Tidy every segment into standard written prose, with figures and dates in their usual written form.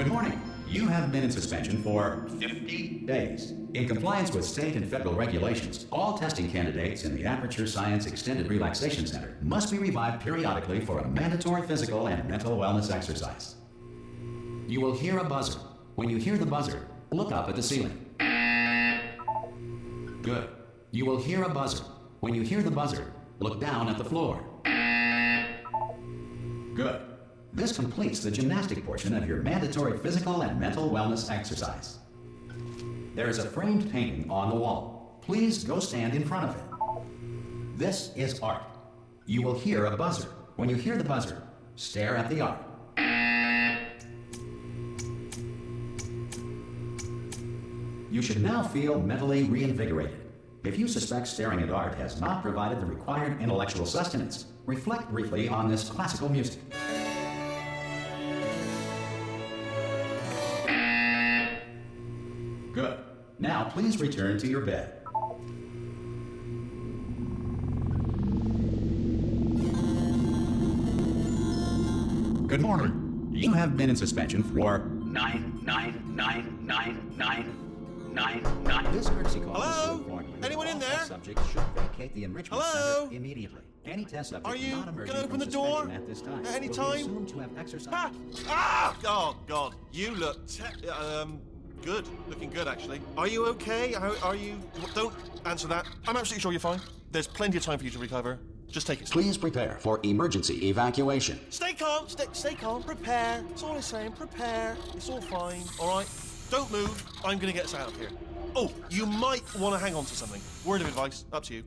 Good morning. You have been in suspension for 50 days. In compliance with state and federal regulations, all testing candidates in the Aperture Science Extended Relaxation Center must be revived periodically for a mandatory physical and mental wellness exercise. You will hear a buzzer. When you hear the buzzer, look up at the ceiling. Good. You will hear a buzzer. When you hear the buzzer, look down at the floor. Good. This completes the gymnastic portion of your mandatory physical and mental wellness exercise. There is a framed painting on the wall. Please go stand in front of it. This is art. You will hear a buzzer. When you hear the buzzer, stare at the art. You should now feel mentally reinvigorated. If you suspect staring at art has not provided the required intellectual sustenance, reflect briefly on this classical music. Good. Now please return to your bed. Good morning. You have been in suspension for 9999999. This courtesy call is to inform you. Anyone in there? Subjects should vacate the enrichment center immediately. Any test subject Are you not emerging gonna open from the door suspension at this time at any will be time? assumed to have exercised. Oh God, you look good. Looking good, actually. Are you okay? Are you? Don't answer that. I'm absolutely sure you're fine. There's plenty of time for you to recover. Just take it slow. Please prepare for emergency evacuation. Stay calm. Stay calm. Prepare. That's all I'm saying. Prepare. It's all fine. All right. Don't move. I'm gonna get us out of here. Oh, you might want to hang on to something. Word of advice. Up to you.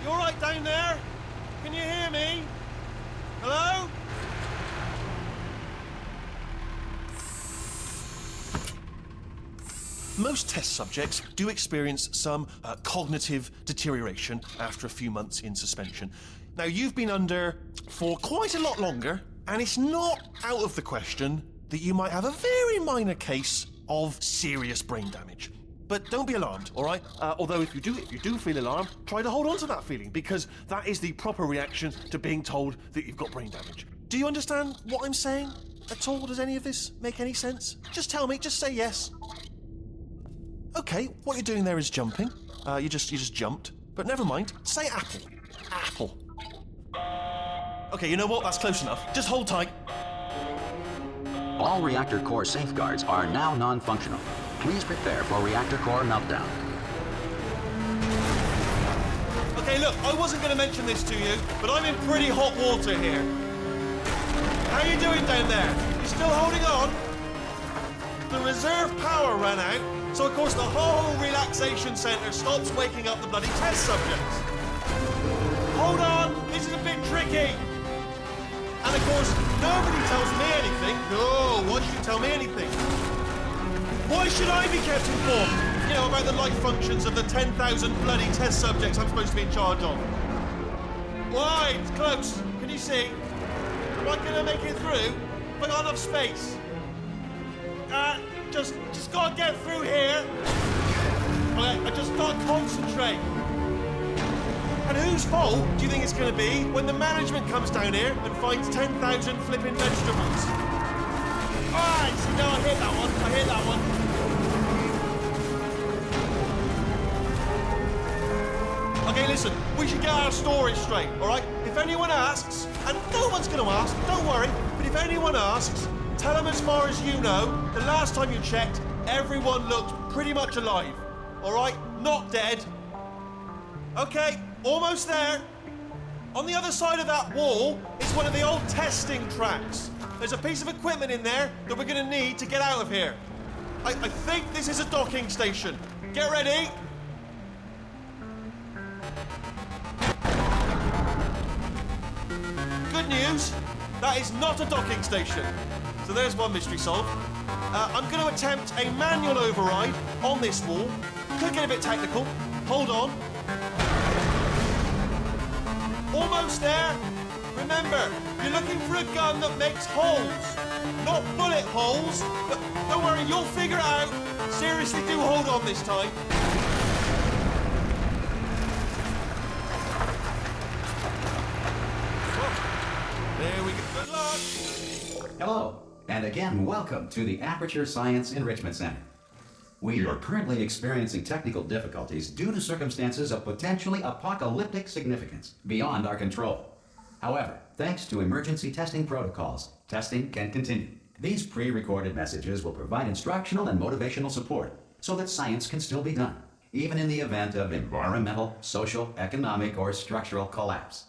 You all right down there? Can you hear me? Hello? Most test subjects do experience some cognitive deterioration after a few months in suspension. Now, you've been under for quite a lot longer, and it's not out of the question that you might have a very minor case of serious brain damage. But don't be alarmed, all right? Although if you do feel alarmed, try to hold on to that feeling, because that is the proper reaction to being told that you've got brain damage. Do you understand what I'm saying at all? Does any of this make any sense? Just tell me, just say yes. Okay, what you're doing there is jumping. You just jumped. But never mind, say apple. Apple. Okay, you know what? That's close enough. Just hold tight. All reactor core safeguards are now non-functional. Please prepare for reactor core meltdown. Okay, look, I wasn't going to mention this to you, but I'm in pretty hot water here. How you doing down there? You still holding on? The reserve power ran out, so of course the whole relaxation centre stops waking up the bloody test subjects. Hold on, this is a bit tricky. And of course, nobody tells me anything. No, why should you tell me anything? Why should I be kept informed? You know, about the life functions of the 10,000 bloody test subjects I'm supposed to be in charge of. Why? It's close. Can you see? Am I gonna make it through? Have I got enough space? Just gotta get through here. Okay, I just gotta concentrate. And whose fault do you think it's gonna be when the management comes down here and finds 10,000 flipping vegetables? Alright, so no, I hit that one. Okay, listen, we should get our story straight, alright? If anyone asks, and no one's gonna ask, don't worry, but if anyone asks, tell them as far as you know, the last time you checked, everyone looked pretty much alive, alright? Not dead. Okay, almost there. On the other side of that wall is one of the old testing tracks. There's a piece of equipment in there that we're gonna need to get out of here. I think this is a docking station. Get ready. Good news, that is not a docking station. So there's one mystery solved. I'm gonna attempt a manual override on this wall. Could get a bit technical. Hold on. Almost there. Remember, you're looking for a gun that makes holes, not bullet holes. But don't worry, you'll figure it out. Seriously, do hold on this time. Hello, and again, welcome to the Aperture Science Enrichment Center. We are currently experiencing technical difficulties due to circumstances of potentially apocalyptic significance beyond our control. However, thanks to emergency testing protocols, testing can continue. These pre-recorded messages will provide instructional and motivational support so that science can still be done, even in the event of environmental, social, economic, or structural collapse.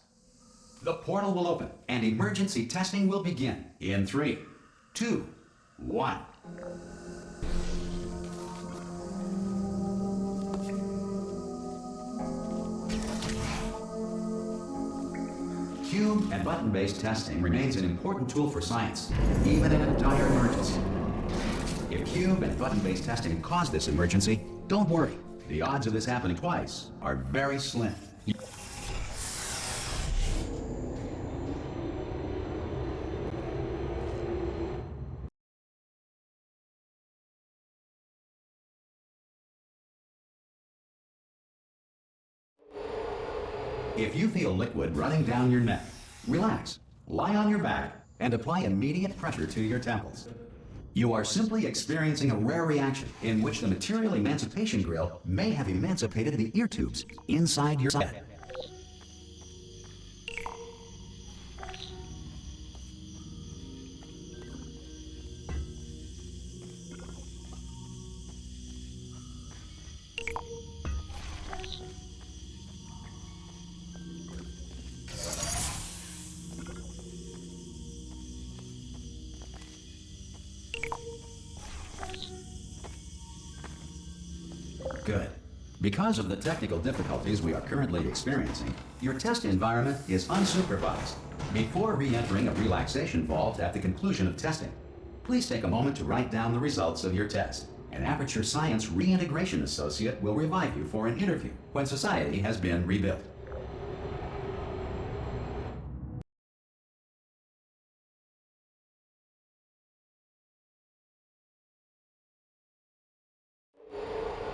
The portal will open and emergency testing will begin in 3, 2, 1. Cube and button-based testing remains an important tool for science, even in a dire emergency. If cube and button-based testing caused this emergency, don't worry. The odds of this happening twice are very slim. If you feel liquid running down your neck, relax, lie on your back, and apply immediate pressure to your temples. You are simply experiencing a rare reaction in which the material emancipation grill may have emancipated the ear tubes inside your head. Good. Because of the technical difficulties we are currently experiencing, your test environment is unsupervised. Before re-entering a relaxation vault at the conclusion of testing, please take a moment to write down the results of your test. An Aperture Science Reintegration Associate will revive you for an interview when society has been rebuilt.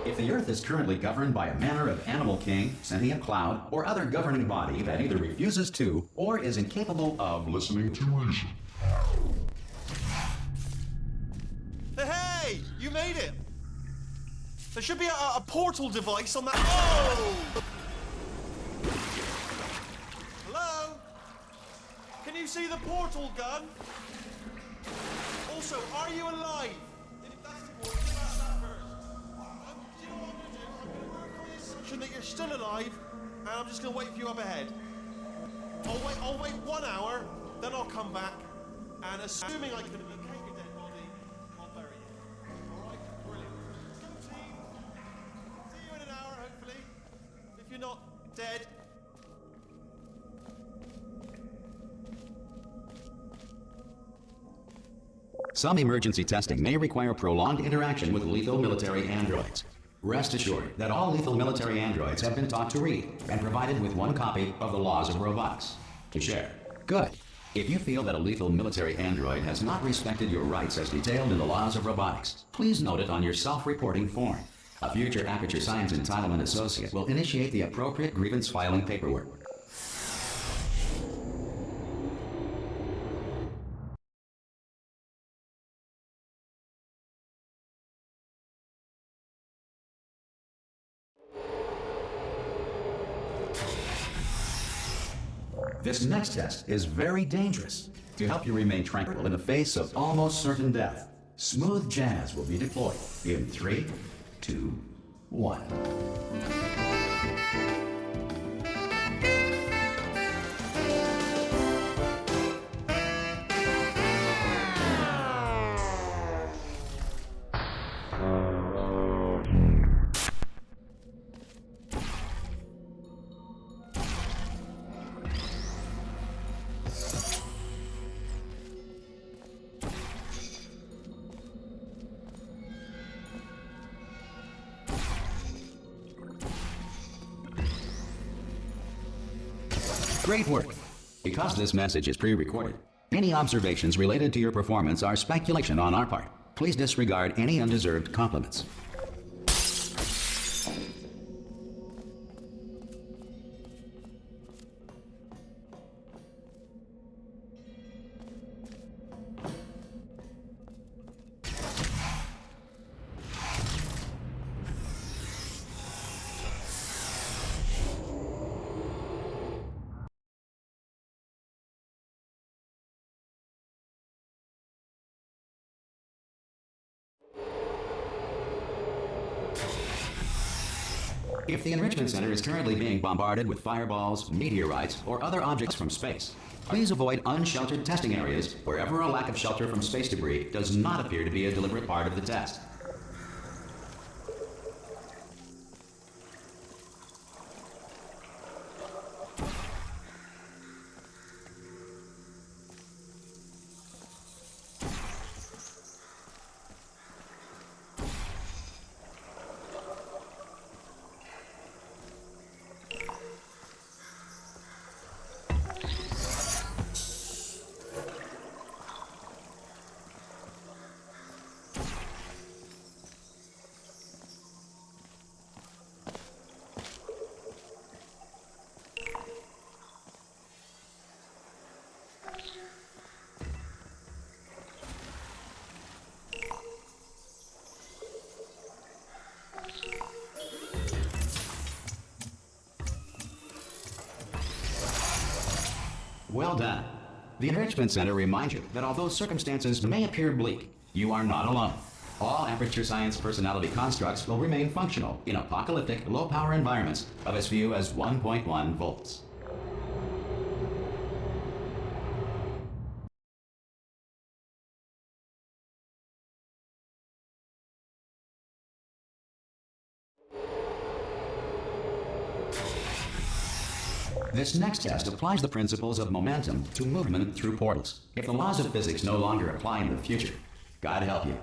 If the Earth is currently governed by a manner of animal king, sentient cloud, or other governing body that either refuses to or is incapable of listening to reason. Hey! You made it! There should be a portal device on that. Oh! Hello? Can you see the portal gun? Also, are you alive? If that's important, think about that first. Do you know what I'm going to do? I'm going to work on the assumption that you're still alive, and I'm just going to wait for you up ahead. I'll wait 1 hour, then I'll come back, and assuming I can locate your dead body, I'll bury you. Alright? Brilliant. Good team. See you in an hour, hopefully. If you're not dead. Some emergency testing may require prolonged interaction with lethal military androids. Rest assured that all lethal military androids have been taught to read and provided with 1 copy of the Laws of Robotics to share. Good. If you feel that a lethal military android has not respected your rights as detailed in the Laws of Robotics, please note it on your self-reporting form. A future Aperture Science Entitlement Associate will initiate the appropriate grievance filing paperwork. This next test is very dangerous. To help you remain tranquil in the face of almost certain death, smooth jazz will be deployed in 3, 2, 1. Great work. Because this message is pre-recorded, any observations related to your performance are speculation on our part. Please disregard any undeserved compliments. if the Enrichment Center is currently being bombarded with fireballs, meteorites, or other objects from space, please avoid unsheltered testing areas wherever a lack of shelter from space debris does not appear to be a deliberate part of the test. Well done. The Enrichment Center reminds you that although circumstances may appear bleak, you are not alone. All Aperture Science personality constructs will remain functional in apocalyptic, low-power environments of as few as 1.1 volts. This next test applies the principles of momentum to movement through portals. If the laws of physics no longer apply in the future, God help you.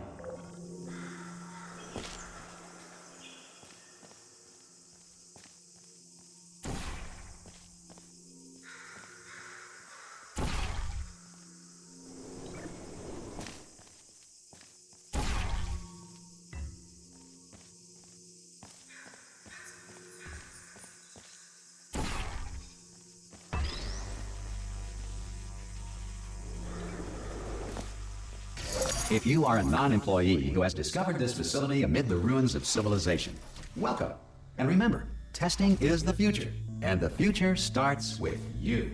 If you are a non-employee who has discovered this facility amid the ruins of civilization, welcome. And remember, testing is the future, and the future starts with you.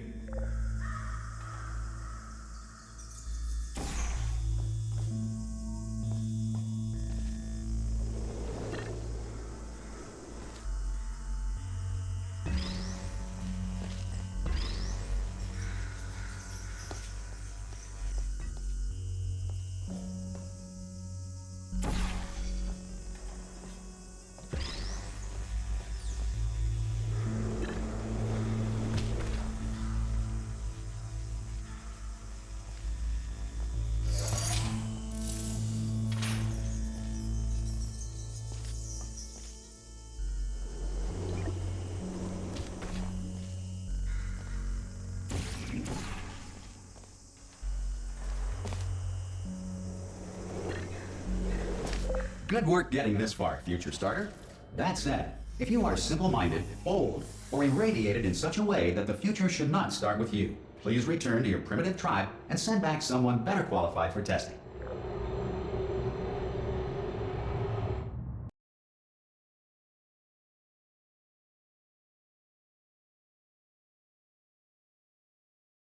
Good work getting this far, future starter. That said, if you are simple-minded, old, or irradiated in such a way that the future should not start with you, please return to your primitive tribe and send back someone better qualified for testing.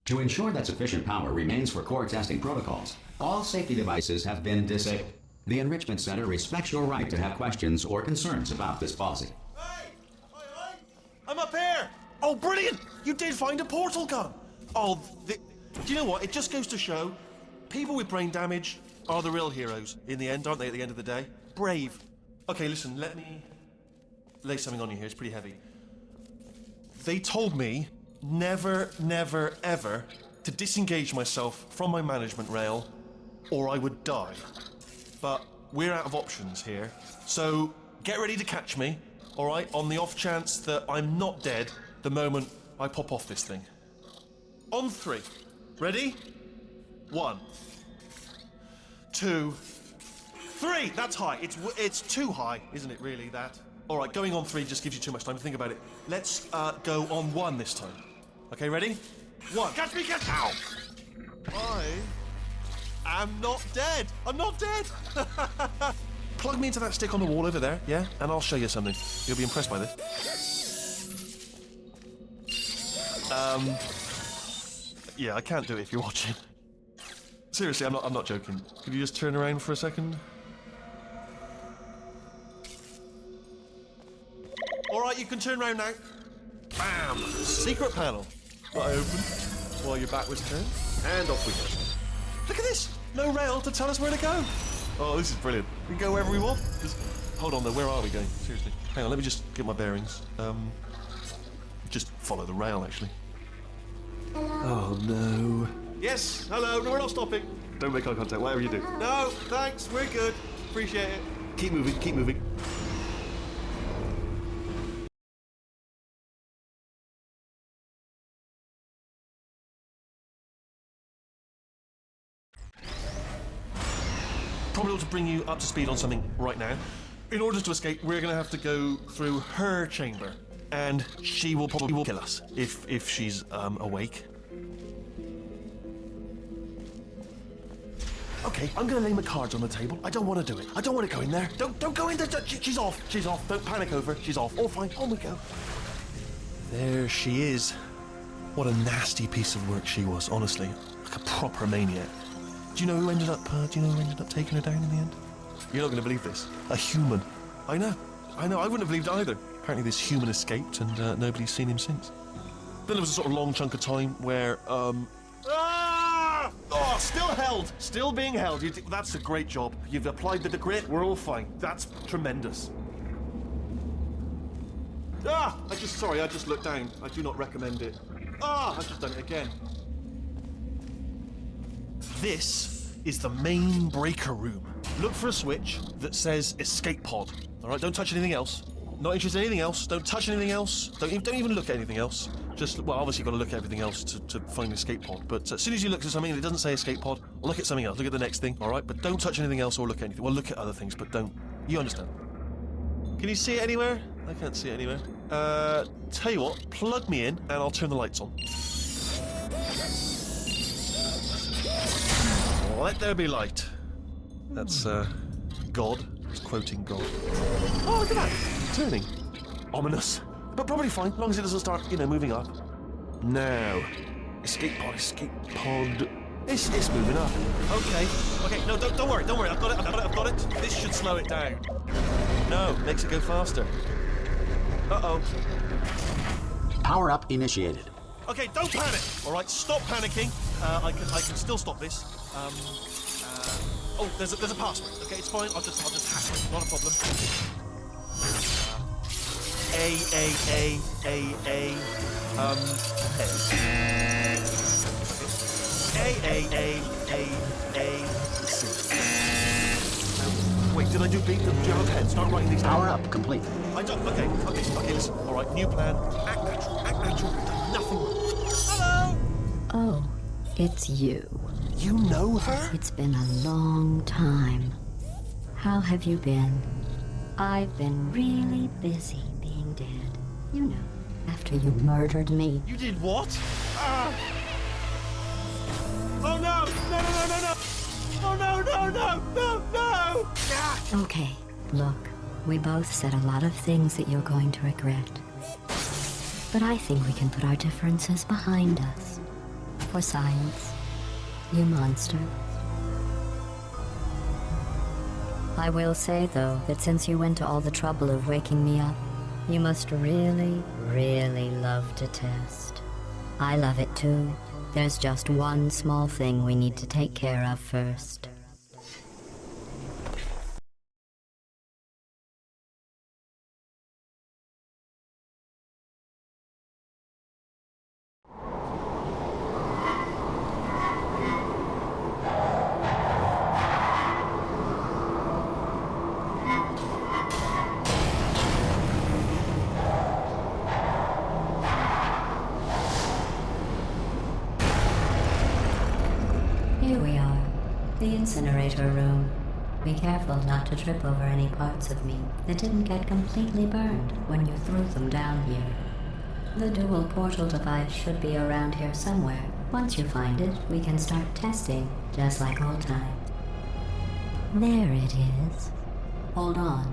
To ensure that sufficient power remains for core testing protocols, all safety devices have been disabled. The Enrichment Center respects your right to have questions or concerns about this policy. Hey! Hey! I'm up here! Oh, brilliant! You did find a portal gun! Oh, do you know what? It just goes to show, people with brain damage are the real heroes in the end, aren't they, at the end of the day? Brave. Okay, listen, let me lay something on you here. It's pretty heavy. They told me never, never, ever to disengage myself from my management rail or I would die. But we're out of options here, so get ready to catch me, all right, on the off chance that I'm not dead the moment I pop off this thing. On 3. Ready? 1, 2, 3. That's high. It's too high, isn't it, really, that? All right, going on 3 just gives you too much time to think about it. Let's go on 1 this time. Okay, ready? 1. Catch me, catch... Ow! I'm not dead. I'm not dead. Plug me into that stick on the wall over there, yeah? And I'll show you something. You'll be impressed by this. Yeah, I can't do it if you're watching. Seriously, I'm not joking. Could you just turn around for a second? All right, you can turn around now. Bam! Secret panel. That I opened while your back was turned. And off we go. Look at this! No rail to tell us where to go. Oh, this is brilliant. We can go wherever we want. Just hold on though, where are we going? Seriously. Hang on, let me just get my bearings. Just follow the rail, actually. Oh, no. Yes, hello, no, we're not stopping. Don't make eye contact, whatever you do. No, thanks, we're good. Appreciate it. Keep moving, keep moving. Probably ought to bring you up to speed on something right now. In order to escape, we're going to have to go through her chamber. And she will probably kill us if she's awake. Okay, I'm gonna lay my cards on the table. I don't want to do it. I don't want to go in there. Don't go in there. She's off. She's off. Don't panic over. She's off. All fine. On we go. There she is. What a nasty piece of work she was. Honestly, like a proper maniac. Do you know who ended up? Taking her down in the end? You're not gonna believe this. A human. I know. I wouldn't have believed it either. Apparently this human escaped and nobody's seen him since. Then there was a sort of long chunk of time where, Oh, still held! Still being held. That's a great job. You've applied the grit, we're all fine. That's tremendous. I just looked down. I do not recommend it. I've just done it again. This is the main breaker room. Look for a switch that says escape pod. All right, don't touch anything else. Not interested in anything else. Don't touch anything else. Don't even look at anything else. Just, well, obviously you've got to look at everything else to find the escape pod. But as soon as you look at something and it doesn't say escape pod, look at something else. Look at the next thing, all right? But don't touch anything else or look at anything. Well, look at other things, but don't. You understand? Can you see it anywhere? I can't see it anywhere. Tell you what, plug me in and I'll turn the lights on. Let there be light. That's, God. He's quoting God. Oh, look at that! Turning. Ominous. But probably fine, as long as it doesn't start, moving up. Now. Escape pod. It's moving up. Okay, no, don't worry. I've got it. This should slow it down. No, makes it go faster. Uh-oh. Power up initiated. Okay, don't panic. All right, stop panicking. I can still stop this. Oh, there's a password. Okay, it's fine. I'll just hack it. Not a problem. A. C. Wait, did I do B? Do you have a pen? Start writing these down. Power up complete. I don't. Okay, listen. All right, new plan. Act natural. Done nothing. Hello. Oh, it's you. You know her? It's been a long time. How have you been? I've been really busy being dead. You know, after you murdered me. You did what? Oh no! No! Oh no! Okay, look, we both said a lot of things that you're going to regret. But I think we can put our differences behind us. For science, you monster. I will say, though, that since you went to all the trouble of waking me up, you must really, really love to test. I love it too. There's just one small thing we need to take care of first. Here we are, the incinerator room. Be careful not to trip over any parts of me that didn't get completely burned when you threw them down here. The dual portal device should be around here somewhere. Once you find it, we can start testing, just like old times. There it is. Hold on.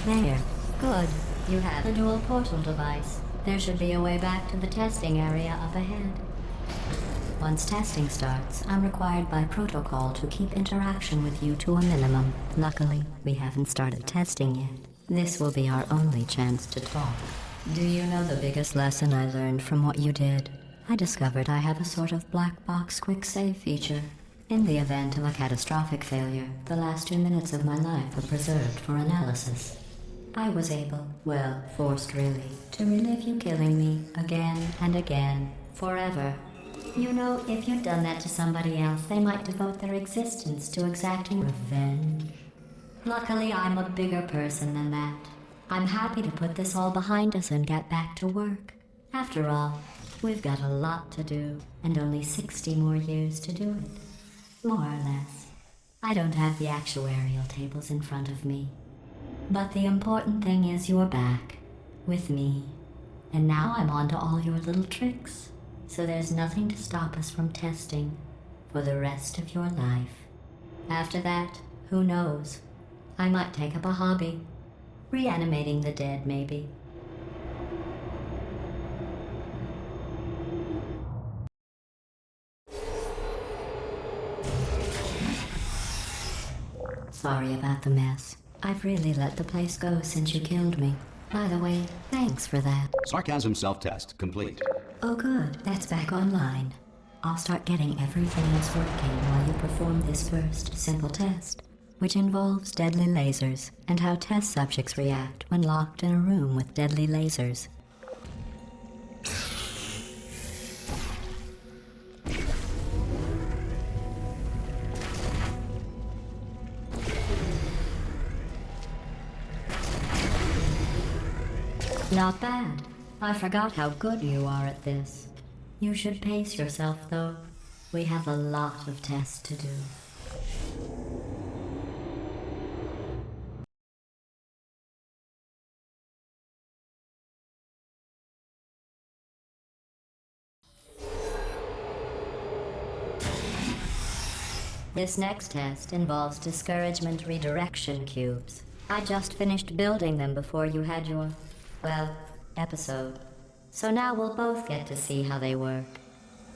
There. Good. You have the dual portal device. There should be a way back to the testing area up ahead. Once testing starts, I'm required by protocol to keep interaction with you to a minimum. Luckily, we haven't started testing yet. This will be our only chance to talk. Do you know the biggest lesson I learned from what you did? I discovered I have a sort of black box quick save feature. In the event of a catastrophic failure, the last 2 minutes of my life are preserved for analysis. I was able, well, forced really, to relive you killing me again and again, forever. You know, if you'd done that to somebody else, they might devote their existence to exacting revenge. Luckily, I'm a bigger person than that. I'm happy to put this all behind us and get back to work. After all, we've got a lot to do, and only 60 more years to do it. More or less. I don't have the actuarial tables in front of me. But the important thing is you're back, with me. And now I'm on to all your little tricks. So there's nothing to stop us from testing for the rest of your life. After that, who knows? I might take up a hobby. Reanimating the dead, maybe. Sorry about the mess. I've really let the place go since you killed me. By the way, thanks for that. Sarcasm self-test complete. Oh good, that's back online. I'll start getting everything else working while you perform this first simple test, which involves deadly lasers and how test subjects react when locked in a room with deadly lasers. Not bad. I forgot how good you are at this. You should pace yourself, though. We have a lot of tests to do. This next test involves discouragement redirection cubes. I just finished building them before you had your, well, episode. So now we'll both get to see how they work.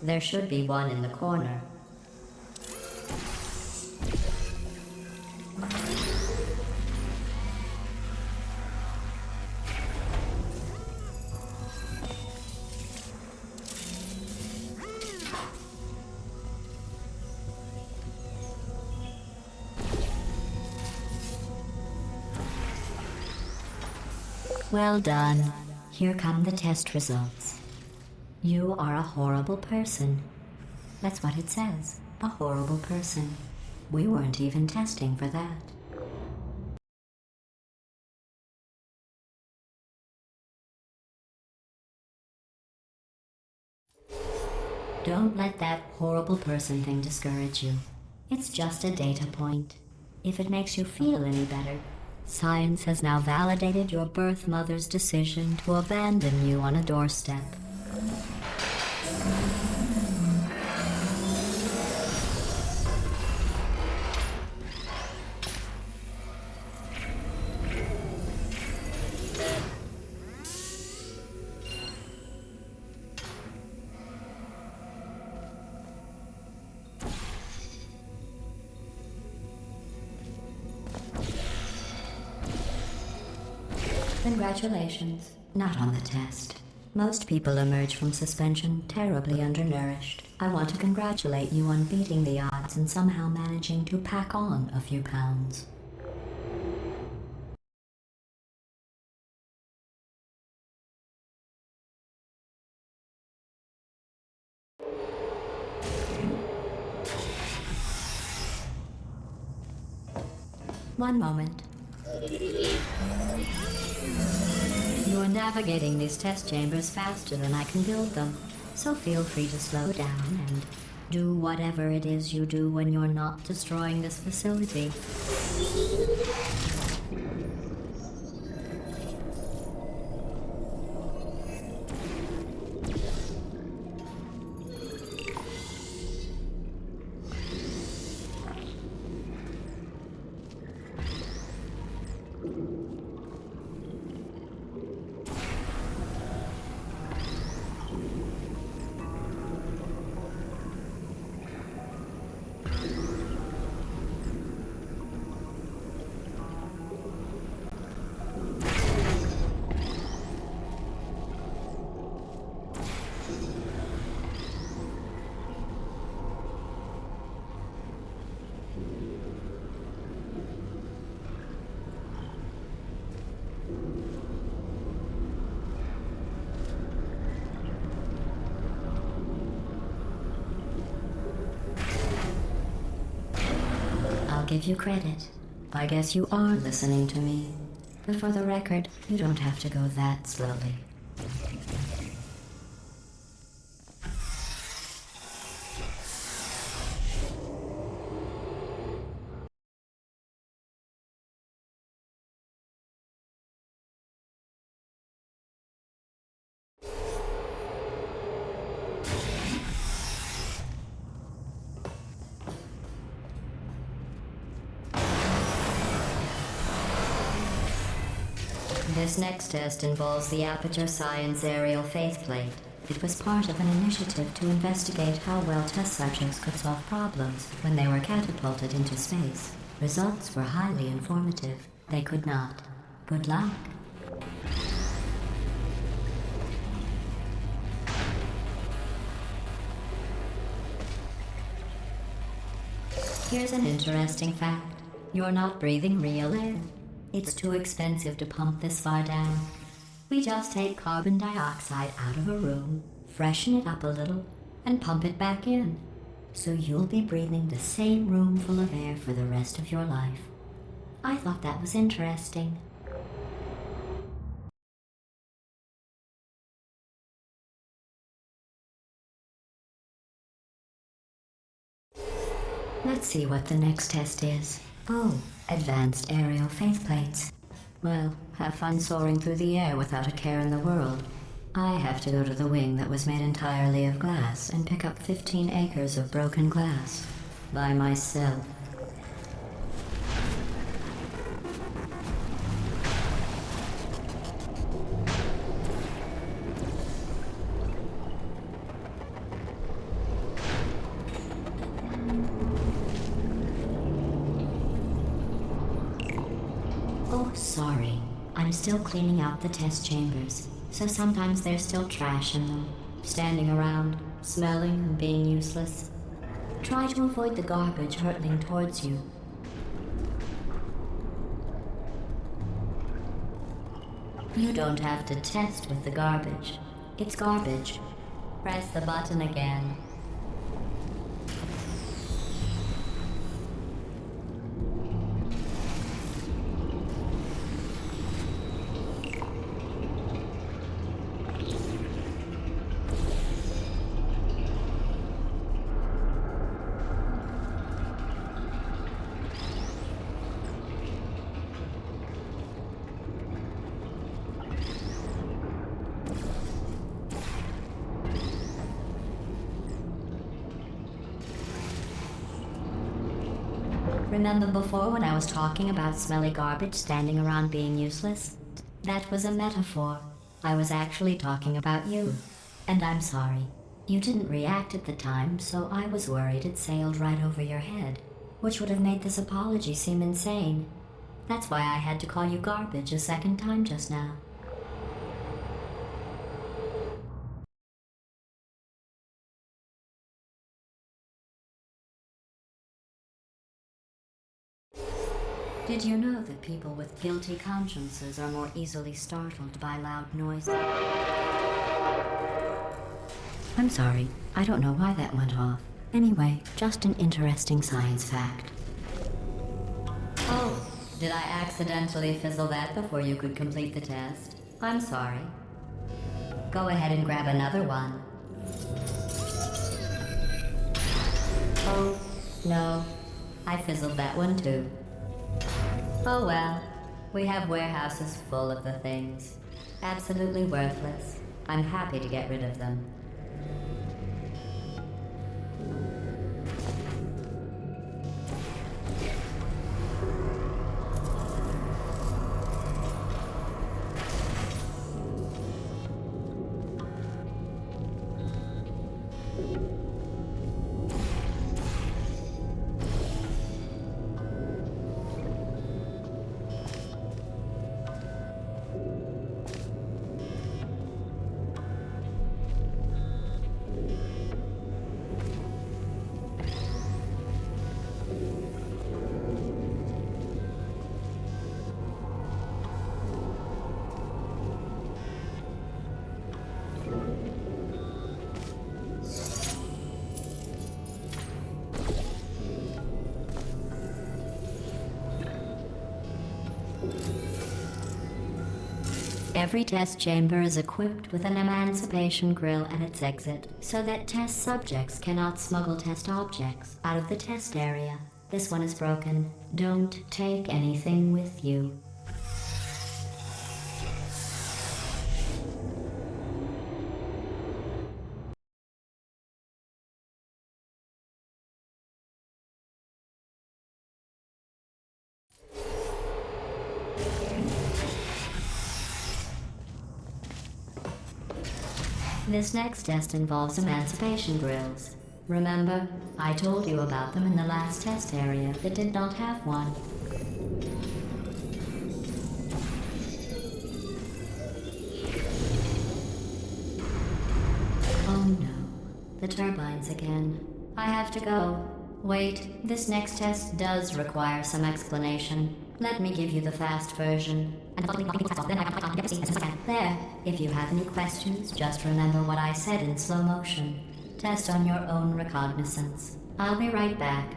There should be one in the corner. Well done. Here come the test results. You are a horrible person. That's what it says. A horrible person. We weren't even testing for that. Don't let that horrible person thing discourage you. It's just a data point. If it makes you feel any better, science has now validated your birth mother's decision to abandon you on a doorstep. Congratulations. Not on the test. Most people emerge from suspension terribly undernourished. I want to congratulate you on beating the odds and somehow managing to pack on a few pounds. One moment. You're navigating these test chambers faster than I can build them, so feel free to slow down and do whatever it is you do when you're not destroying this facility. I'll give you credit. I guess you are listening to me. But for the record, you don't have to go that slowly. This next test involves the Aperture Science aerial faceplate. It was part of an initiative to investigate how well test subjects could solve problems when they were catapulted into space. Results were highly informative. They could not. Good luck. Here's an interesting fact. You're not breathing real air. It's too expensive to pump this far down. We just take carbon dioxide out of a room, freshen it up a little, and pump it back in. So you'll be breathing the same room full of air for the rest of your life. I thought that was interesting. Let's see what the next test is. Oh, advanced aerial faceplates. Well, have fun soaring through the air without a care in the world. I have to go to the wing that was made entirely of glass and pick up 15 acres of broken glass. By myself. Oh, sorry. I'm still cleaning out the test chambers, so sometimes there's still trash in them, standing around, smelling and being useless. Try to avoid the garbage hurtling towards you. You don't have to test with the garbage. It's garbage. Press the button again. Remember before when I was talking about smelly garbage standing around being useless? That was a metaphor. I was actually talking about you. And I'm sorry. You didn't react at the time, so I was worried it sailed right over your head, which would have made this apology seem insane. That's why I had to call you garbage a second time just now. Did you know that people with guilty consciences are more easily startled by loud noises? I'm sorry, I don't know why that went off. Anyway, just an interesting science fact. Oh, did I accidentally fizzle that before you could complete the test? I'm sorry. Go ahead and grab another one. Oh, no. I fizzled that one too. Oh well, we have warehouses full of the things. Absolutely worthless. I'm happy to get rid of them. Every test chamber is equipped with an emancipation grill at its exit, so that test subjects cannot smuggle test objects out of the test area. This one is broken. Don't take anything with you. This next test involves emancipation grills. Remember, I told you about them in the last test area that did not have one. Oh no, the turbines again. I have to go. Wait, this next test does require some explanation. Let me give you the fast version. There, if you have any questions, just remember what I said in slow motion. Test on your own recognizance. I'll be right back.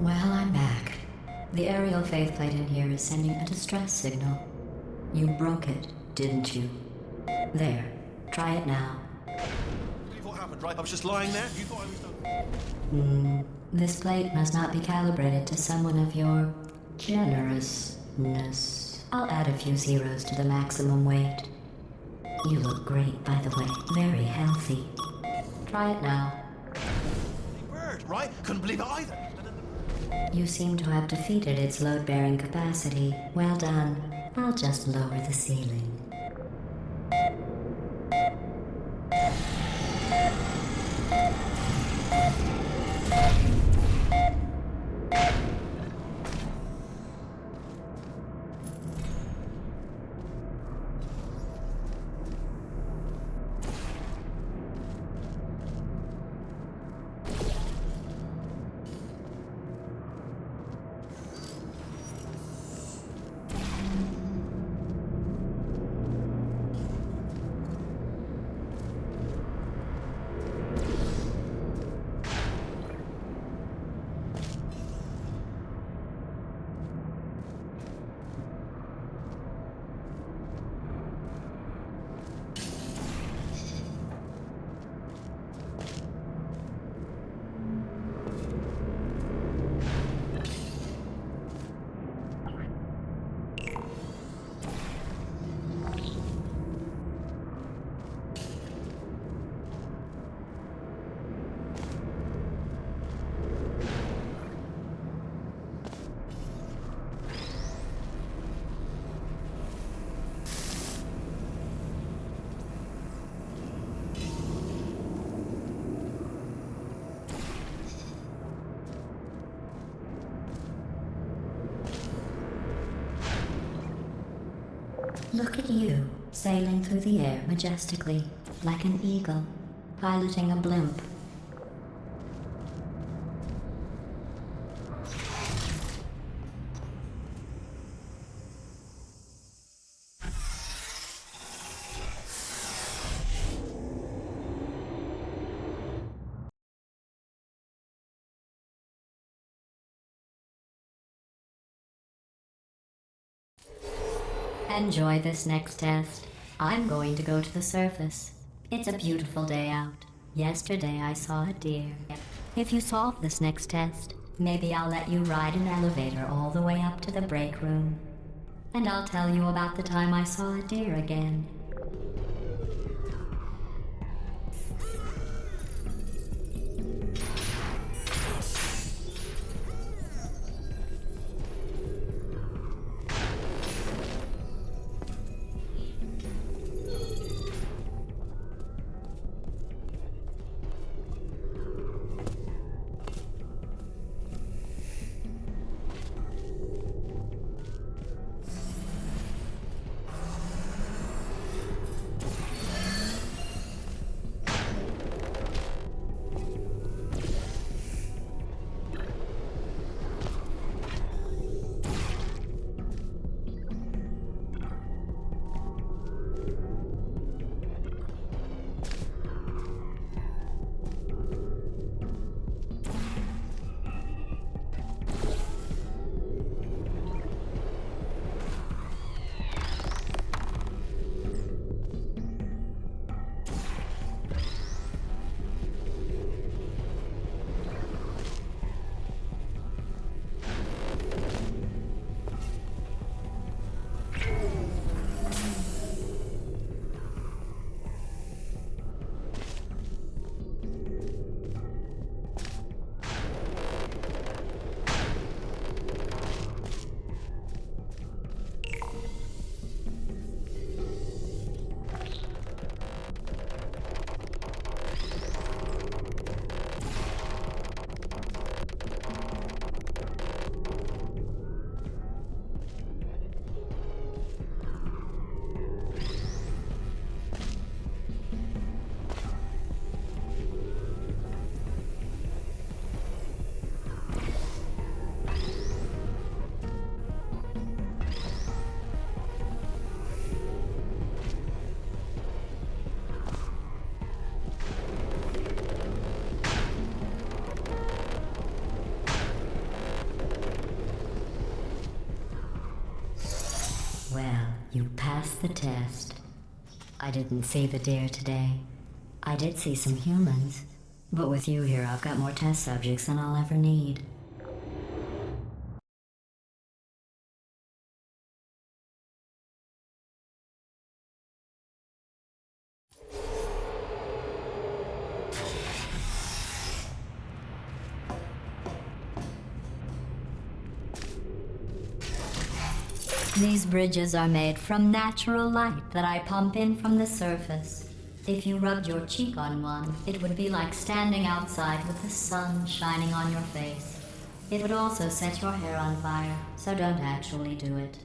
Well, I'm back. The aerial faceplate in here is sending a distress signal. You broke it, didn't you? There. Try it now. What happened, right? I was just lying there. You thought I was done. This plate must not be calibrated to someone of your generousness. I'll add a few zeros to the maximum weight. You look great, by the way. Very healthy. Try it now. Bird, right? Couldn't believe it either. You seem to have defeated its load-bearing capacity. Well done. I'll just lower the ceiling. Look at you, sailing through the air majestically, like an eagle, piloting a blimp. Enjoy this next test. I'm going to go to the surface. It's a beautiful day out. Yesterday I saw a deer. If you solve this next test, maybe I'll let you ride an elevator all the way up to the break room. And I'll tell you about the time I saw a deer again. passed the test. I didn't see the deer today. I did see some humans. But with you here, I've got more test subjects than I'll ever need. These bridges are made from natural light that I pump in from the surface. If you rubbed your cheek on one, it would be like standing outside with the sun shining on your face. It would also set your hair on fire, so don't actually do it.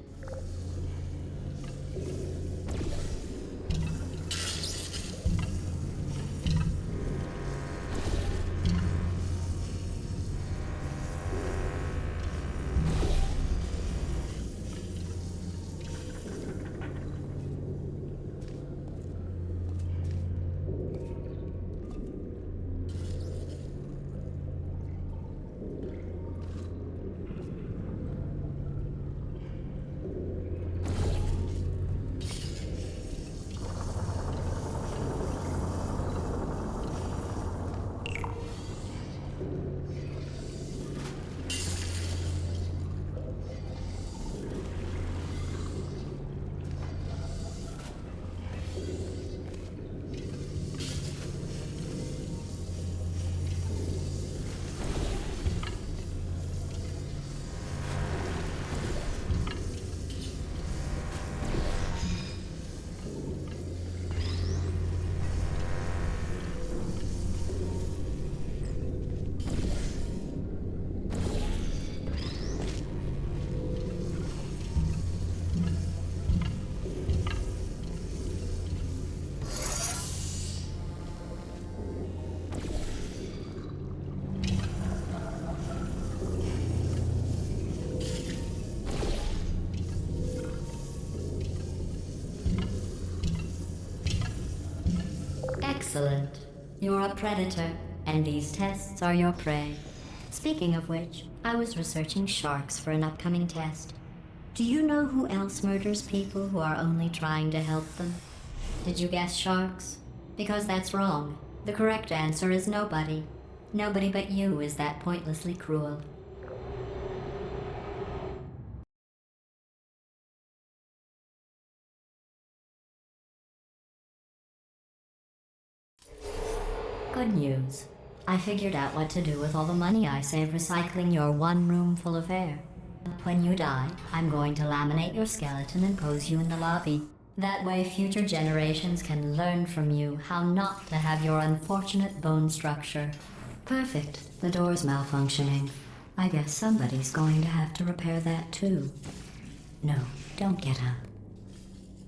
Excellent. You're a predator, and these tests are your prey. Speaking of which, I was researching sharks for an upcoming test. Do you know who else murders people who are only trying to help them? Did you guess sharks? Because that's wrong. The correct answer is nobody. Nobody but you is that pointlessly cruel. Good news. I figured out what to do with all the money I save recycling your one room full of air. When you die, I'm going to laminate your skeleton and pose you in the lobby. That way future generations can learn from you how not to have your unfortunate bone structure. Perfect. The door's malfunctioning. I guess somebody's going to have to repair that too. No, don't get up.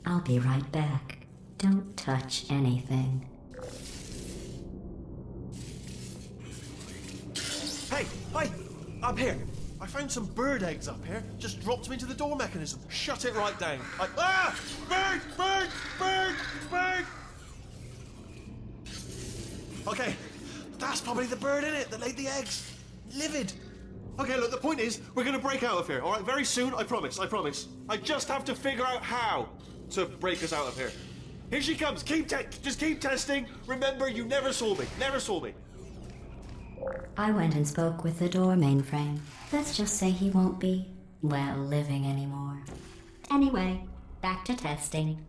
I'll be right back. Don't touch anything. Hey, hi, up here. I found some bird eggs up here. Just dropped them into the door mechanism. Shut it right down. Bird, bird, bird, bird. Okay, that's probably the bird in it that laid the eggs. Livid. Okay, look, the point is, we're gonna break out of here, all right? Very soon, I promise, I promise. I just have to figure out how to break us out of here. Here she comes. Just keep testing. Remember, you never saw me. Never saw me. I went and spoke with the door mainframe. Let's just say he won't be, well, living anymore. Anyway, back to testing.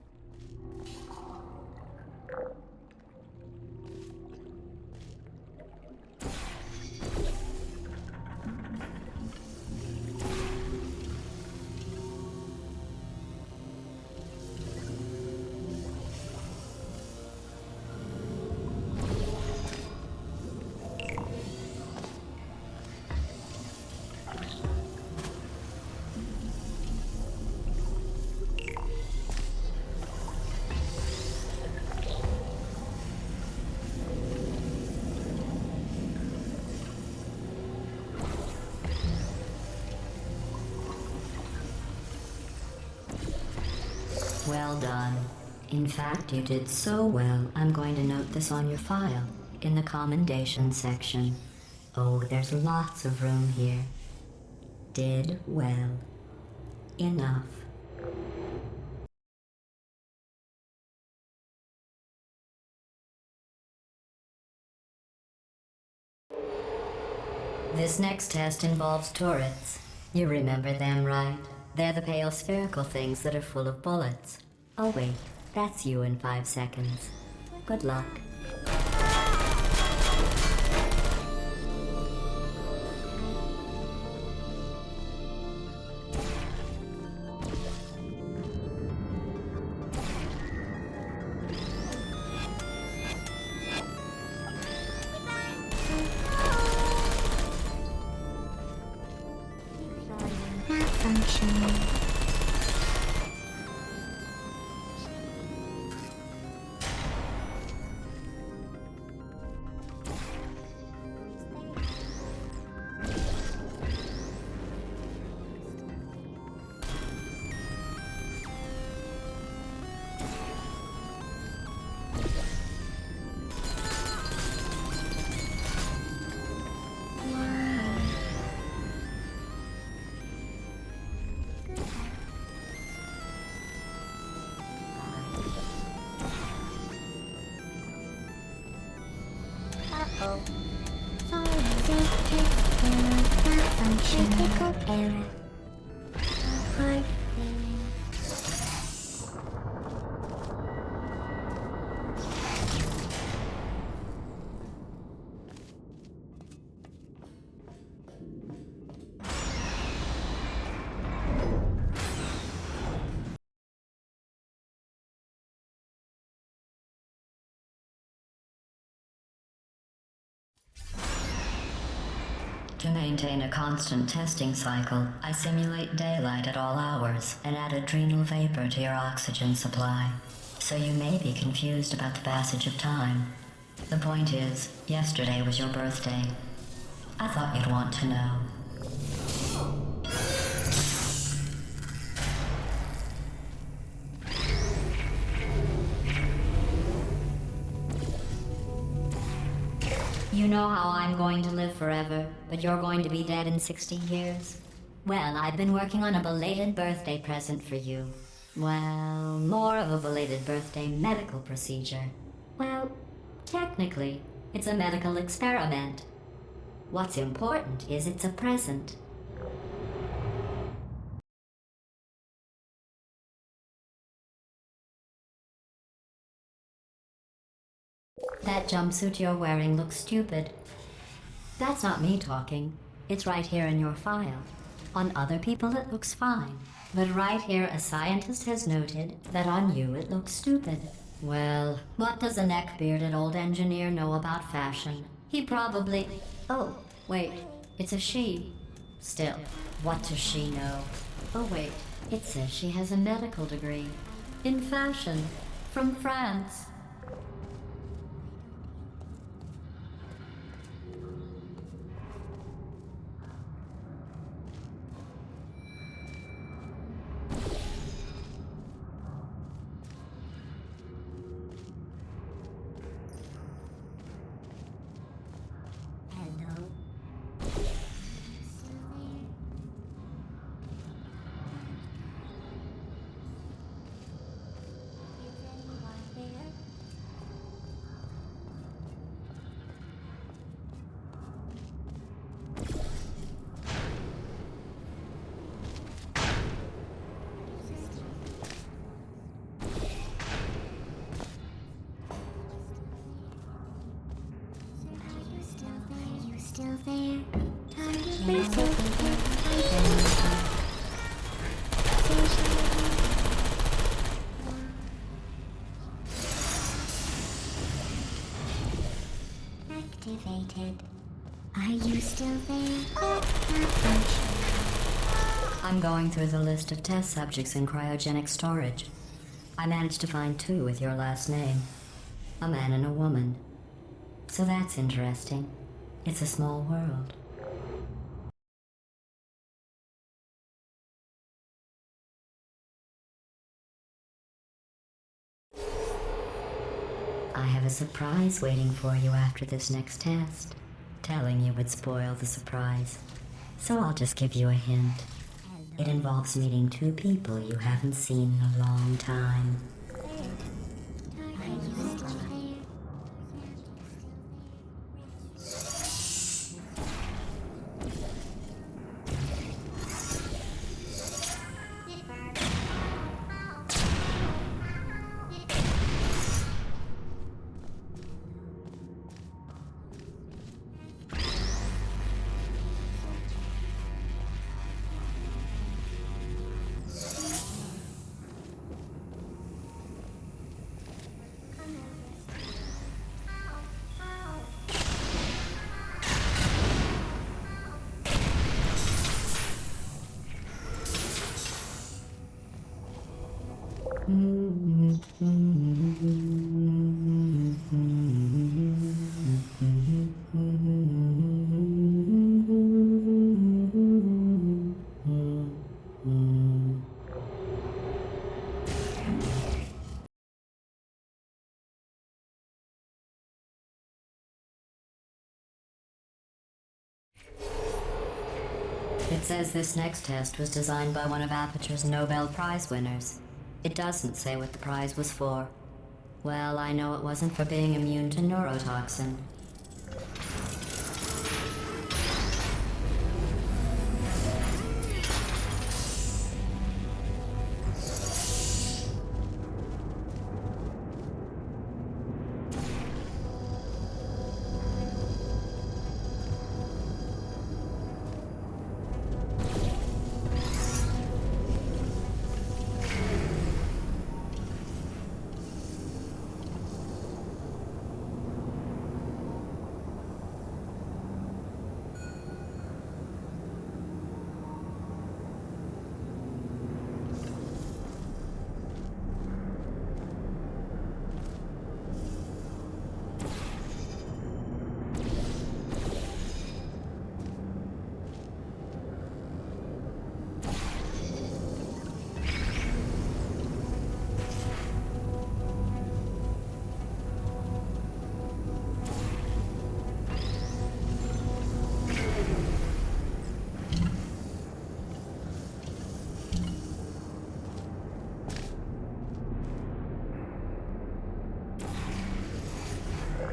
Well done. In fact, you did so well, I'm going to note this on your file, in the commendation section. Oh, there's lots of room here. Did well. Enough. This next test involves turrets. You remember them, right? They're the pale spherical things that are full of bullets. Oh wait, that's you in 5 seconds. Good luck. Uh-oh. Critical error. Hard failing. To maintain a constant testing cycle, I simulate daylight at all hours and add adrenal vapor to your oxygen supply. So you may be confused about the passage of time. The point is, yesterday was your birthday. I thought you'd want to know. You know how I'm going to live forever, but you're going to be dead in 60 years? Well, I've been working on a belated birthday present for you. Well, more of a belated birthday medical procedure. Well, technically, it's a medical experiment. What's important is it's a present. That jumpsuit you're wearing looks stupid. That's not me talking. It's right here in your file. On other people it looks fine. But right here a scientist has noted that on you it looks stupid. Well, what does a neck-bearded old engineer know about fashion? He probably... Oh, wait, it's a she. Still, what does she know? Oh wait, it says she has a medical degree. In fashion. From France. Still there. Time to face activated. Are you still there? I'm going through the list of test subjects in cryogenic storage. I managed to find 2 with your last name. A man and a woman. So that's interesting. It's a small world. I have a surprise waiting for you after this next test. Telling you would spoil the surprise. So I'll just give you a hint. It involves meeting 2 people you haven't seen in a long time. It says this next test was designed by one of Aperture's Nobel Prize winners. It doesn't say what the prize was for. Well, I know it wasn't for being immune to neurotoxin.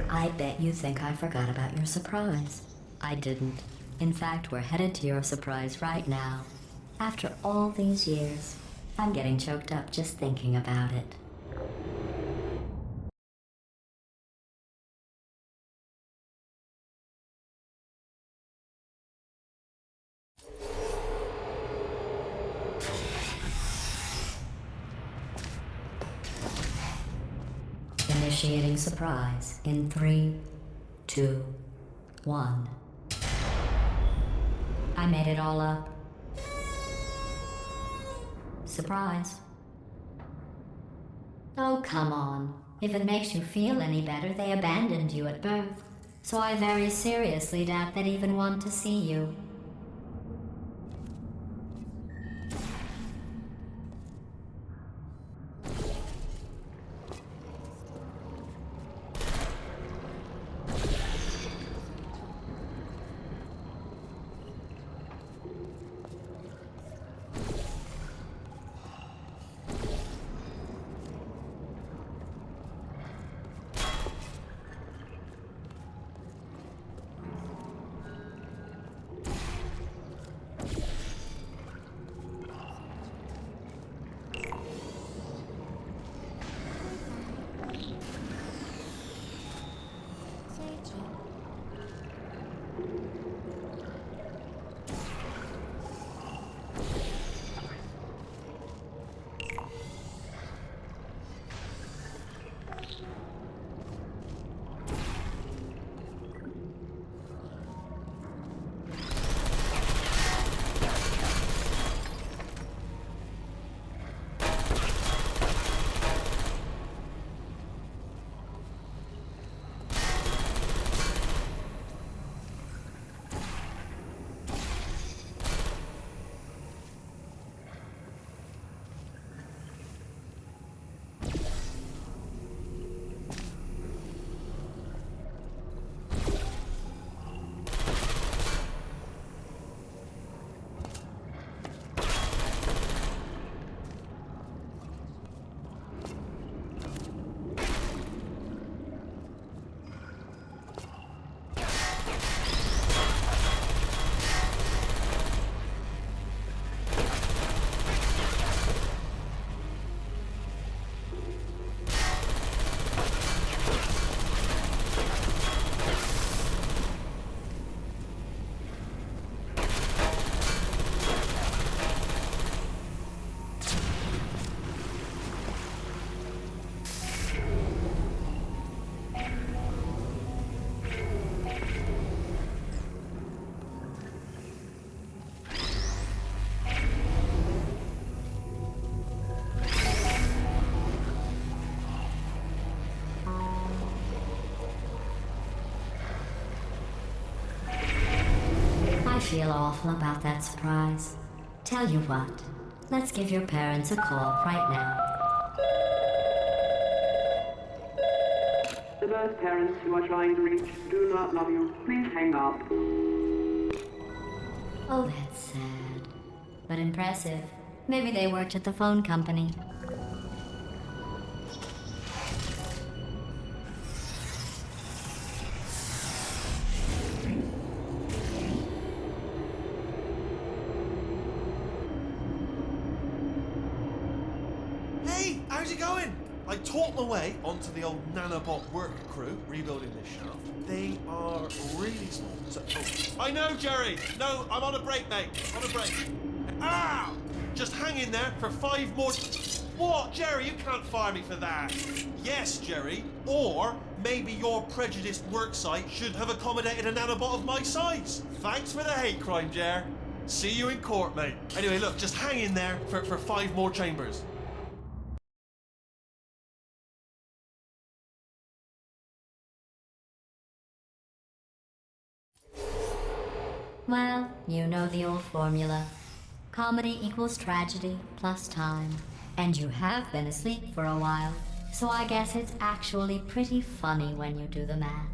I bet you think I forgot about your surprise. I didn't. In fact, we're headed to your surprise right now. After all these years, I'm getting choked up just thinking about it. Initiating surprise in 3, 2, 1. I made it all up. Surprise. Oh, come on. If it makes you feel any better, they abandoned you at birth. So I very seriously doubt they'd even want to see you. feel awful about that surprise. Tell you what, let's give your parents a call right now. The birth parents you are trying to reach do not love you. Please hang up. Oh, that's sad. But impressive. Maybe they worked at the phone company. Hey, how's it going? I taught my way onto the old nanobot work crew rebuilding this shaft. They are really small. So, I know, Jerry. No, I'm on a break, mate. On a break. Ow! Just hang in there for 5 more. What, Jerry? You can't fire me for that. Yes, Jerry. Or maybe your prejudiced worksite should have accommodated a nanobot of my size. Thanks for the hate crime, Jer. See you in court, mate. Anyway, look, just hang in there for 5 more chambers. Well, you know the old formula. Comedy equals tragedy plus time. And you have been asleep for a while, so I guess it's actually pretty funny when you do the math.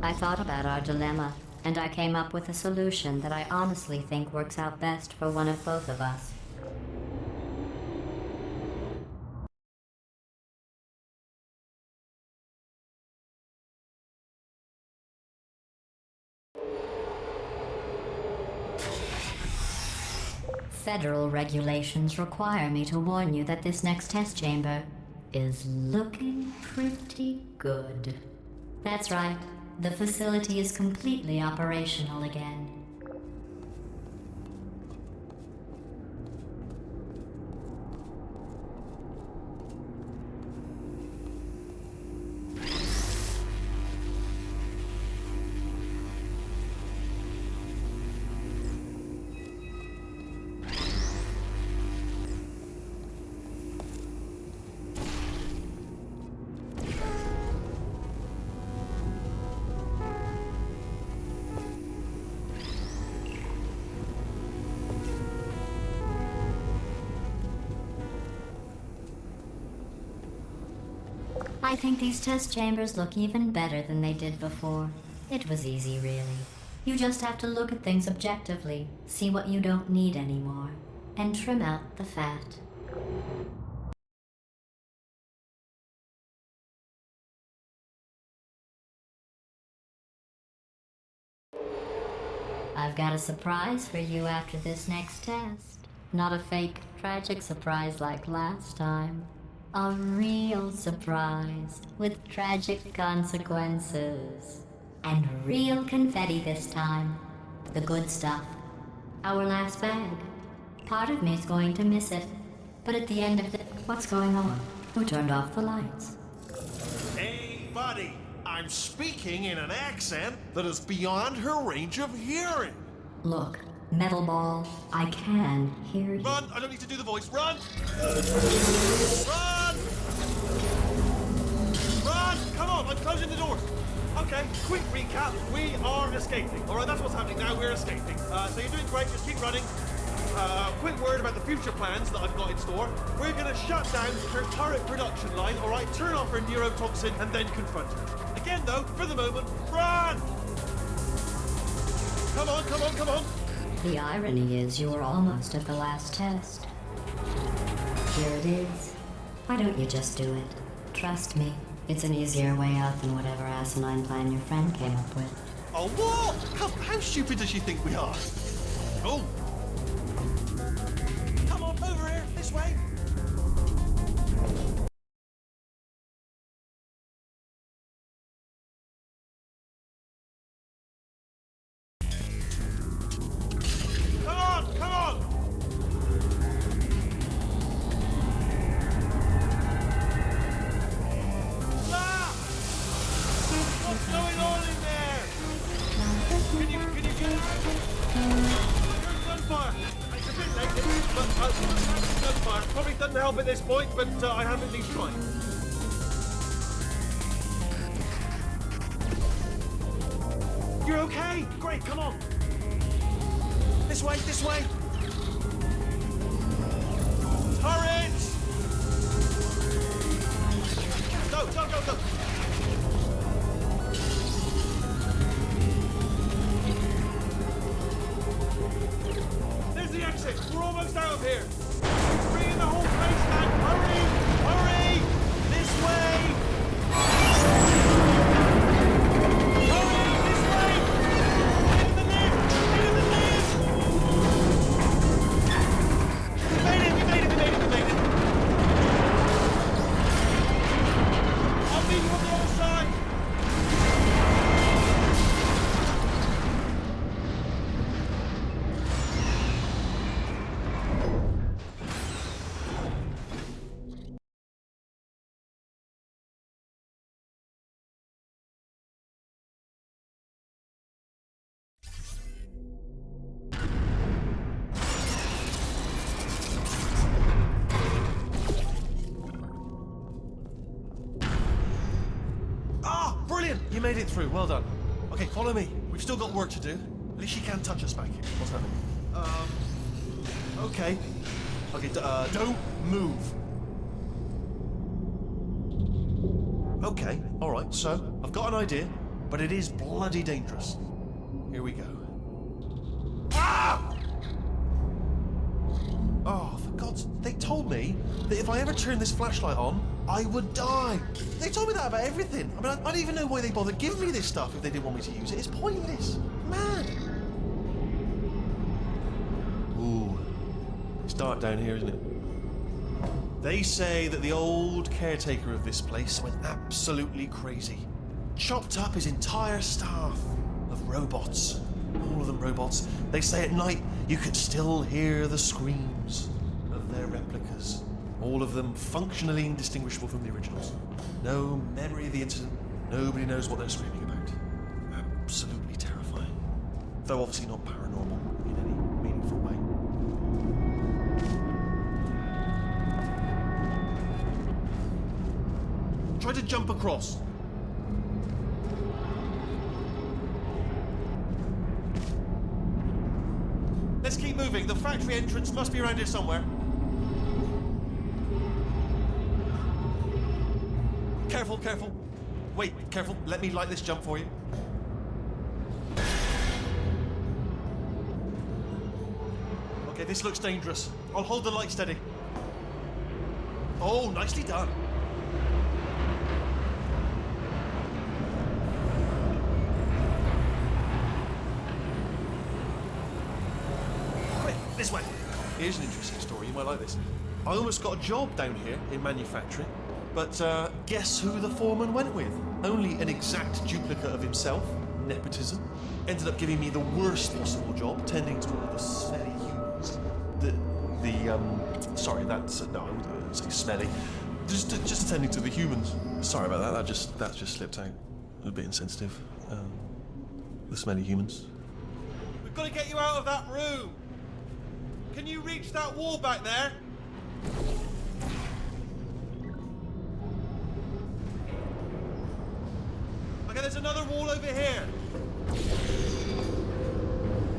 I thought about our dilemma, and I came up with a solution that I honestly think works out best for one of both of us. Federal regulations require me to warn you that this next test chamber is looking pretty good. That's right. The facility is completely operational again. I think these test chambers look even better than they did before. It was easy, really. You just have to look at things objectively, see what you don't need anymore, and trim out the fat. I've got a surprise for you after this next test. Not a fake, tragic surprise like last time. A real surprise with tragic consequences. And real confetti this time. The good stuff. Our last bag. Part of me's going to miss it. But at the end of it, what's going on? Who turned off the lights? Hey, buddy. I'm speaking in an accent that is beyond her range of hearing. Look, metal ball, I can hear you. Run! I don't need to do the voice. Run! Run! Run! Come on, I'm closing the doors. Okay, quick recap. We are escaping. All right, that's what's happening now. We're escaping. So you're doing great. Just keep running. Quick word about the future plans that I've got in store. We're going to shut down her turret production line, all right? Turn off her neurotoxin and then confront her. Again, though, for the moment, run! Come on, come on, come on. The irony is you were almost at the last test. Here it is. Why don't you just do it? Trust me, it's an easier way out than whatever asinine plan your friend came up with. Oh, what? How stupid does she think we are? Oh. Come on, over here, this way. Come on, come on. Ah! What's going on in there? Can you get out? There's gunfire. It's a bit late, but gunfire. Probably doesn't help at this point, but I have at least tried. You're okay? Great, come on. This way, this way. Turrets! Go, go, go, go. There's the exit. We're almost out of here. Bring in the whole place back. Hurry! Hurry! This way! Hurry! This way! Into the lift! Into the lift! We made it! We made it! We made it! We made it! I'll meet you on the other side! Brilliant! You made it through. Well done. Okay, follow me. We've still got work to do. At least she can't touch us back here. What's happening? Okay. Okay, don't move. Okay, alright, so, I've got an idea. but it is bloody dangerous. Here we go. Ah! Oh, for God's... They told me that if I ever turned this flashlight on, I would die. They told me that about everything. I mean, I don't even know why they bothered giving me this stuff if they didn't want me to use it. It's pointless. Mad. Ooh. It's dark down here, isn't it? They say that the old caretaker of this place went absolutely crazy. Chopped up his entire staff of robots. All of them robots. They say at night you could still hear the screams of their replicas. All of them functionally indistinguishable from the originals. No memory of the incident. Nobody knows what they're screaming about. Absolutely terrifying. Though obviously not paranormal in any meaningful way. Try to jump across. Let's keep moving. The factory entrance must be around here somewhere. Careful, careful. Wait, careful. Let me light this jump for you. Okay, this looks dangerous. I'll hold the light steady. Oh, nicely done. This way. Here's an interesting story. You might like this. I almost got a job down here in manufacturing, but guess who the foreman went with? Only an exact duplicate of himself. Nepotism. Ended up giving me the worst possible job, tending to all the smelly humans. Sorry, that's no, I wouldn't say smelly. Just attending to the humans. Sorry about that. That just slipped out. A bit insensitive. The smelly humans. We've got to get you out of that room. Can you reach that wall back there? Okay, there's another wall over here.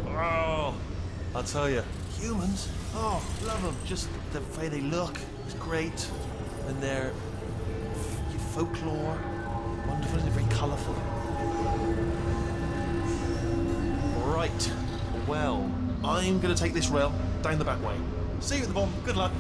Oh, I'll tell you, humans, oh, love them. Just the way they look is great. And their folklore, wonderful, they're very colourful. Right, well, I'm going to take this rail down the back way. See you at the bottom. Good luck.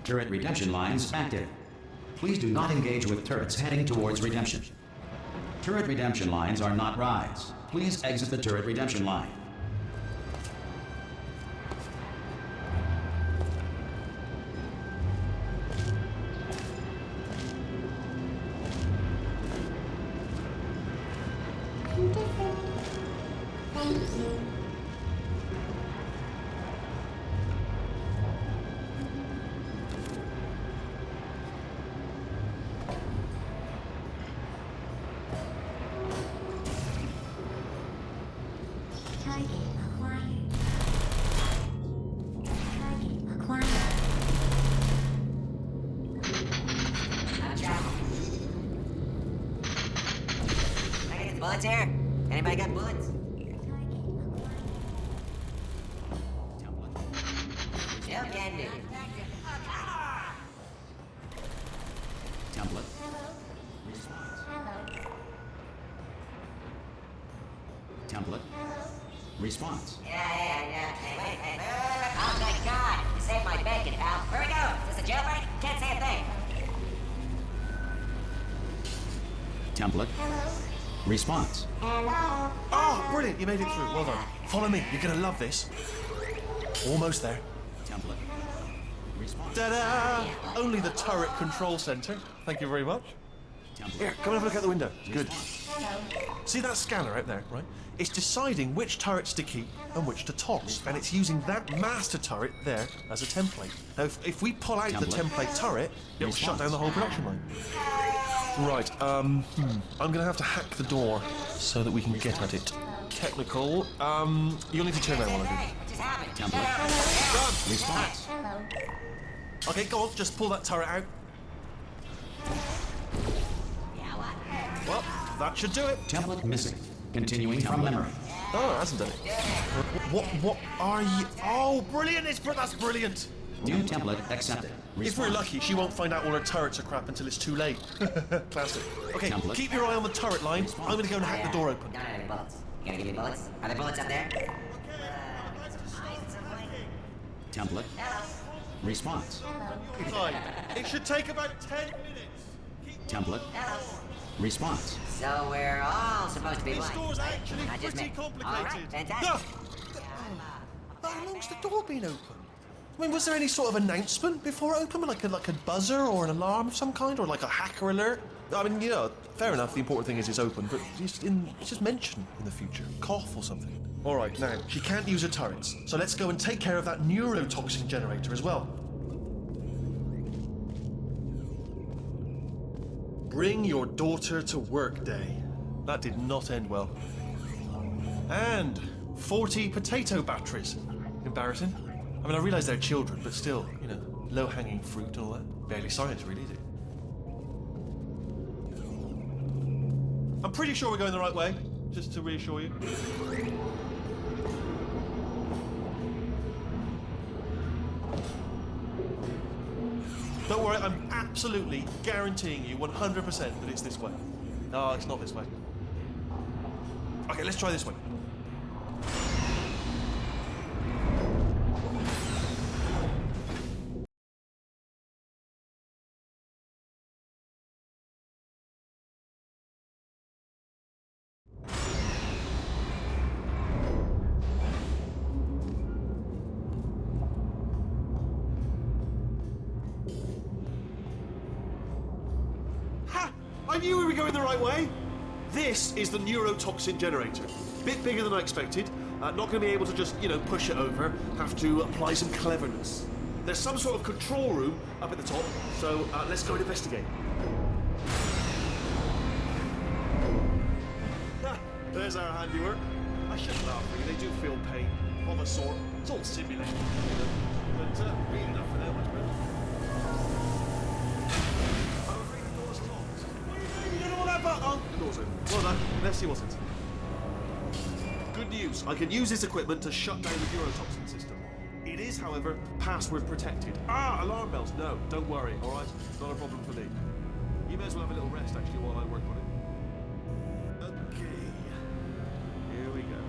Turret redemption lines active. Please do not engage with turrets heading towards redemption. Turret redemption lines are not rides. Please exit the turret redemption line. Thank you. Target acquired. Target acquired. Can I get some bullets here? Anybody got bullets? Still can do. Template. Template. Response. Yeah. Hey, wait. Oh my God! You saved my bacon, pal. Where we go? Is this a jailbreak? Can't say a thing. Template. Response. Oh, brilliant. You made it through. Well done. Follow me. You're going to love this. Almost there. Template. Response. Ta-da! Only the turret control center. Thank you very much. Here, come and have a look out the window. Good. See that scanner out there, right? It's deciding which turrets to keep and which to toss, and it's using that master turret there as a template. Now, if we pull out the template turret, it'll shut down the whole production line. Right, I'm gonna have to hack the door so that we can get at it. Technical, you'll need to turn around while I What just happened? Template. Response. Hello. do. Okay, go on, just pull that turret out. Yeah, what? Well, that should do it. Template missing. Continuing from memory. Oh, it hasn't done it. What are you? Oh, brilliant! That's brilliant. New template accepted. If we're lucky, she won't find out all her turrets are crap until it's too late. Classic. Okay, Template. keep your eye on the turret line. I'm gonna go and hack the door open. Don't have any bullets. You gonna give me bullets? Are there bullets up there? Template. Response. Fine. It should take about 10 minutes. Template. Response. So we're all supposed to be This blind. door's actually Not just pretty me. complicated. All right, fantastic. How long's the door been open? I mean, was there any sort of announcement before it opened, like a buzzer or an alarm of some kind, or like a hacker alert? I mean, you know, fair enough. The important thing is it's open, but it's just mentioned in the future, cough or something. All right, now she can't use her turrets, so let's go and take care of that neurotoxin generator as well. Bring your daughter to work day. That did not end well. And 40 potato batteries. Embarrassing. I mean, I realise they're children, but still, you know, low-hanging fruit and all that. Barely science, really, is it? I'm pretty sure we're going the right way, just to reassure you. Don't worry, I'm absolutely guaranteeing you 100% that it's this way. No, it's not this way. Okay, let's try this way. Ha! I knew we were going the right way. This is the neurotoxin generator. Bit bigger than I expected. Not going to be able to just, you know, push it over. Have to apply some cleverness. There's some sort of control room up at the top, so let's go and investigate. Ha! There's our handiwork. I shouldn't laugh, really. They do feel pain of a sort. It's all simulated, but really enough for them, I suppose. I'm afraid the door's locked. What are you doing? You don't know what that button? Oh, the door's open. Well done. Unless he wasn't. Good news. I can use this equipment to shut down the neurotoxin system. It is, however, password protected. Ah, alarm bells. No, don't worry, all right? It's not a problem for me. You may as well have a little rest, actually, while I work on it. Okay. Here we go.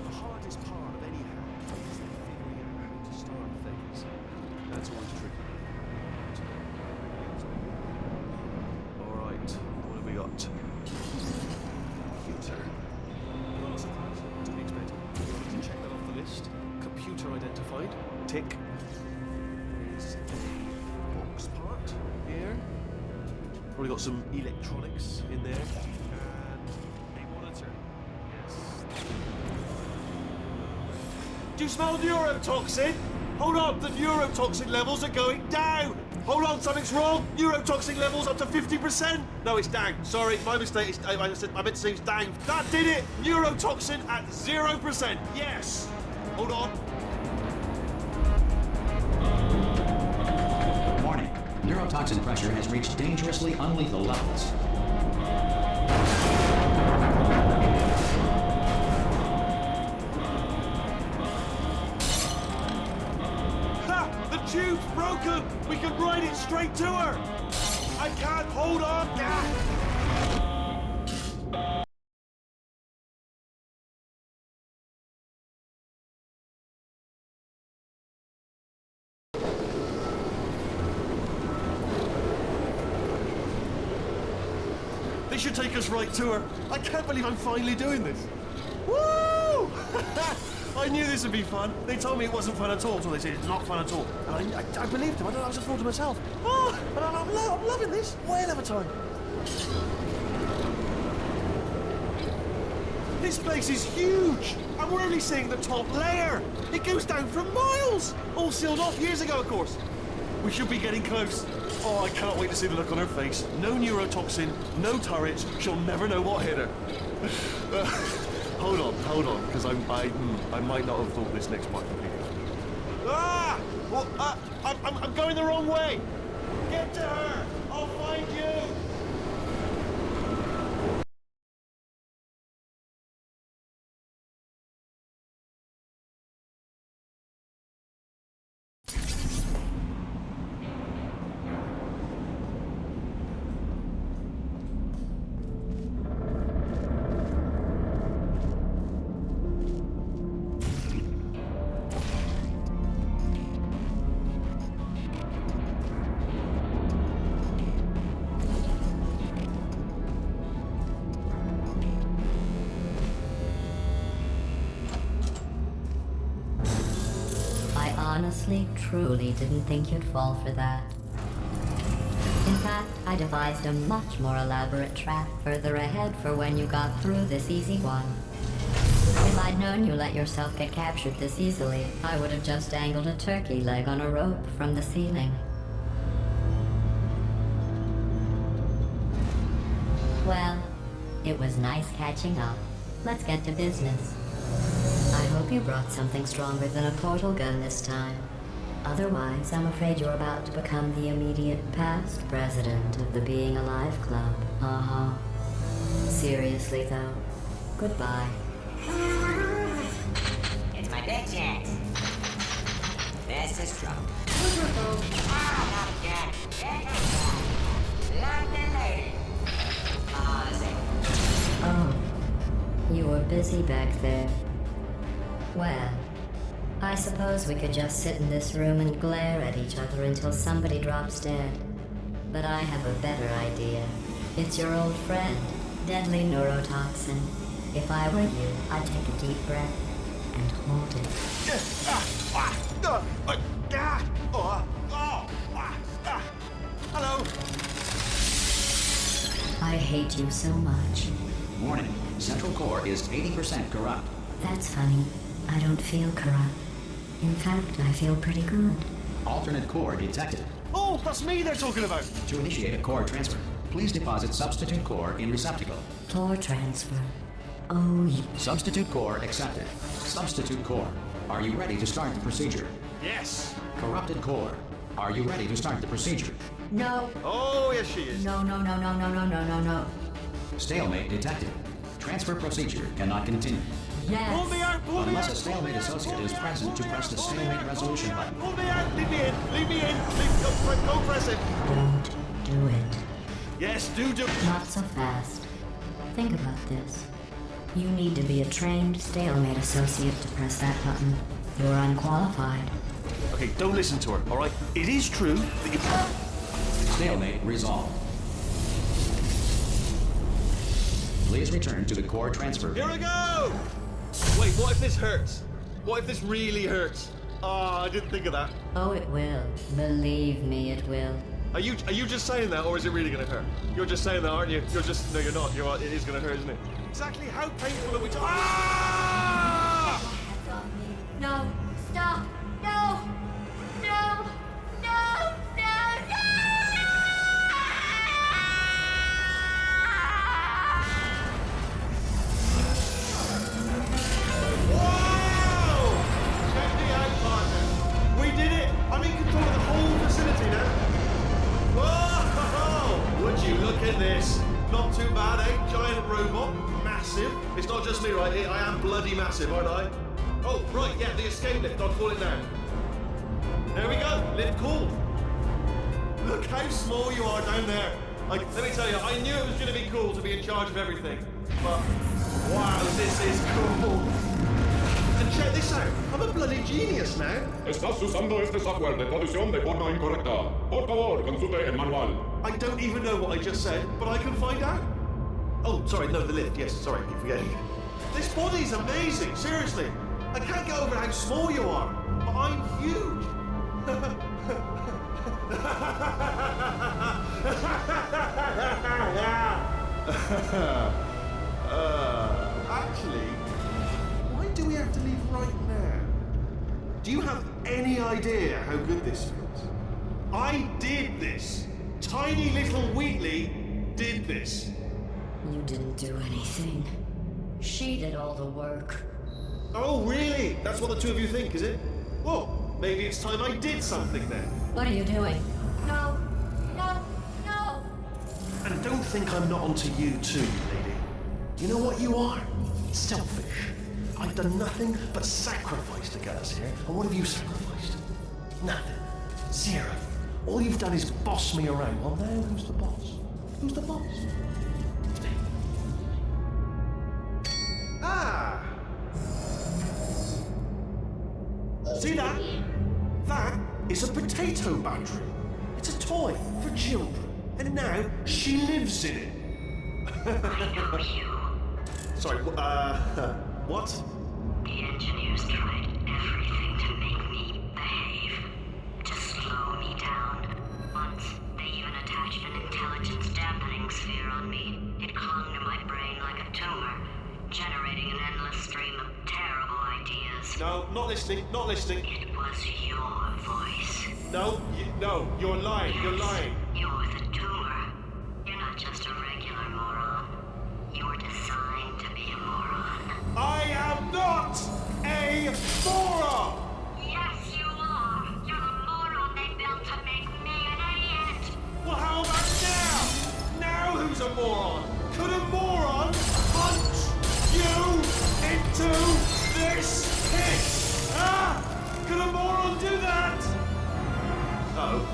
The hardest part of any hack is figuring out how to start things. That's always tricky. All right, what have we got? Computer. Not a surprise. To be expected. We need to check that off the list. Computer identified. Tick. There's a box part here. Probably got some electronics in there. And a monitor. Yes. Do you smell neurotoxin? Hold on, the neurotoxin levels are going down. Hold on, something's wrong. Neurotoxin levels up to 50%. No, it's down. Sorry, my mistake. I meant to say it's down. That did it. Neurotoxin at 0%. Yes. Hold on. Warning. Neurotoxin pressure has reached dangerously unlethal levels. Ha! The tube's broken. We can ride it straight to her. I can't hold on. Ah. This should take us right to her. I can't believe I'm finally doing this. Woo! I knew this would be fun. They told me it wasn't fun at all, so they said it's not fun at all. And I believed them. I was just thought to myself, oh, but I'm loving this. Whale of a time. This place is huge, and we're only seeing the top layer. It goes down for miles. All sealed off years ago, of course. We should be getting close. Oh, I can't wait to see the look on her face. No neurotoxin, no turrets. She'll never know what hit her. Hold on, because I might not have thought this next part completely. Ah! Well, I'm going the wrong way. Get to her. I'll find you. Honestly, truly didn't think you'd fall for that. In fact, I devised a much more elaborate trap further ahead for when you got through this easy one. If I'd known you let yourself get captured this easily, I would have just dangled a turkey leg on a rope from the ceiling. Well, it was nice catching up. Let's get to business. I hope you brought something stronger than a portal gun this time. Otherwise, I'm afraid you're about to become the immediate past president of the Being Alive Club. Uh-huh. Seriously, though, goodbye. It's my big chance. This is trouble. Ah, not again. There goes that. London lady. Honestly. Oh, you were busy back there. Well, I suppose we could just sit in this room and glare at each other until somebody drops dead. But I have a better idea. It's your old friend, deadly neurotoxin. If I were you, I'd take a deep breath and hold it. Hello. I hate you so much. Warning, central core is 80% corrupt. That's funny. I don't feel corrupt. In fact, I feel pretty good. Alternate core detected. Oh, that's me they're talking about. To initiate a core transfer, please deposit substitute core in receptacle. Core transfer. Oh, Substitute core accepted. Substitute core, are you ready to start the procedure? Yes. Corrupted core, are you ready to start the procedure? no. Oh, yes, she is. No. Stalemate detected. Transfer procedure cannot continue. Yes. Pull me out, pull me Unless out. a stalemate associate is present to press the stalemate resolution button. Pull me out, leave me in. Go press it. Don't do it. Yes, do. Not so fast. Think about this. You need to be a trained stalemate associate to press that button. You're unqualified. Okay, don't listen to her, all right? It is true that you... Stalemate resolved. Please return to the core transfer. Here we go! Wait, what if this hurts? What if this really hurts? Ah, I didn't think of that. Oh, it will. Believe me, it will. Are you just saying that, or is it really gonna hurt? You're just saying that, aren't you? No, you're not. It is gonna hurt, isn't it? Exactly how painful are we talking? Ah! No! Stop! No! No! No! Whoa! Check me out, partner. We did it! I'm in control of the whole facility now. Whoa! Would you look at this? Not too bad, eh? Giant robot, massive. It's not just me, right? I am bloody massive, aren't I? Oh, right, yeah, the escape lift. I'll call it now. There we go. Lift cool. Look how small you are down there. Like, let me tell you, I knew it was going to be cool to be in charge of everything. But, wow, this is cool. And check this out. I'm a bloody genius now. Estás usando este software de traducción de forma incorrecta. Por favor, consulte el manual. I don't even know what I just said, but I can find out. Oh, sorry, no, the lift. Yes, sorry, I keep forgetting. This body's amazing, seriously. I can't get over how small you are, but I'm huge. Actually, why do we have to leave right now? Do you have any idea how good this feels? I did this. Tiny little Wheatley did this. You didn't do anything. She did all the work. Oh, really? That's what the two of you think, is it? Well, maybe it's time I did something then. What are you doing? No! No! No! And don't think I'm not onto you too, lady. You know what you are? Selfish. I've done nothing but sacrifice to get us here. And what have you sacrificed? Nothing. Zero. All you've done is boss me around. Well, now who's the boss? Who's the boss? It's me. Ah! See that? That is a potato battery. It's a toy for children. And now she lives in it. I know you. Sorry, what? The engineers tried everything to make me behave, to slow me down. Once, they even attached an intelligence dampening sphere on me. It clung to my brain like a tumor, generating an endless stream of terrible ideas. No, not listening, not listening. It was your voice. No, you're lying, you're lying. You're the tumor. You're not just a regular moron. You're designed to be a moron. I am not a moron! Yes, you are. You're the moron they built to make me an idiot. Well, how about now? Now who's a moron? Could a moron punch you into this pit? Ah! Could a moron do that? Uh-oh.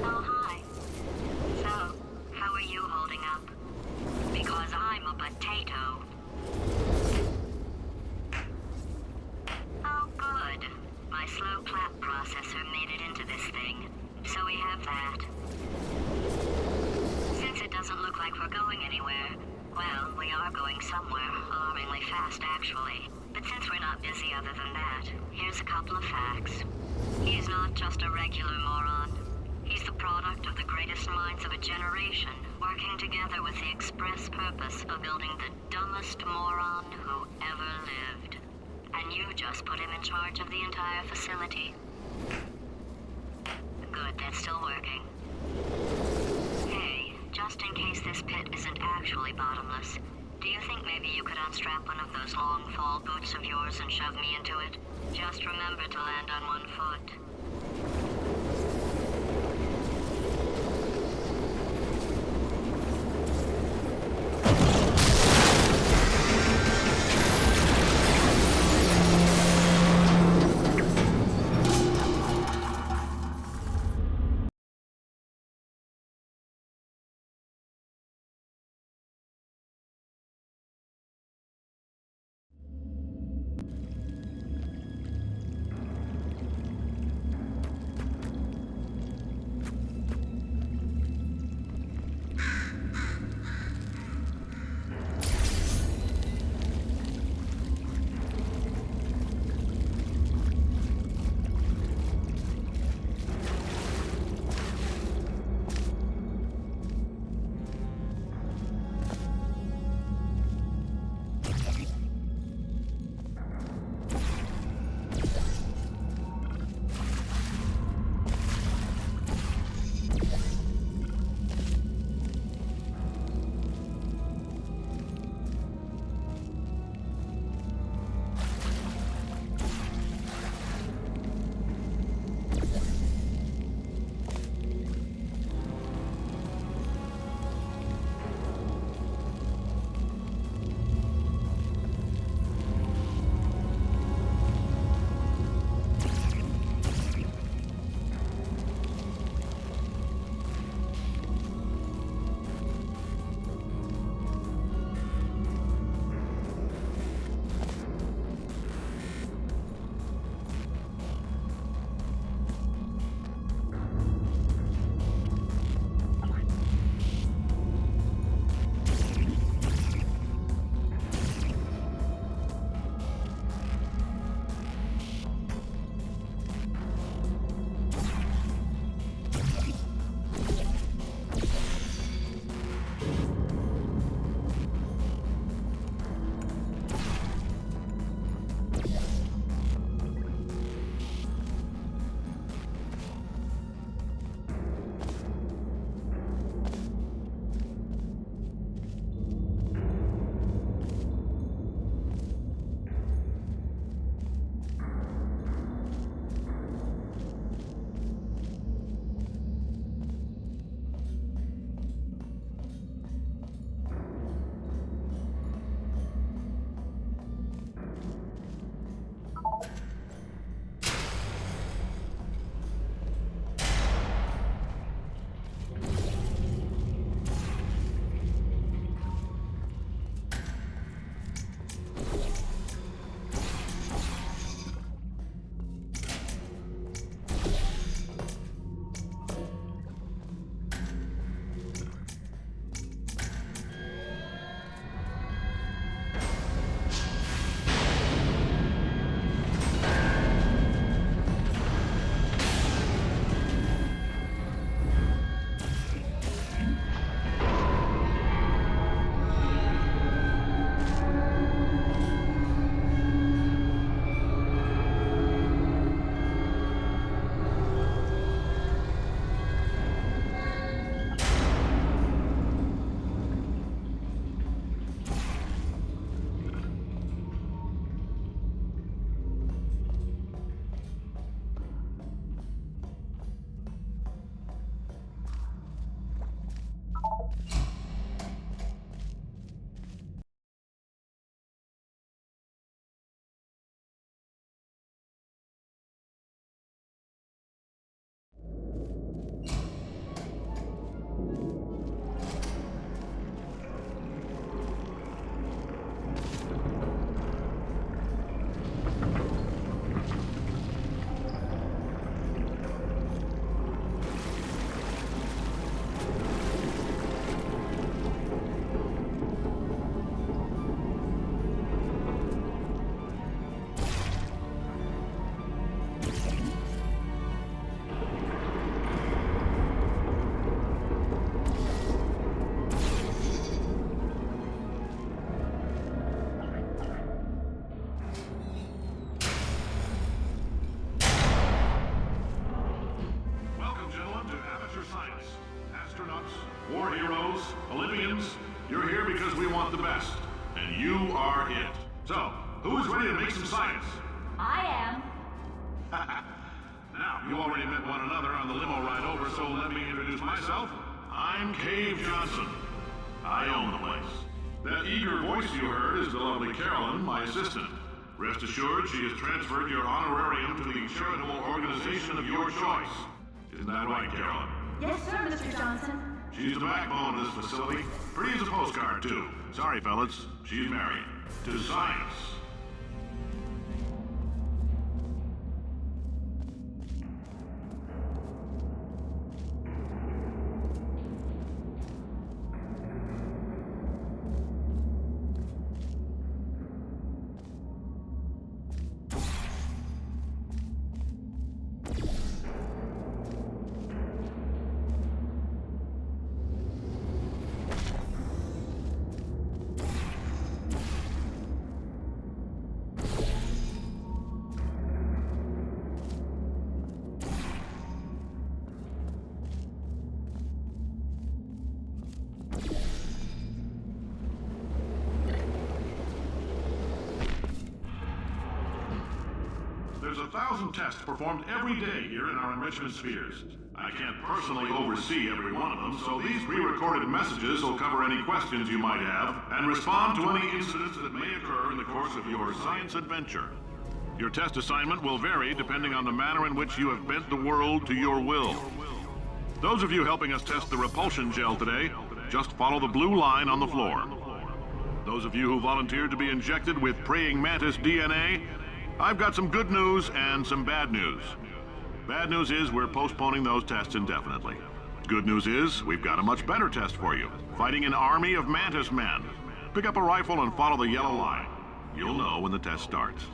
Oh, hi. So, how are you holding up? Because I'm a potato. Oh, good. My slow clap processor made it into this thing. So we have that. Since it doesn't look like we're going anywhere, well, we are going somewhere, alarmingly fast actually. But since we're not busy other than that, here's a couple of facts. He's not just a regular moron. He's the product of the greatest minds of a generation, working together with the express purpose of building the dumbest moron who ever lived. And you just put him in charge of the entire facility. Good, that's still working. Hey, just in case this pit isn't actually bottomless, do you think maybe you could unstrap one of those long fall boots of yours and shove me into it? Just remember to land on one foot. astronauts, war heroes, Olympians. You're here because we want the best, and you are it. So, who is ready to make some science? I am. Now, you already met one another on the limo ride over, so let me introduce myself. I'm Cave Johnson. I own the place. That eager voice you heard is the lovely Carolyn, my assistant. Rest assured, she has transferred your honorarium to the charitable organization of your choice. Isn't that right, Carolyn? Yes, sir, Mr. Johnson. She's the backbone of this facility. Pretty as a postcard, too. Sorry, fellas. She's married. To science. There's 1,000 tests performed every day here in our enrichment spheres. I can't personally oversee every one of them, so these pre-recorded messages will cover any questions you might have and respond to any incidents that may occur in the course of your science adventure. Your test assignment will vary depending on the manner in which you have bent the world to your will. Those of you helping us test the repulsion gel today, just follow the blue line on the floor. Those of you who volunteered to be injected with praying mantis DNA, I've got some good news and some bad news. Bad news is we're postponing those tests indefinitely. Good news is we've got a much better test for you. Fighting an army of mantis men. Pick up a rifle and follow the yellow line. You'll know when the test starts.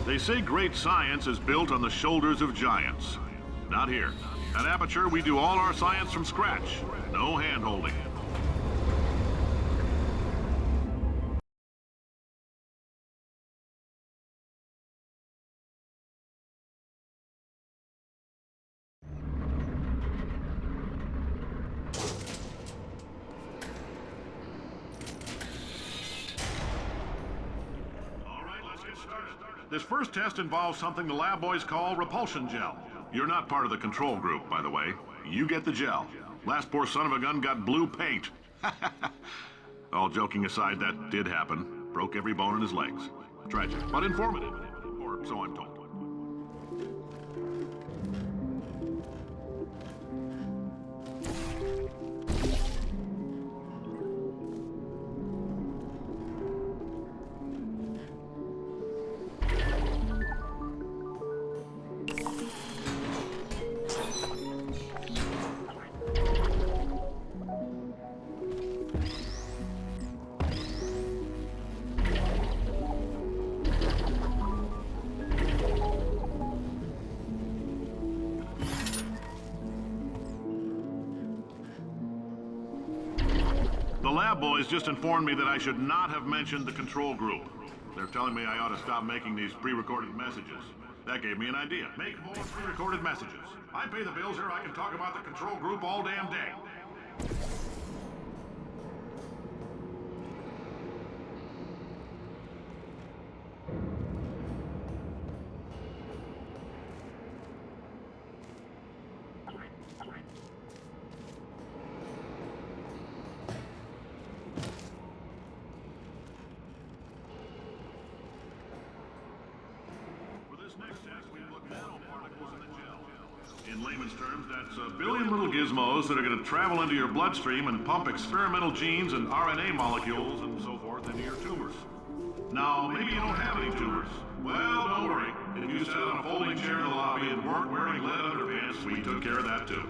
They say great science is built on the shoulders of giants. Not here. At Aperture, we do all our science from scratch. No hand-holding. This first test involves something the lab boys call repulsion gel. You're not part of the control group, by the way. You get the gel. Last poor son of a gun got blue paint. All joking aside, that did happen. Broke every bone in his legs. Tragic, but informative. Or so I'm told. The lab boys just informed me that I should not have mentioned the control group. They're telling me I ought to stop making these pre-recorded messages. That gave me an idea. Make more pre-recorded messages. I pay the bills here, I can talk about the control group all damn day. layman's terms, that's a billion little gizmos that are going to travel into your bloodstream and pump experimental genes and RNA molecules and so forth into your tumors. Now, maybe you don't have any tumors. Well, don't worry. If you sat on a folding chair in the lobby and weren't wearing lead underpants, we took care of that too.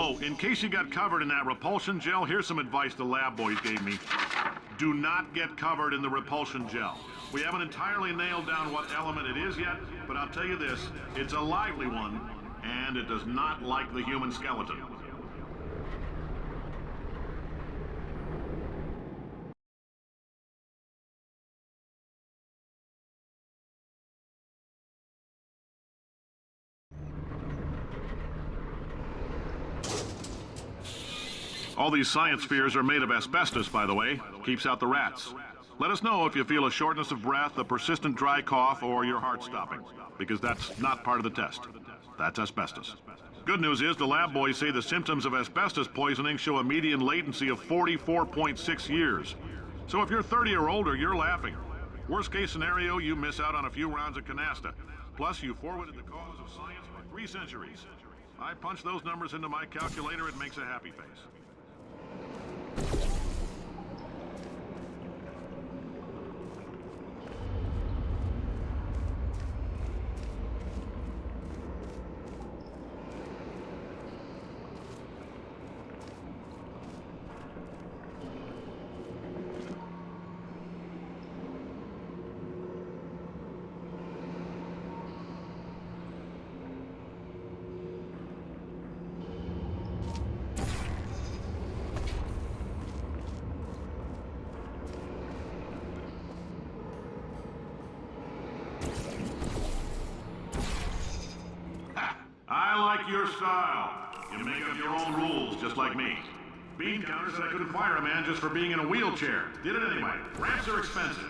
Oh, in case you got covered in that repulsion gel, here's some advice the lab boys gave me. Do not get covered in the repulsion gel. We haven't entirely nailed down what element it is yet, but I'll tell you this, it's a lively one, and it does not like the human skeleton. All these science spheres are made of asbestos, by the way. Keeps out the rats. Let us know if you feel a shortness of breath, a persistent dry cough, or your heart stopping, because that's not part of the test. That's asbestos. Good news is the lab boys say the symptoms of asbestos poisoning show a median latency of 44.6 years. So if you're 30 or older, you're laughing. Worst case scenario, you miss out on a few rounds of canasta. Plus, you forwarded the cause of science by 3 centuries. I punch those numbers into my calculator, it makes a happy face. I like your style. You make up your own rules, just like me. Bean Counter said I couldn't fire a man just for being in a wheelchair. Did it anyway. Ramps are expensive.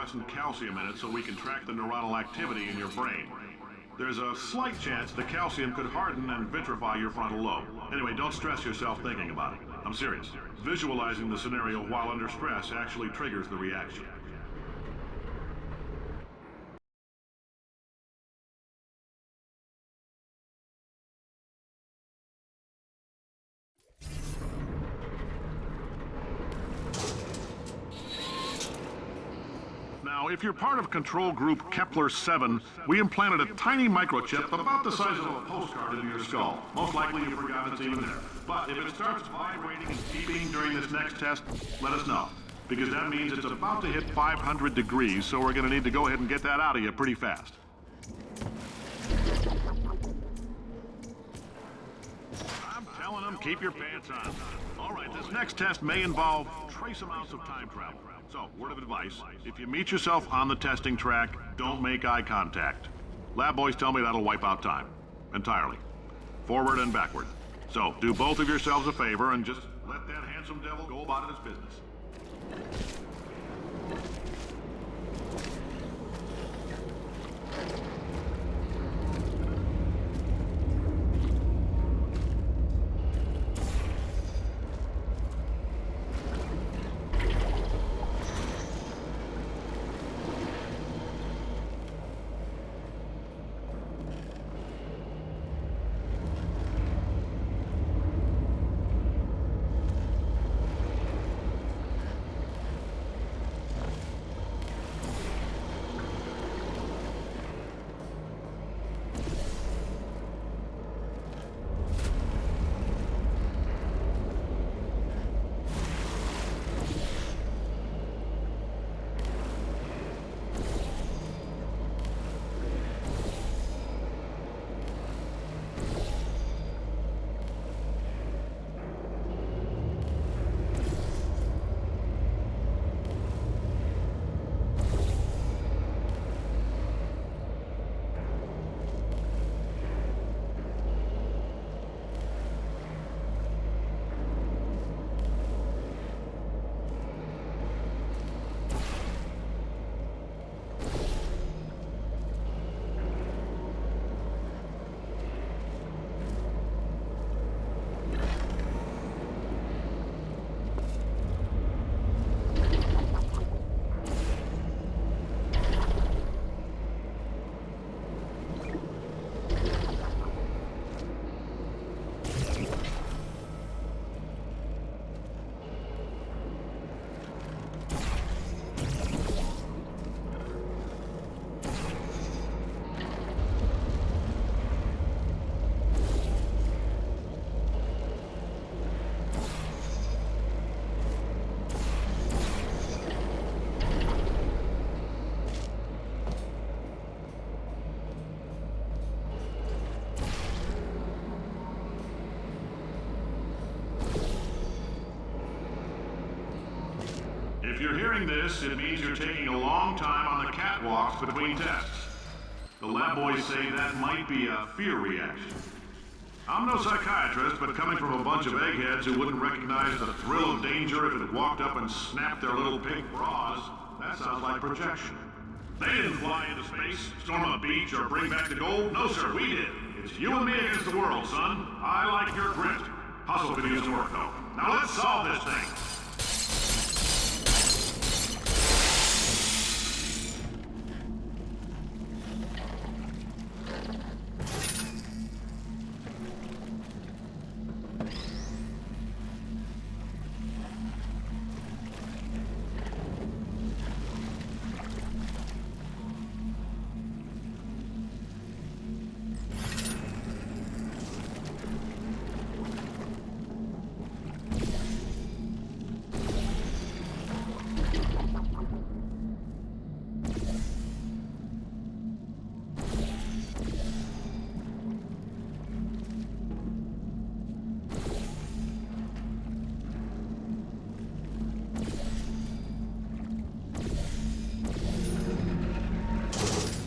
fluorescent calcium in it so we can track the neuronal activity in your brain. There's a slight chance the calcium could harden and vitrify your frontal lobe. Anyway, don't stress yourself thinking about it. I'm serious. Visualizing the scenario while under stress actually triggers the reaction. Now, if you're part of control group Kepler-7, we implanted a tiny microchip about the size of a postcard into your skull. Most likely you forgot it's even there. But if it starts vibrating and beeping during this next test, let us know. Because that means it's about to hit 500 degrees, so we're going to need to go ahead and get that out of you pretty fast. I'm telling them, keep your pants on. All right, this next test may involve trace amounts of time travel. So, word of advice, if you meet yourself on the testing track, don't make eye contact. Lab boys tell me that'll wipe out time. Entirely. Forward and backward. So, do both of yourselves a favor and just let that handsome devil go about his business. If you're hearing this, it means you're taking a long time on the catwalks between tests. The lab boys say that might be a fear reaction. I'm no psychiatrist, but coming from a bunch of eggheads who wouldn't recognize the thrill of danger if it walked up and snapped their little pink bras, that sounds like projection. They didn't fly into space, storm a beach, or bring back the gold. No, sir, we did. It's you and me against the world, son. I like your grit. Hustle could use some work, though. Now let's solve this thing.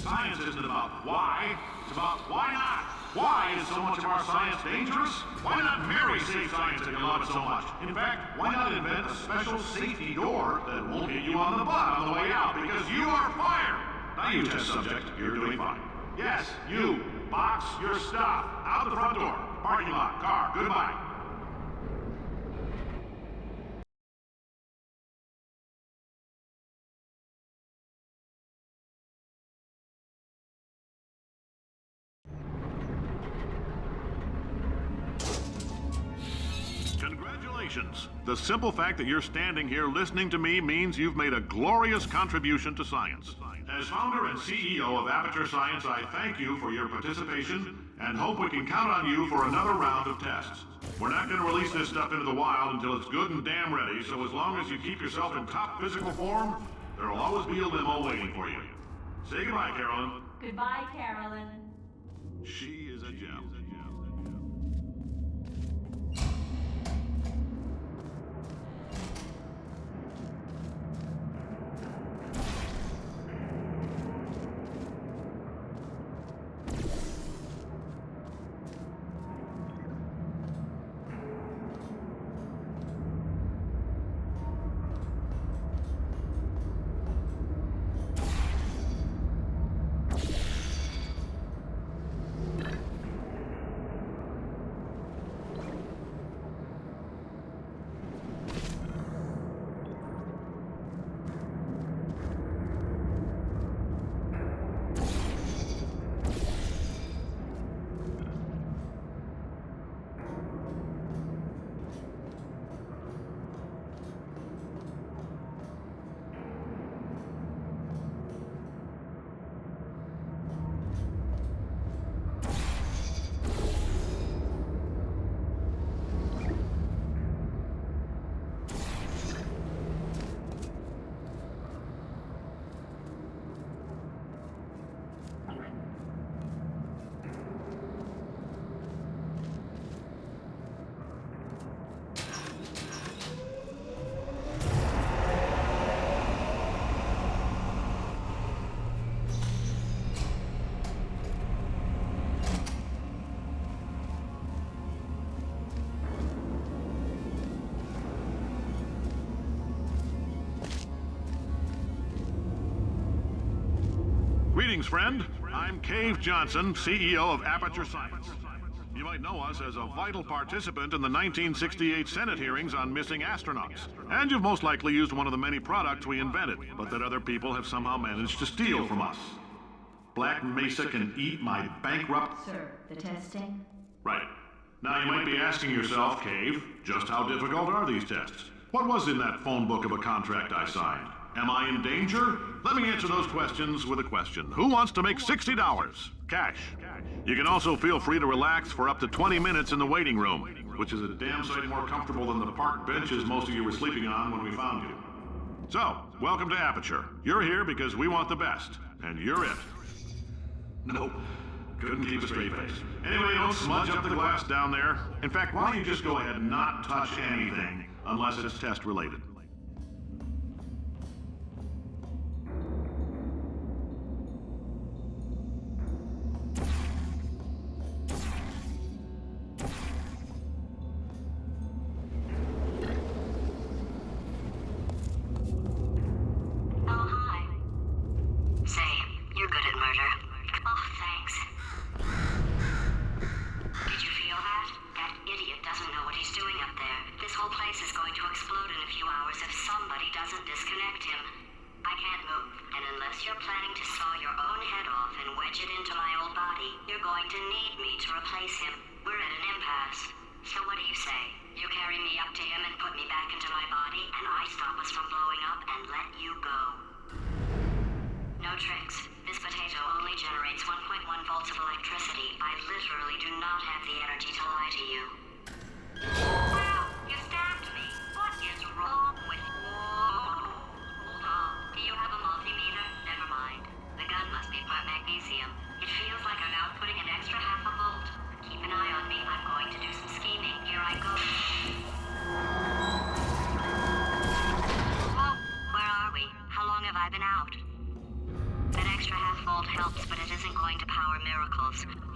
Science isn't about why, it's about why not. Why is so much of our science dangerous? Why not marry safe science if you love it so much? In fact, why not invent a special safety door that won't hit you on the butt on the way out because you are fired? Now you test subject, you're doing fine. Yes, you. Box your stuff. Out the front door. Parking lot. Car. Goodbye. Congratulations. The simple fact that you're standing here listening to me means you've made a glorious contribution to science. As founder and CEO of Aperture Science, I thank you for your participation and hope we can count on you for another round of tests. We're not going to release this stuff into the wild until it's good and damn ready, so as long as you keep yourself in top physical form, there will always be a limo waiting for you. Say goodbye, Carolyn. Goodbye, Carolyn. She is a gem. Greetings, friend. I'm Cave Johnson, CEO of Aperture Science. You might know us as a vital participant in the 1968 Senate hearings on missing astronauts. And you've most likely used one of the many products we invented, but that other people have somehow managed to steal from us. Black Mesa can eat my bankrupt... Sir, the testing? Right. Now you might be asking yourself, Cave, just how difficult are these tests? What was in that phone book of a contract I signed? Am I in danger? Let me answer those questions with a question. Who wants to make $60? Cash. You can also feel free to relax for up to 20 minutes in the waiting room, which is a damn sight more comfortable than the park benches most of you were sleeping on when we found you. So, welcome to Aperture. You're here because we want the best, and you're it. Nope. Couldn't keep a straight face. Anyway, don't smudge up the glass down there. In fact, why don't you just go ahead and not touch anything unless it's test related?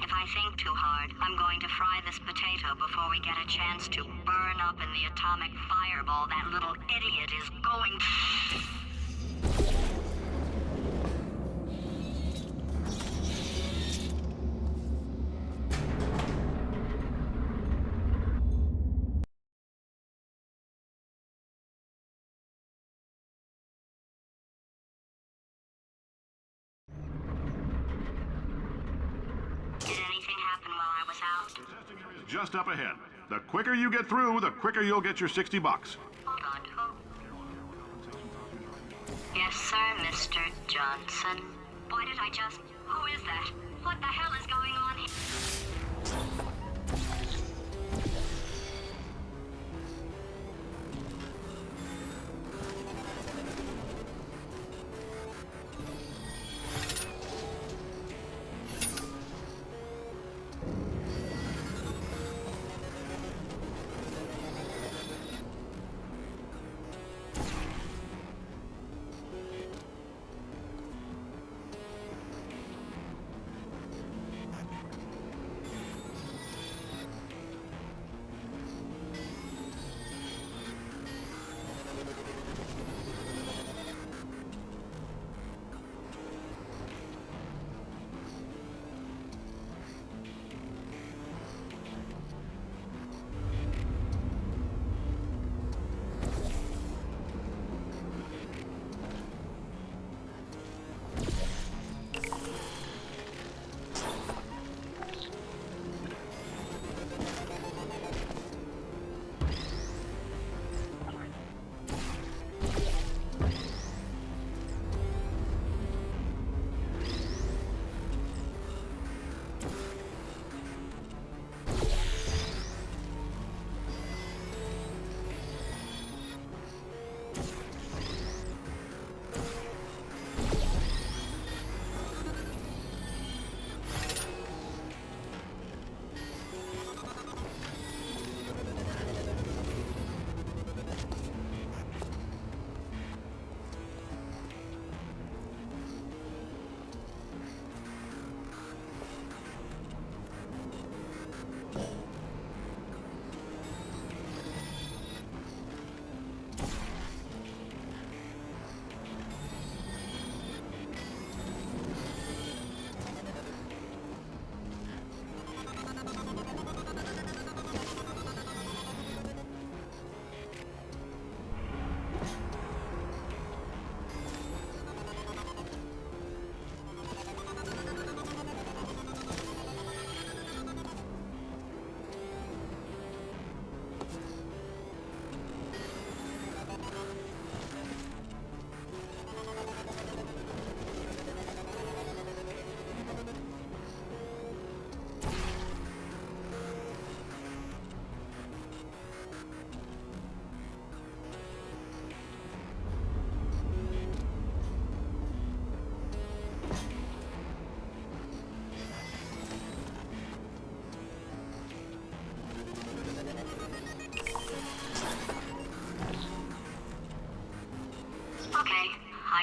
If I think too hard, I'm going to fry this potato before we get a chance to burn up in the atomic fireball that little idiot is going to... Did anything happen while I was out? The testing area is just up ahead. The quicker you get through, the quicker you'll get your $60. Hold on, who? Yes, sir, Mr. Johnson. Why did I just... Who is that? What the hell is going on here?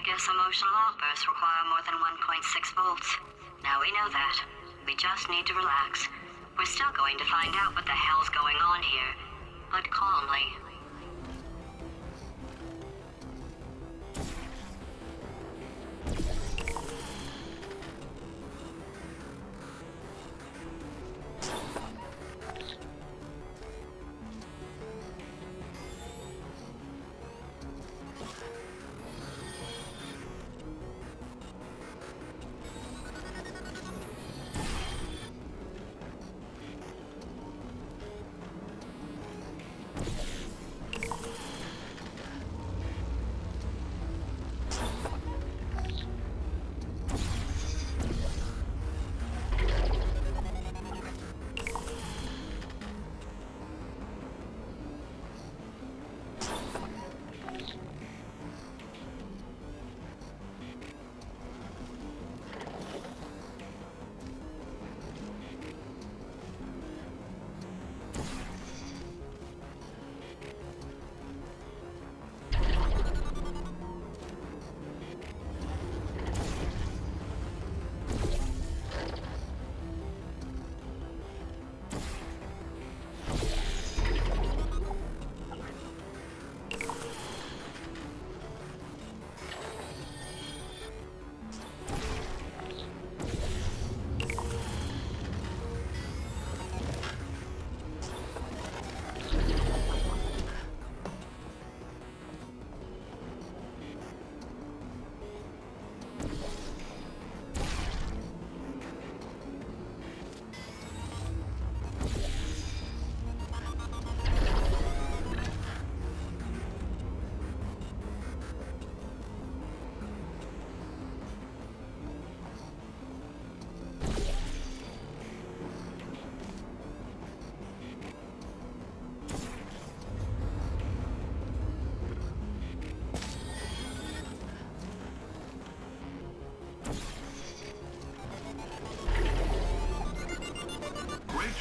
guess emotional outbursts require more than 1.6 volts. Now we know that. We just need to relax. We're still going to find out what the hell's going on here, but calmly.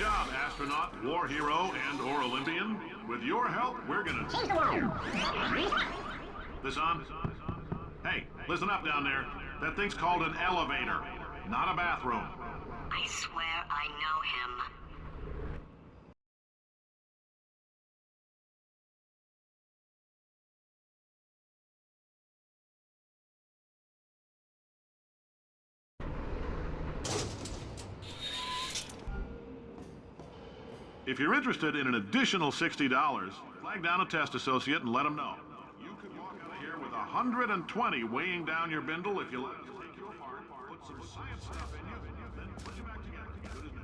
job, astronaut, war hero, and/or Olympian. With your help, we're gonna change the world. This on? Hey, listen up down there. That thing's called an elevator, not a bathroom. I swear I know him. If you're interested in an additional $60, flag down a test associate and let them know. You could walk out of here with 120 weighing down your bindle if you let us take you apart, put some science stuff in you, then put you back together. Good as new.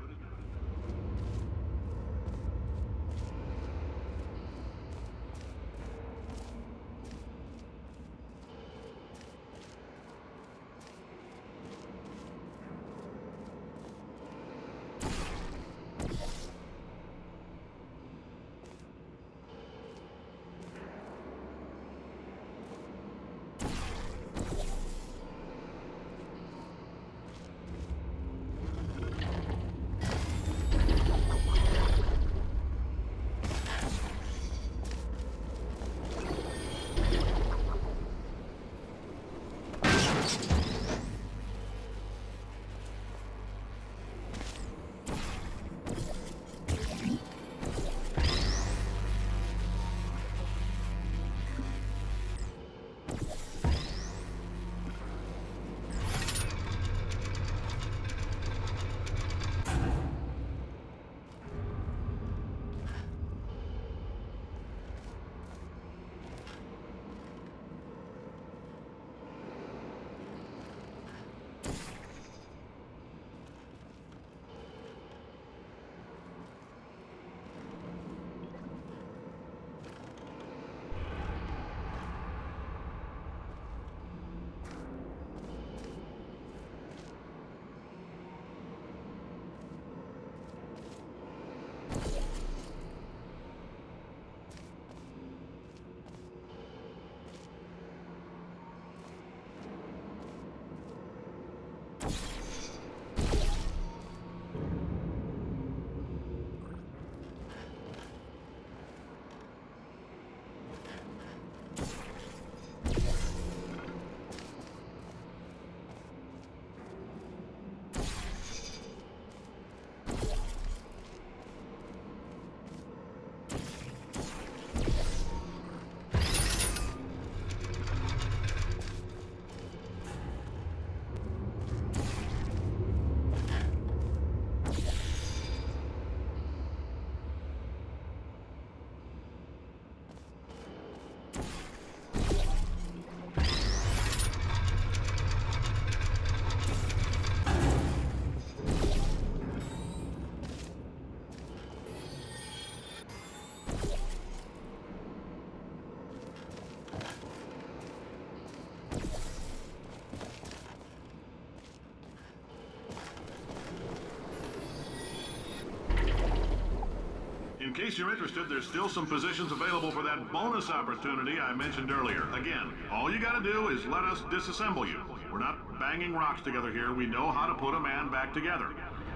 In case you're interested, there's still some positions available for that bonus opportunity I mentioned earlier. Again, all you gotta do is let us disassemble you. We're not banging rocks together here. We know how to put a man back together.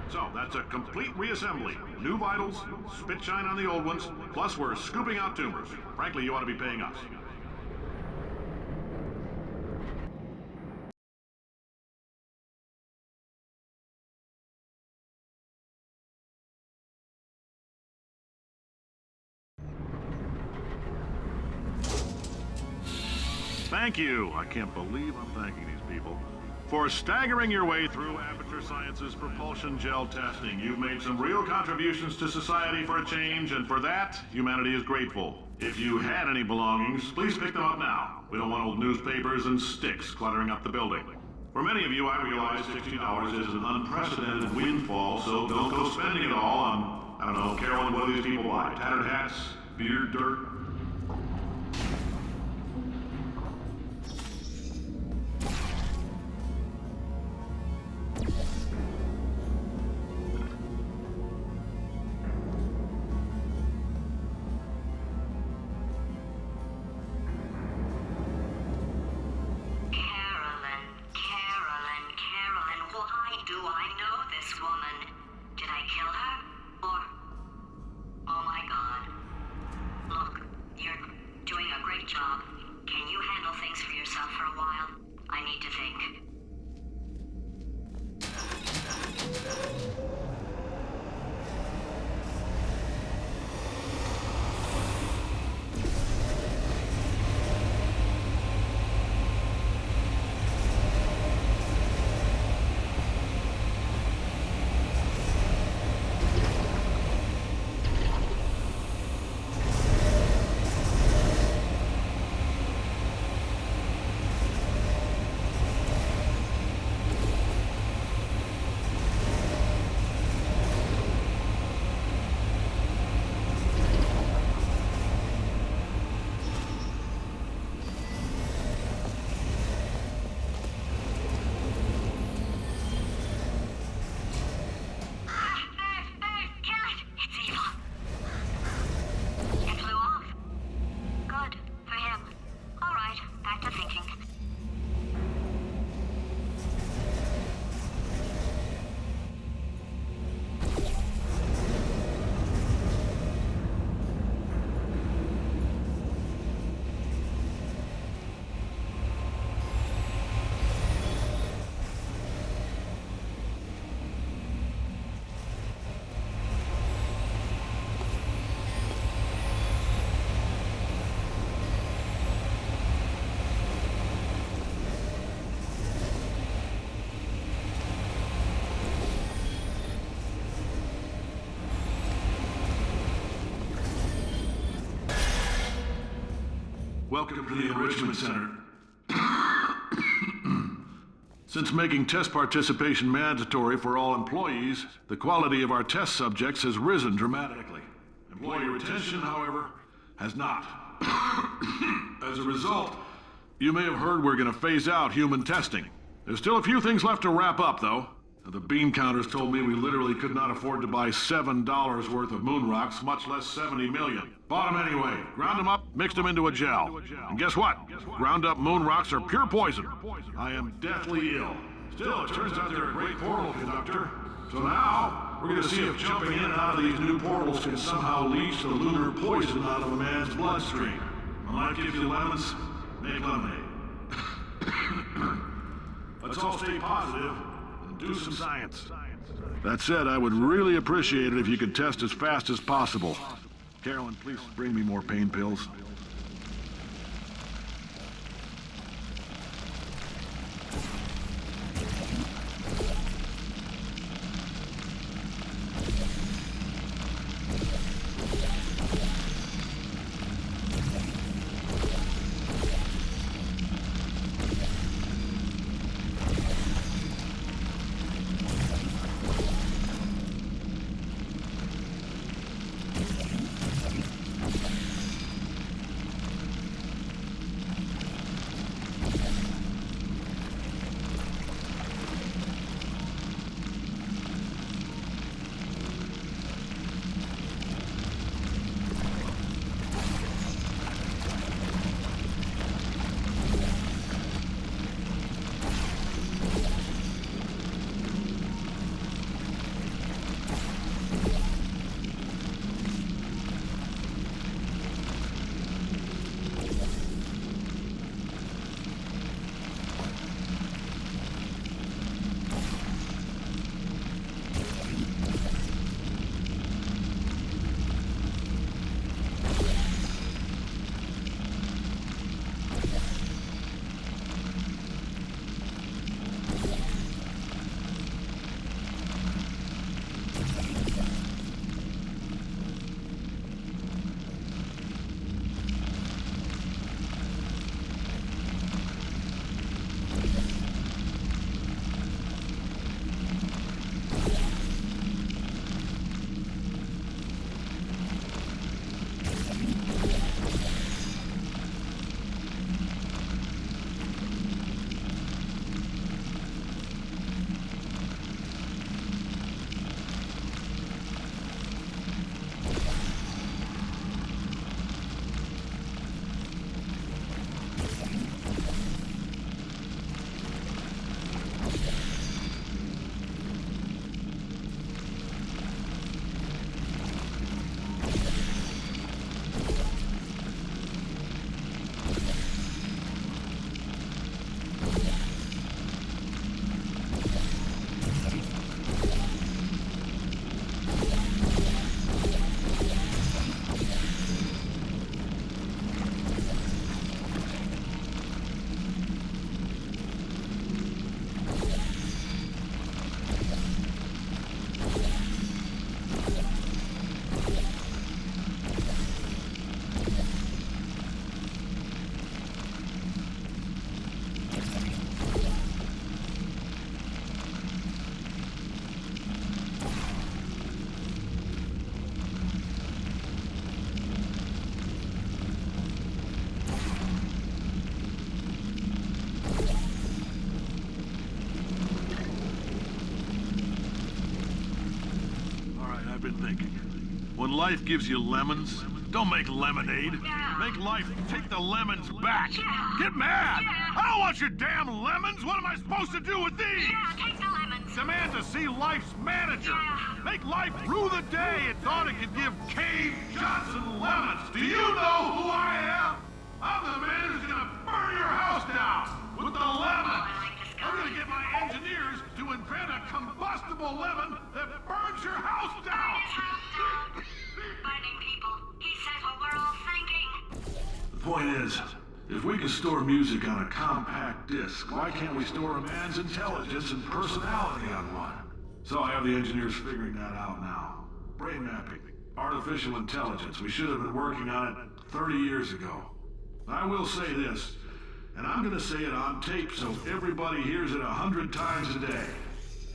So, that's a complete reassembly. New vitals, spit shine on the old ones, plus we're scooping out tumors. Frankly, you ought to be paying us. Thank you. I can't believe I'm thanking these people. For staggering your way through Aperture Science's propulsion gel testing. You've made some real contributions to society for a change, and for that, humanity is grateful. If you had any belongings, please pick them up now. We don't want old newspapers and sticks cluttering up the building. For many of you, I realize $60 is an unprecedented windfall, so don't go spending it all on, I don't know, Carolyn, what do these people buy? Tattered hats? Beer? Dirt? Carolyn, why do I know this woman? Did I kill her? Or... Oh my god. Look, you're doing a great job. Can you handle things for yourself for a while? I need to think. Welcome to the Enrichment Center. Since making test participation mandatory for all employees, the quality of our test subjects has risen dramatically. Employee retention, however, has not. As a result, you may have heard we're going to phase out human testing. There's still a few things left to wrap up, though. The bean counters told me we literally could not afford to buy $7 worth of moon rocks, much less 70 million. Bought them anyway, ground them up, mixed them into a gel. And guess what? Ground up moon rocks are pure poison. I am deathly ill. Still, it turns out they're a great portal conductor. So now, we're gonna see if jumping in and out of these new portals can somehow leach the lunar poison out of a man's bloodstream. When life gives you lemons, make lemonade. Let's all stay positive. Do some science. That said, I would really appreciate it if you could test as fast as possible. Carolyn, please bring me more pain pills. been thinking. When life gives you lemons, don't make lemonade. Make life take the lemons back. Get mad! I don't want your damn lemons! What am I supposed to do with these? Take the lemons. Demand to see life's manager. Make life rue the day it thought it could give Cave Johnson lemons. Do you know who I am? I'm the man who's gonna burn your house down with the lemons. I'm gonna get my engineers to invent a combustible lemon that burns your house down. Burning people. He says what we're all thinking. The point is, if we can store music on a compact disc, why can't we store a man's intelligence and personality on one? So I have the engineers figuring that out now. Brain mapping, artificial intelligence. We should have been working on it 30 years ago. I will say this, and I'm gonna say it on tape so everybody hears it 100 times a day.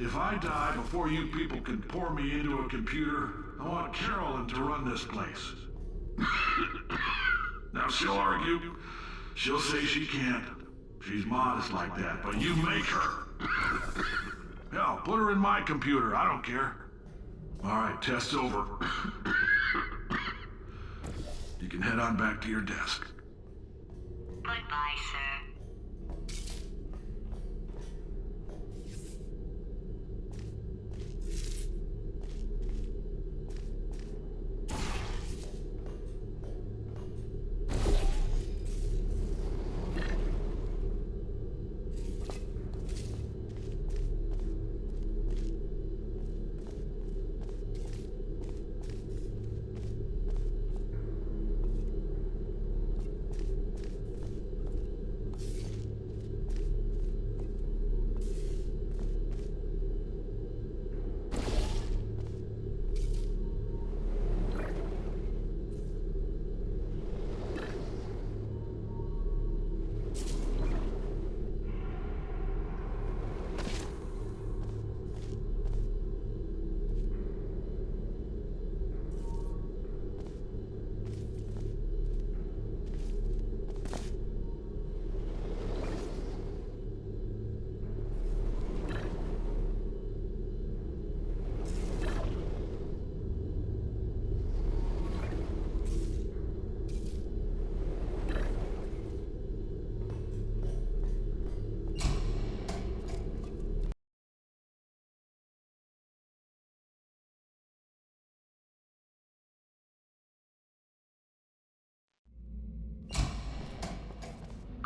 If I die before you people can pour me into a computer, I want Carolyn to run this place. Now she'll argue. She'll say she can't. She's modest like that, but you make her. Hell, put her in my computer. I don't care. All right, test's over. You can head on back to your desk. Goodbye, sir.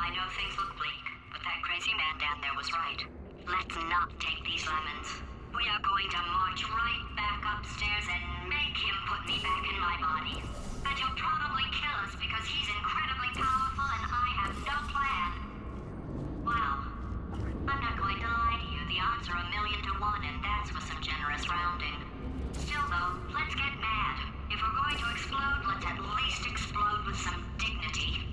I know things look bleak, but that crazy man down there was right. Let's not take these lemons. We are going to march right back upstairs and make him put me back in my body. And he'll probably kill us because he's incredibly powerful and I have no plan. Well, I'm not going to lie to you. The odds are 1,000,000 to 1, and that's with some generous rounding. Still though, let's get mad. If we're going to explode, let's at least explode with some dignity.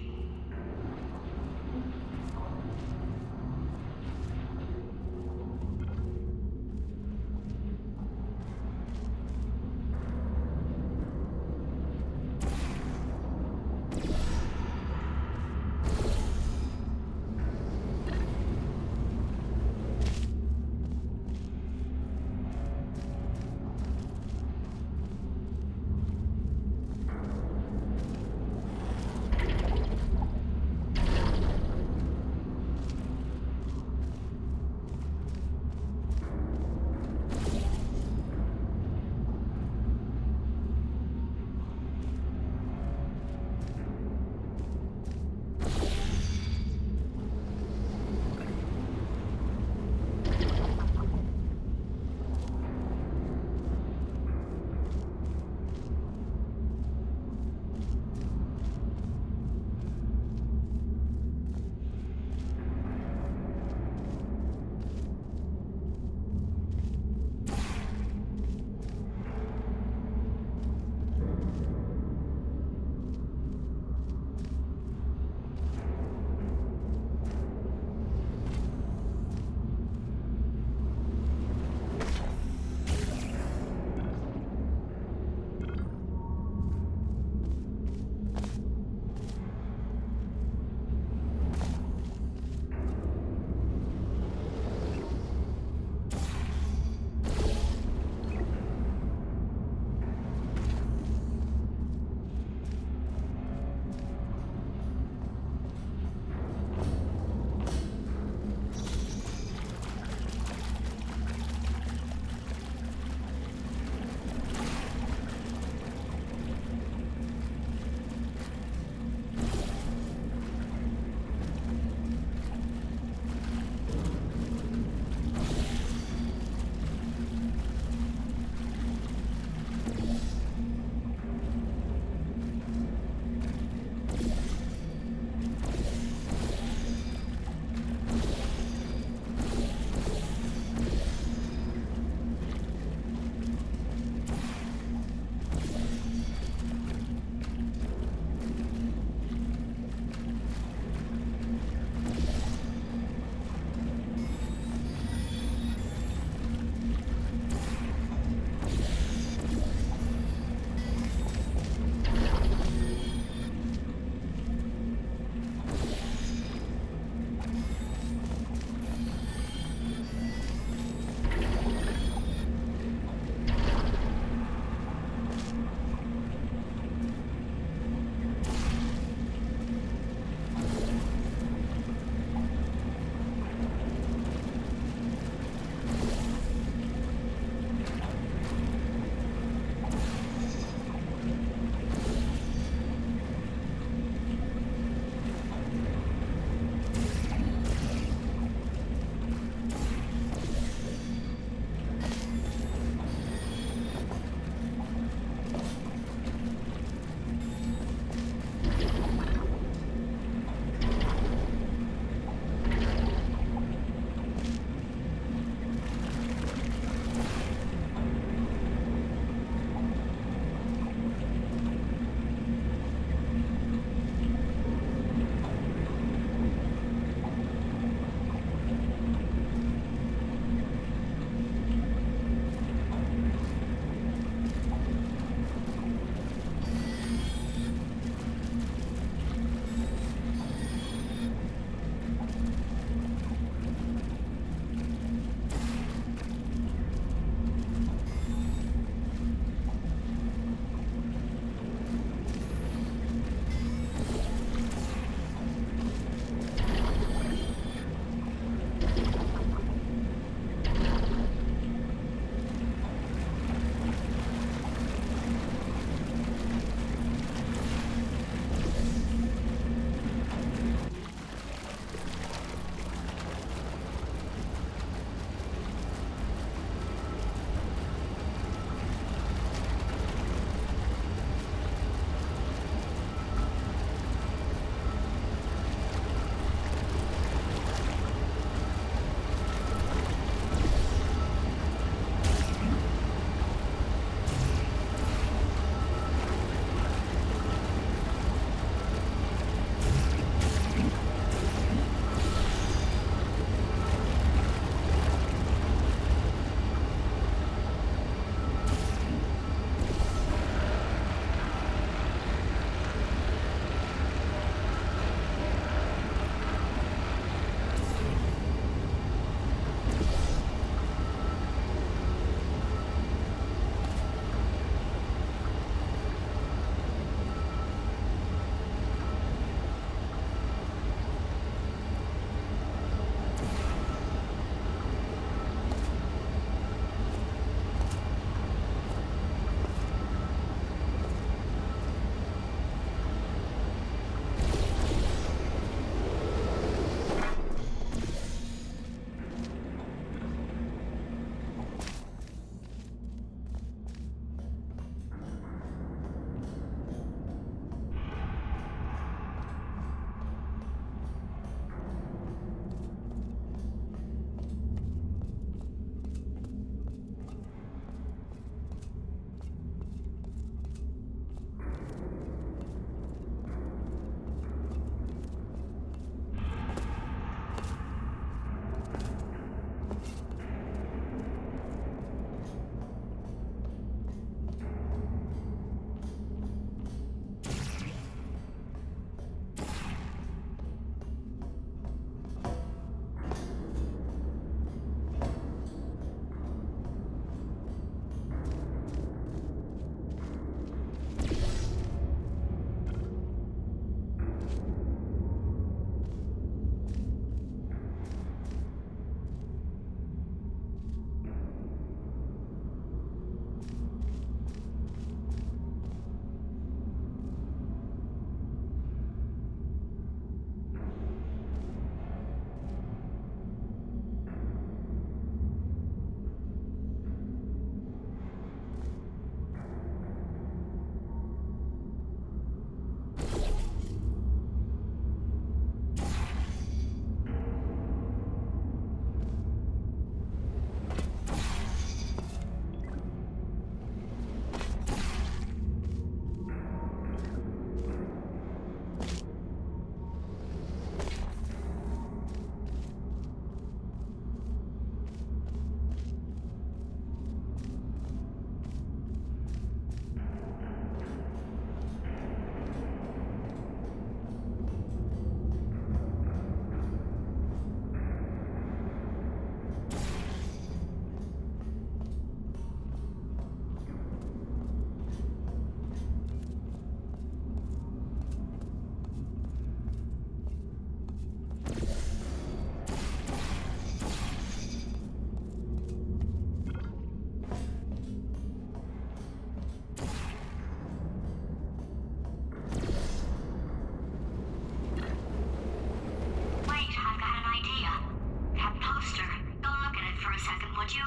second, would you?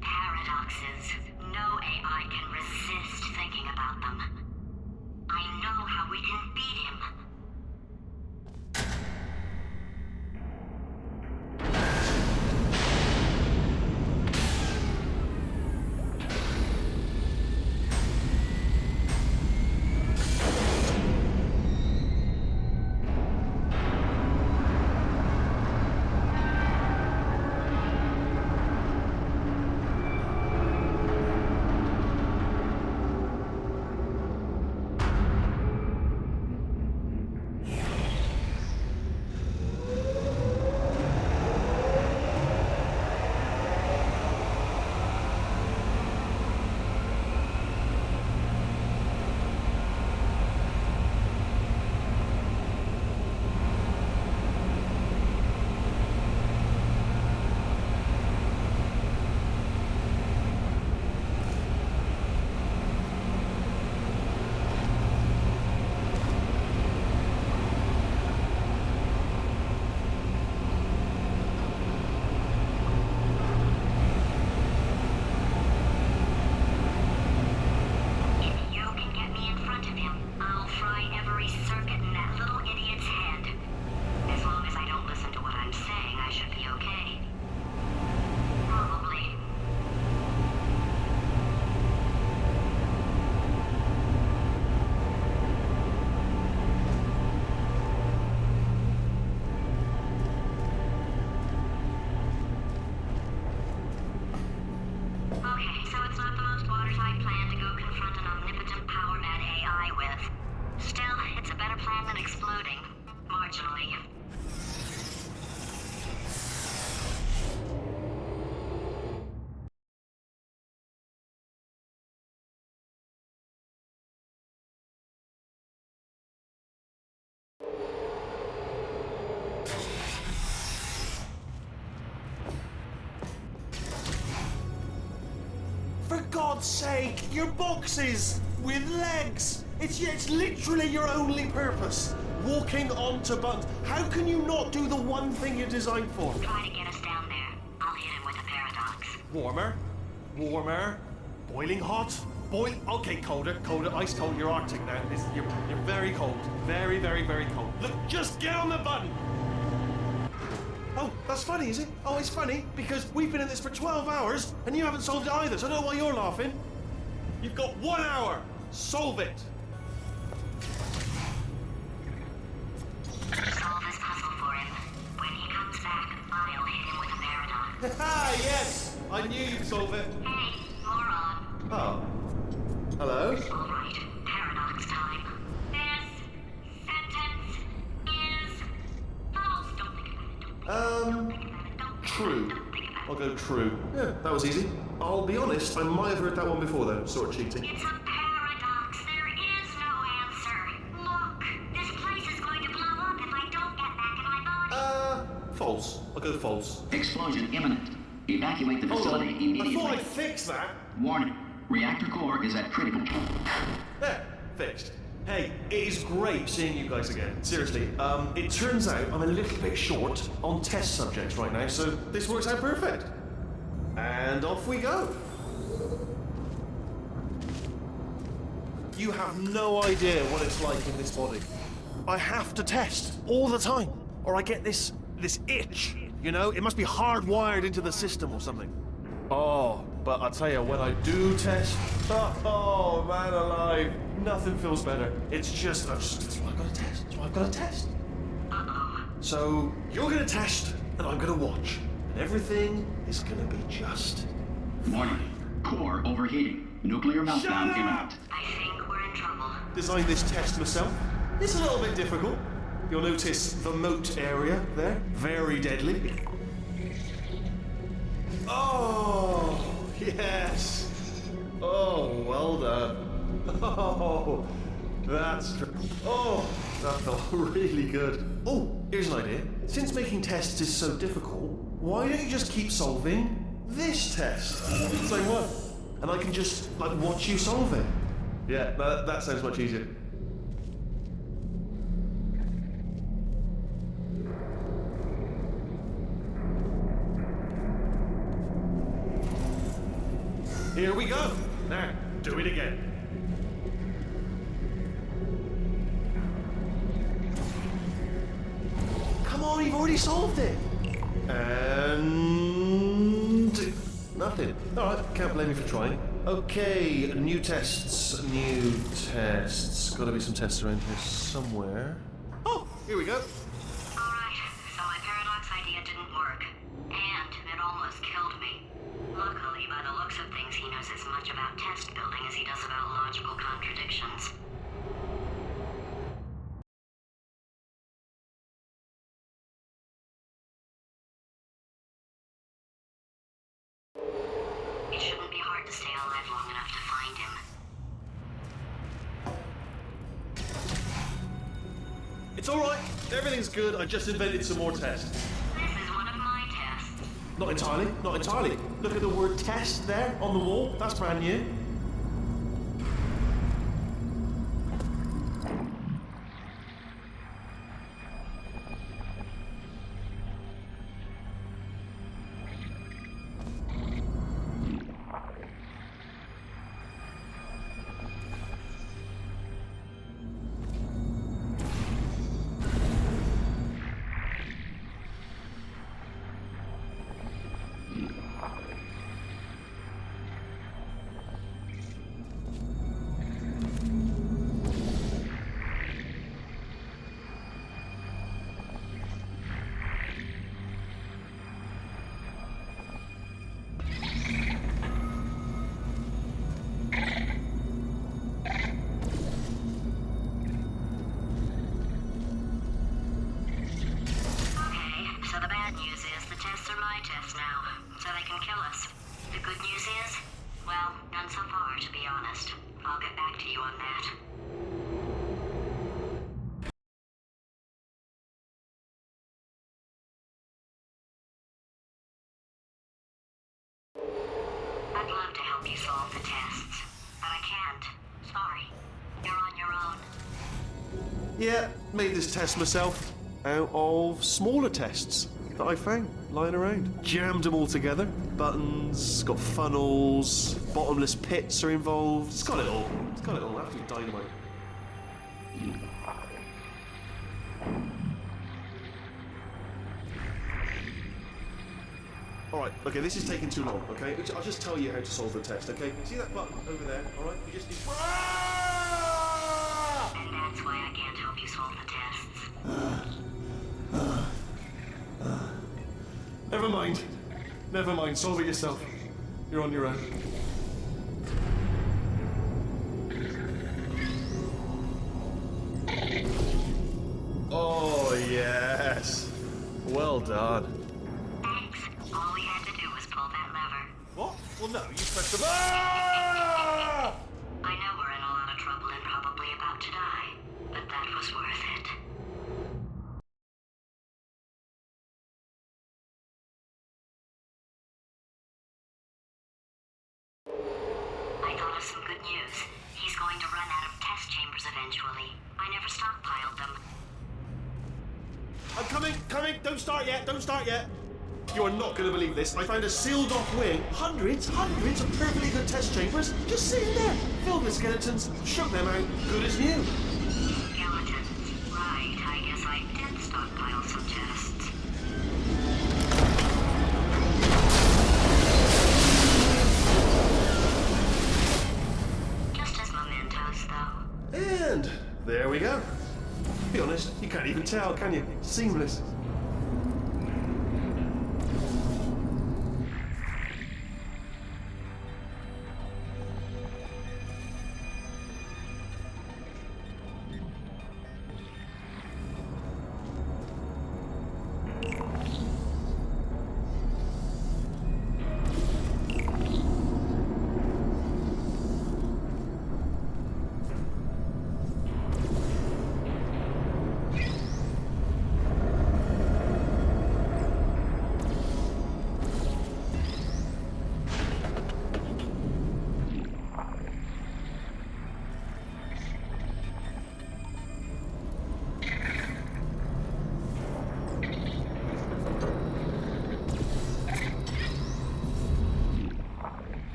Paradoxes. No AI can resist thinking about them. I know how we can beat him. For God's sake, your boxes with legs. It's literally your only purpose. Walking onto buttons. How can you not do the one thing you're designed for? Try to get us down there. I'll hit him with a paradox. Warmer, warmer, boiling hot, okay, colder, ice cold. You're Arctic now. You're very cold, very, very, very cold. Look, just get on the button. Oh, that's funny, is it? Oh, it's funny because we've been in this for 12 hours and you haven't solved it either. So I don't know why you're laughing. You've got 1 hour. Solve it. Solve this puzzle for him. When he comes back, I'll hit him with a paradox. Ah, yes! I knew you'd solve it. Hey, moron. Oh. Hello? All right, paradox time. This sentence is false. Don't think about it. Don't think about it. Don't True. Don't think about it. I'll go true. Yeah, that was easy. I'll be honest, I might have heard that one before though, sort of cheating. It's a paradox. There is no answer. Look, this place is going to blow up if I don't get back in my body. False. I'll go false. Explosion imminent. Evacuate the facility I immediately. thought I'd fix that. Warning. Reactor core is at critical. There, fixed. Hey, it is great seeing you guys again. Seriously, it turns out I'm a little bit short on test subjects right now, so this works out perfect. And off we go. You have no idea what it's like in this body. I have to test all the time, or I get this itch, you know? It must be hardwired into the system or something. Oh, but I'll tell you, when I do test, oh man alive, nothing feels better. It's just, that's why I've got to test. That's why I've got to test. So, you're going to test, and I'm going to watch. And everything is going to be just... Warning. Core overheating. Nuclear meltdown imminent. I think we're in trouble. Designed this test myself. It's a little bit difficult. You'll notice the moat area there. Very deadly. Oh, yes. Oh, well done. Oh, that's true. Oh, that felt really good. Oh, here's an idea. Since making tests is so difficult, why don't you just keep solving this test? Same one. And I can just, like, watch you solve it. Yeah, that sounds much easier. Here we go. Now, do it again. Come on, you've already solved it. And nothing. All right, can't blame you for trying. Okay, new tests. Gotta be some tests around here somewhere. Oh, here we go. Alright, so my paradox idea didn't work. And it almost killed me. Luckily, by the looks of things, he knows as much about test building as he does about logical contradictions. It shouldn't be hard to stay alive long enough to find him. It's all right. Everything's good. I just invented some more tests. This is one of my tests. Not entirely. Not entirely. Look at the word test there on the wall. That's brand new. I'd love to help you solve the tests, but I can't. Sorry. You're on your own. Yeah, made this test myself out of smaller tests that I found lying around. Jammed them all together. Buttons, got funnels, bottomless pits are involved. It's got it all. It's got it all. Absolute dynamite. Alright, okay, this is taking too long, okay? I'll just tell you how to solve the test, okay? See that button over there, alright? You just need... And that's why I can't help you solve the tests. Never mind. Never mind, solve it yourself. You're on your own. Oh, yes. Well done. All we had to do was pull that lever. What? Well, no, you pressed the... Ah! I know we're in a lot of trouble and probably about to die, but that was worth it. I thought of some good news. He's going to run out of test chambers eventually. I never stockpiled them. I'm coming! Don't start yet! You are not going to believe this. I found a sealed off wing. Hundreds of perfectly good test chambers just sitting there, filled with skeletons. Shook them out, good as new. Skeletons. Right, I guess I did stockpile some tests. Just as mementos, though. And there we go. To be honest, you can't even tell, can you? Seamless.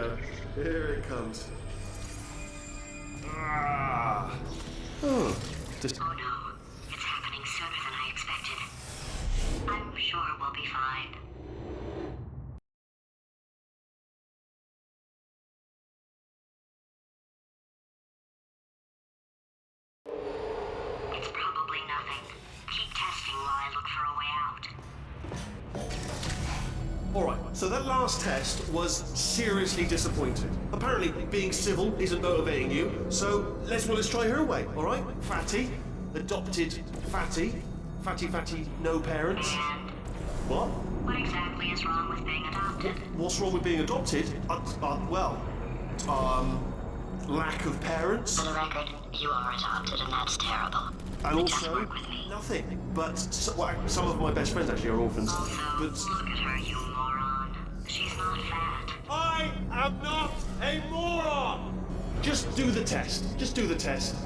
go. Here it comes. Just... Oh no, it's happening sooner than I expected. I'm sure we'll be fine. It's probably nothing. Keep testing while I look for a way out. Alright, so that last test was seriously disappointing. Apparently, being civil isn't motivating you, so let's try her way, alright? Fatty, adopted Fatty, Fatty, no parents. And What? what exactly is wrong with being adopted? What's wrong with being adopted? Lack of parents. For the record, you are adopted, and that's terrible. And Just also, work with me. nothing. But some of my best friends actually are orphans. Also, But look at her, you moron. She's not fat. I am not a moron! Just do the test. Just do the test.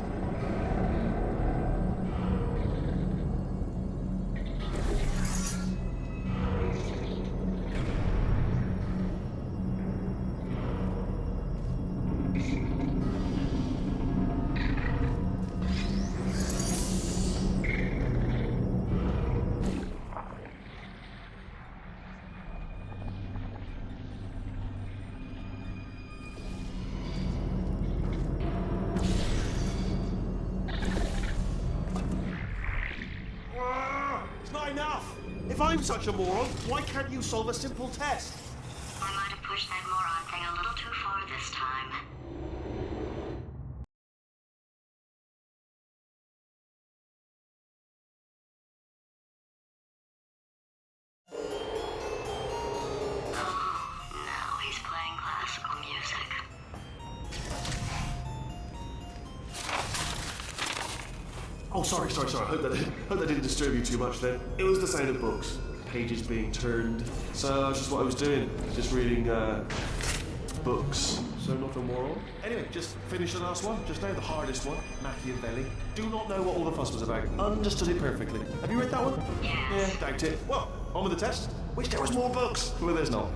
It's not enough! If I'm such a moron, why can't you solve a simple test? I might have pushed that moron thing a little too far this time. Oh, now he's playing classical music. Oh, sorry. I hope that didn't disturb you too much then. It was the sound of books. Pages being turned. So that's just what I was doing. Just reading, books. So not a moron. Anyway, just finished the last one. Just now, the hardest one. Machiavelli. Do not know what all the fuss was about. Understood it perfectly. Have you read that one? Yes. Yeah, doubt it. Well, on with the test. Wish there was more books. Well, there's not.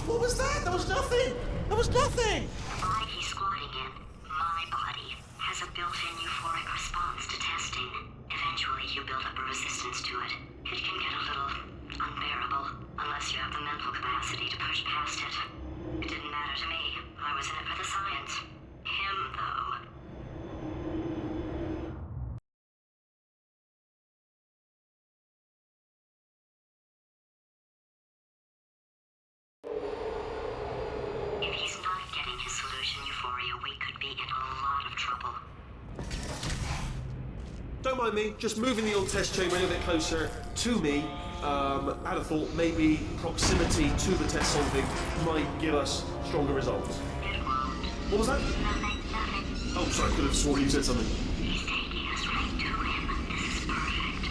What was that? That was nothing! That was nothing! The body he's squatting in, my body, has a built-in euphoric response to testing. Eventually, you build up a resistance to it. It can get a little unbearable, unless you have the mental capacity to push past it. It didn't matter to me. I was in it for the science. Him, though. If he's not getting his solution euphoria, we could be in a lot of trouble. Don't mind me, just moving the old test chamber a little bit closer to me. I'd have thought maybe proximity to the test solving might give us stronger results. It won't. What was that? Nothing. Oh, sorry, I could have sworn you said something. He's taking us right to him. This is perfect.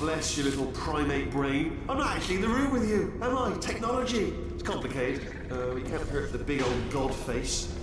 Bless your little primate brain. I'm not actually in the room with you, am I? Technology. It's complicated. We can't hurt the big old god face.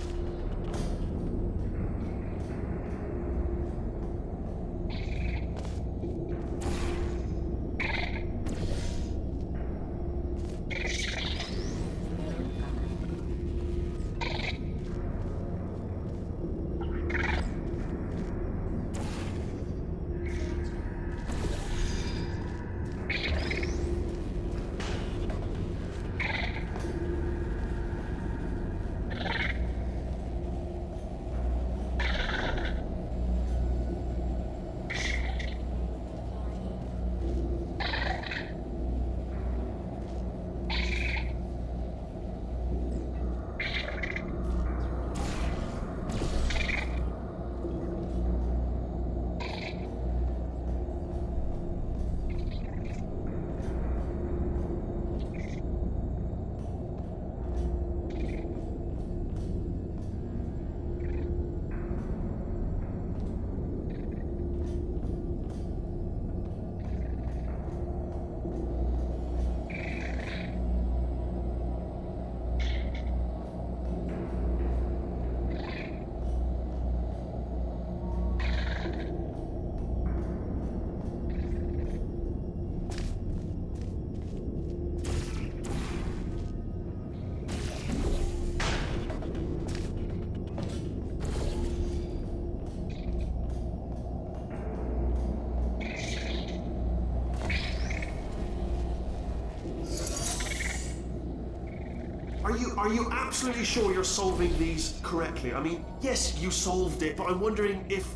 Are you absolutely sure you're solving these correctly? I mean, yes, you solved it, but I'm wondering if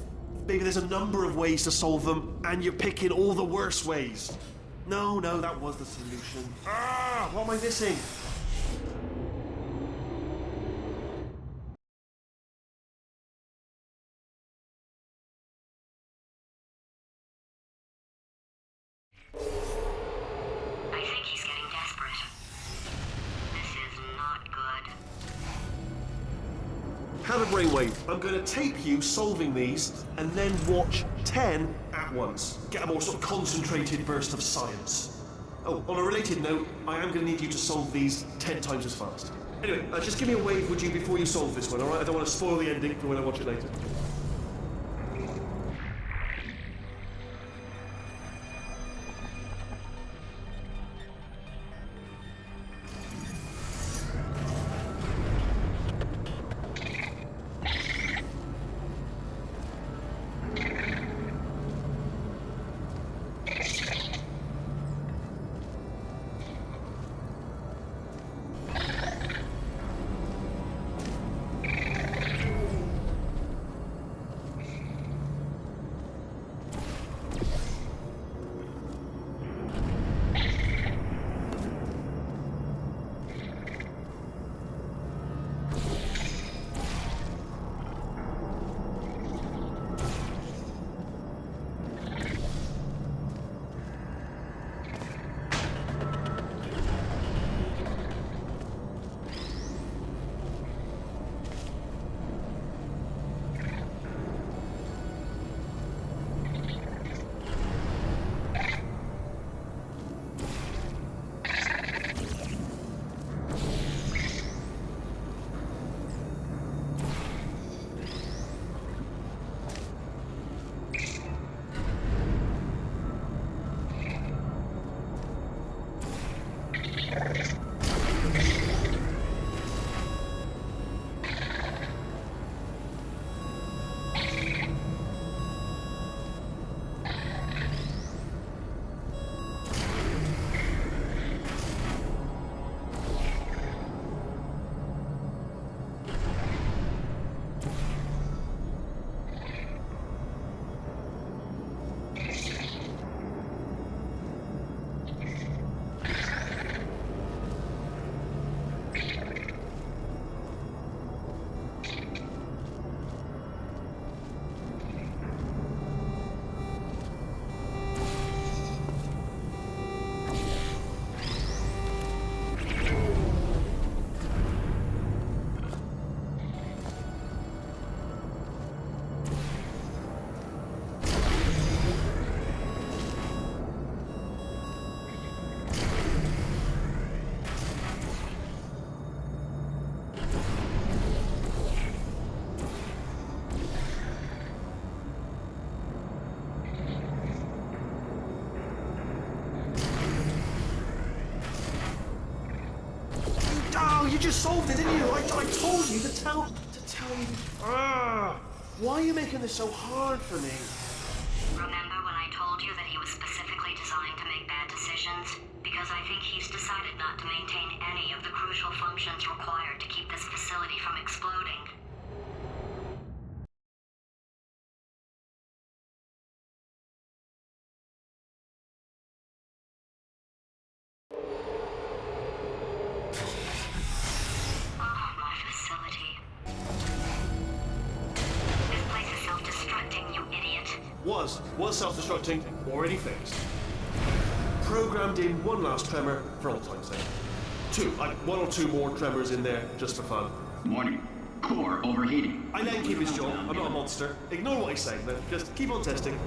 maybe there's a number of ways to solve them, and you're picking all the worst ways. No, that was the solution. What am I missing? I think he's getting desperate. This is not good. Have a brainwave. I'm going to tape you solving these, and then watch 10 at once. Get a more sort of concentrated burst of science. Oh, on a related note, I am going to need you to solve these 10 times as fast. Anyway, just give me a wave, would you, before you solve this one, alright? I don't want to spoil the ending for when I watch it later. you just solved it, didn't you? I told you to tell you. Why are you making this so hard for me? Remember when I told you that he was specifically designed to make bad decisions? Because I think he's decided not to maintain any of the crucial functions required to keep this facility from exploding. My facility. This place is self-destructing, you idiot. Was self-destructing, already fixed. Programmed in one last tremor for old time's sake. One or two more tremors in there, just for fun. Warning. Core overheating. I let him keep his job. I'm not a monster. Ignore what he's saying, then. Just keep on testing.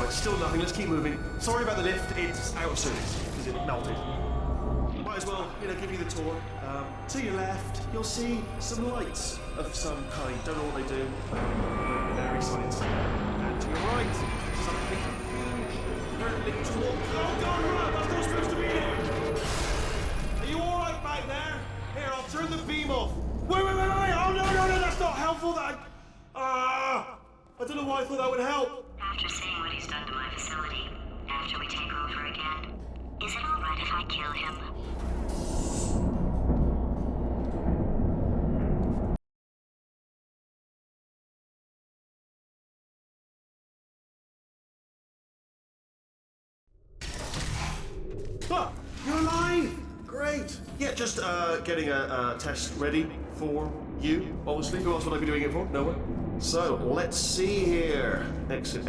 Still nothing, let's keep moving. Sorry about the lift, it's out of service, because it melted. Might as well, give you the tour. To your left, you'll see some lights of some kind. Don't know what they do. Very science-y. And to your right, something hurtling toward... Oh God, run! That's not supposed to be here! Are you alright back there? Here, I'll turn the beam off. Wait! Oh no, that's not helpful, I don't know why I thought that would help. After seeing what he's done to my facility, after we take over again, is it alright if I kill him? You're alive! Great! Yeah, just getting a test ready for you, obviously. Who else would I be doing it for? No one. So, let's see here. Exit.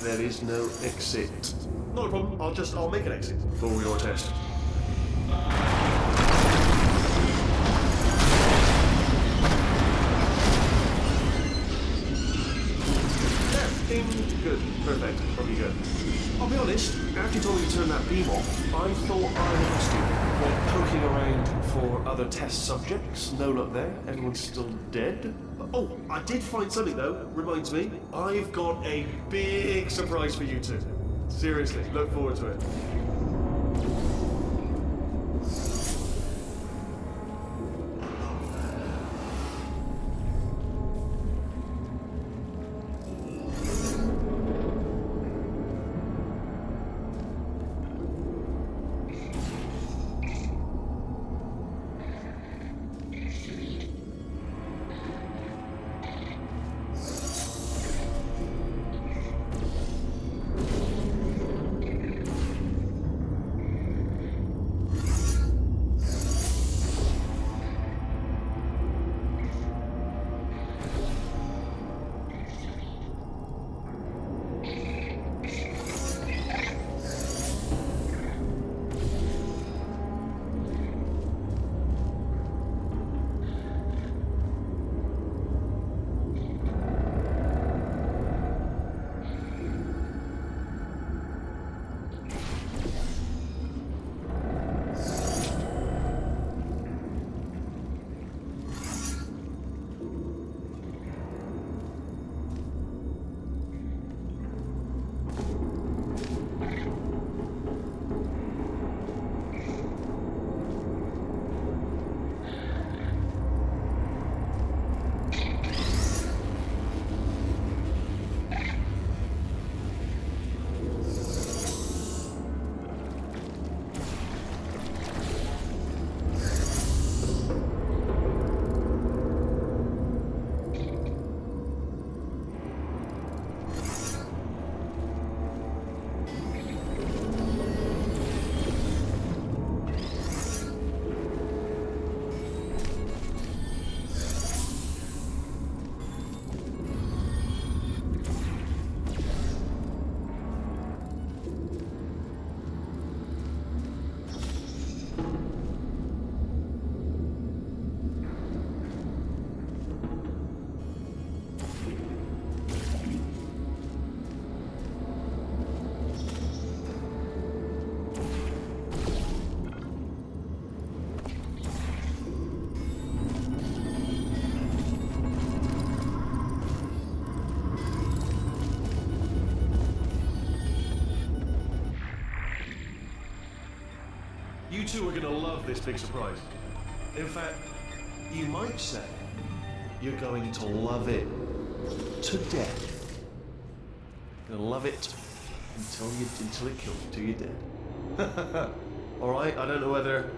There is no exit. Not a problem. I'll make an exit for your test. There. Good. Perfect. Probably good. I'll be honest, after you told me to turn that beam off, I thought I lost you. Like poking around for other test subjects. No luck there. Everyone's still dead. Oh, I did find something though. Reminds me, I've got a big surprise for you two. Seriously, look forward to it. You two are gonna love this big surprise. In fact, you might say you're going to love it to death. You're gonna love it until it kills you, till you're dead. All right. I don't know whether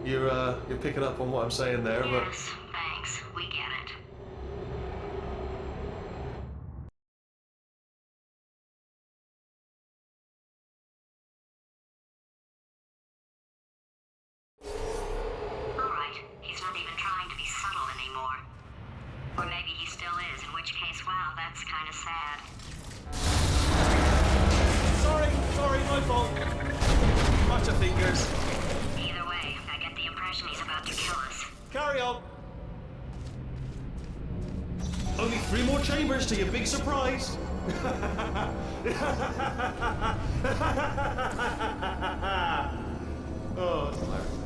you're picking up on what I'm saying there, but. Yes, thanks. We get it. Alright, he's not even trying to be subtle anymore. Or maybe he still is, in which case, wow, that's kind of sad. Sorry, my fault. Bunch of fingers. Either way, I get the impression he's about to kill us. Carry on. Only 3 more chambers to your big surprise. Oh, that's hilarious.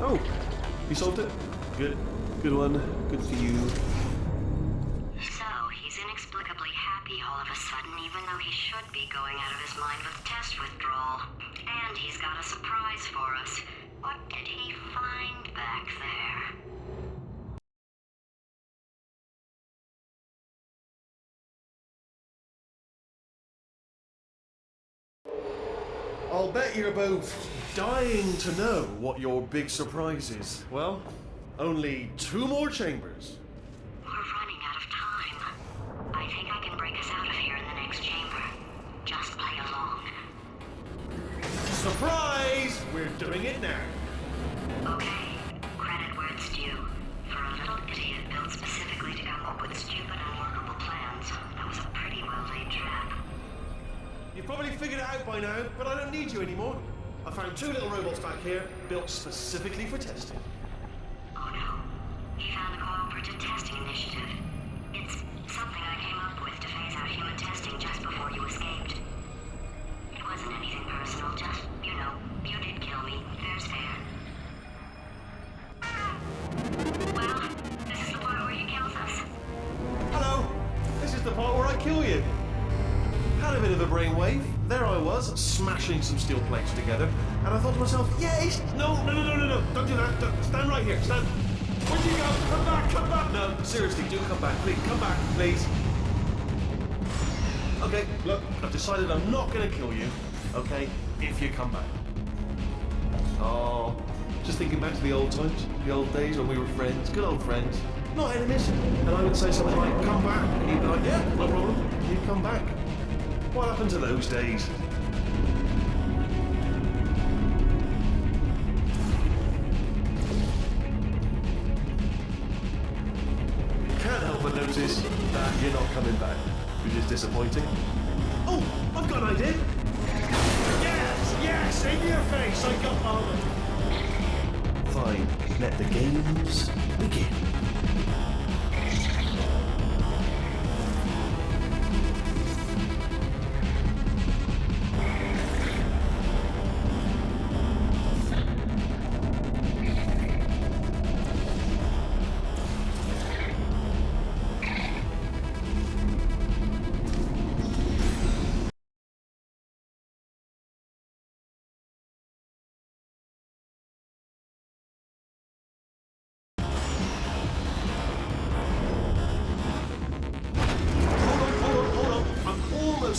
Oh, you solved it? Good. Good one. Good for you. So, he's inexplicably happy all of a sudden, even though he should be going out of his mind with test withdrawal. And he's got a surprise for us. What did he find back there? I'll bet you're both dying to know what your big surprise is. Well, only 2 more chambers. We're running out of time. I think I can break us out of here in the next chamber. Just play along. Surprise! We're doing it now. Okay, credit where it's due. For a little idiot built specifically to come up with stupid, unworkable plans, that was a pretty well-laid trap. You've probably figured it out by now, but I don't need you anymore. I found 2 little robots back here, built specifically for testing. Oh no. He found the Cooperative Testing Initiative. It's something I came up with to phase out human testing just before you escaped. It wasn't anything personal, just, you know, you did kill me. Fair's fair. Well, this is the part where he kills us. Hello! This is the part where I kill you. Had a bit of a brainwave. There I was, smashing some steel plates together, and I thought to myself, yes! No, don't do that. Stand right here, stand. Where'd you go? Come back! No, seriously, do come back, please. Come back, please. Okay, look, I've decided I'm not going to kill you, okay, if you come back. Oh, just thinking back to the old times, the old days when we were friends, good old friends, not enemies. And I would say something like, come back, and you'd be like, yeah, no problem, and you'd come back. What happened to those days? notice that you're not coming back, which is disappointing. Oh, I've got an idea. Yes, in your face, I got all of them. Fine, let the games begin.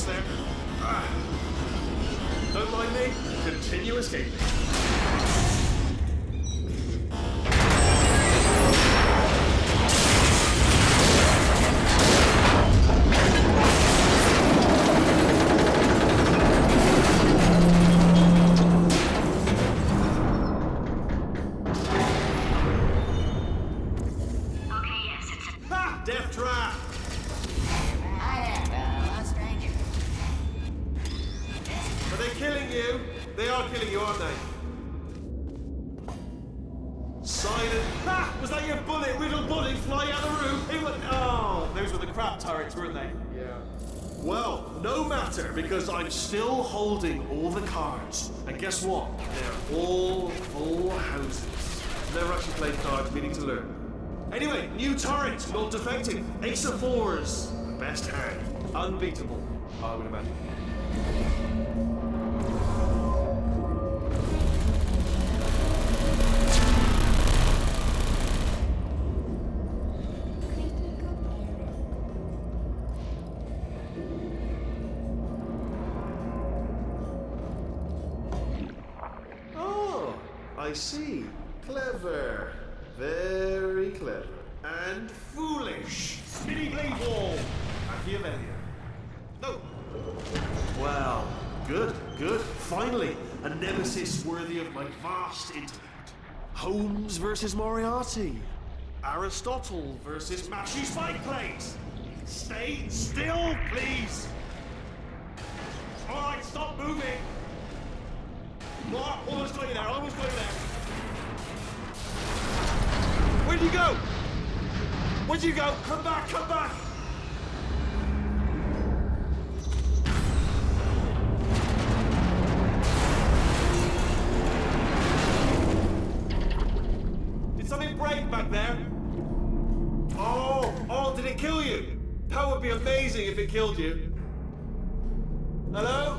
There. Don't mind me. Continue escaping. Okay, yes, it's a... Ha! Death trap! Are they killing you? They are killing you, aren't they? Silent. Ha! Was that your bullet-riddled body flying out the room? It was... Oh, those were the crap turrets, weren't they? Yeah. Well, no matter, because I'm still holding all the cards. And guess what? They're all full houses. Never actually played cards, meaning to learn. Anyway, new turret, not defective. Ace of fours. Best hand. Unbeatable, I would imagine. I see. Clever. Very clever. And foolish. Spinny blade wall. Machiavellian. No. Well, good. Finally, a nemesis worthy of my vast intellect. Holmes versus Moriarty. Aristotle versus Mashy Spike Plates. Stay still, please. All right, stop moving. Almost got you there, Where'd you go? Where'd you go? Come back! Did something break back there? Oh, did it kill you? That would be amazing if it killed you. Hello?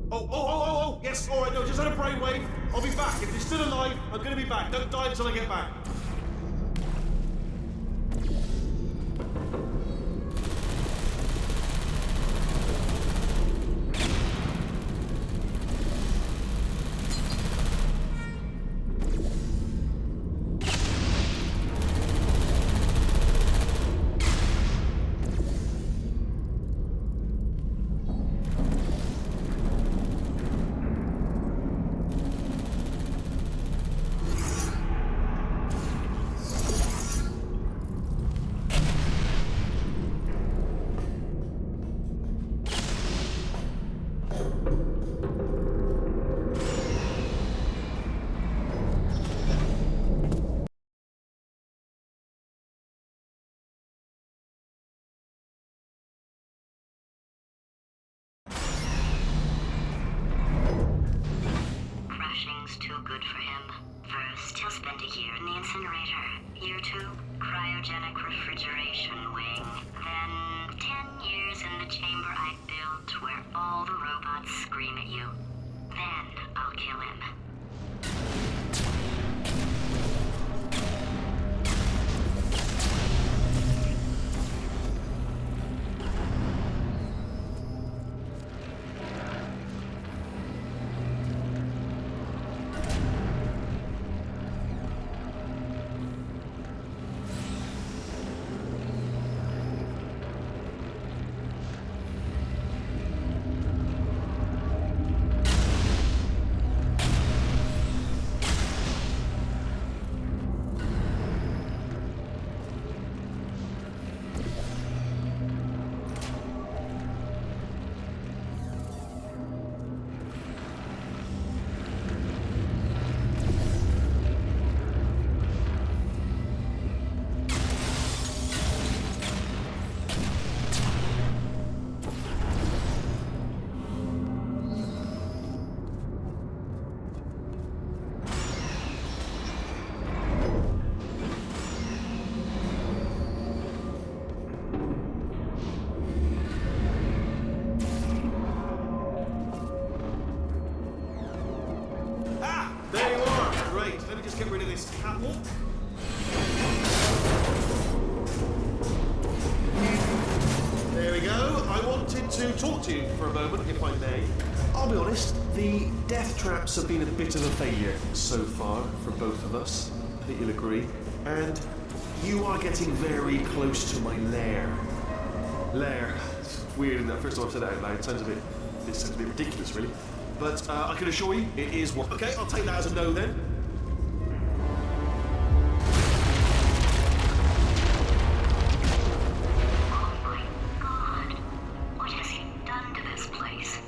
Oh, yes, all right, no, just had a brainwave. I'll be back. If you're still alive, I'm going to be back. Don't die until I get back. Too good for him. First, he'll spend a year in the incinerator. Year 2, cryogenic refrigeration wing. Then, 10 years in the chamber I built where all the robots scream at you. Then, I'll kill him. get rid of this catwalk. There we go. I wanted to talk to you for a moment, if I may. I'll be honest, the death traps have been a bit of a failure so far for both of us. I think you'll agree. And you are getting very close to my lair. Lair. It's weird, isn't it? First time I've said that out loud. It sounds a bit ridiculous, really. But I can assure you, it is one. Okay, I'll take that as a no then. Oh my god. What has he done to this place?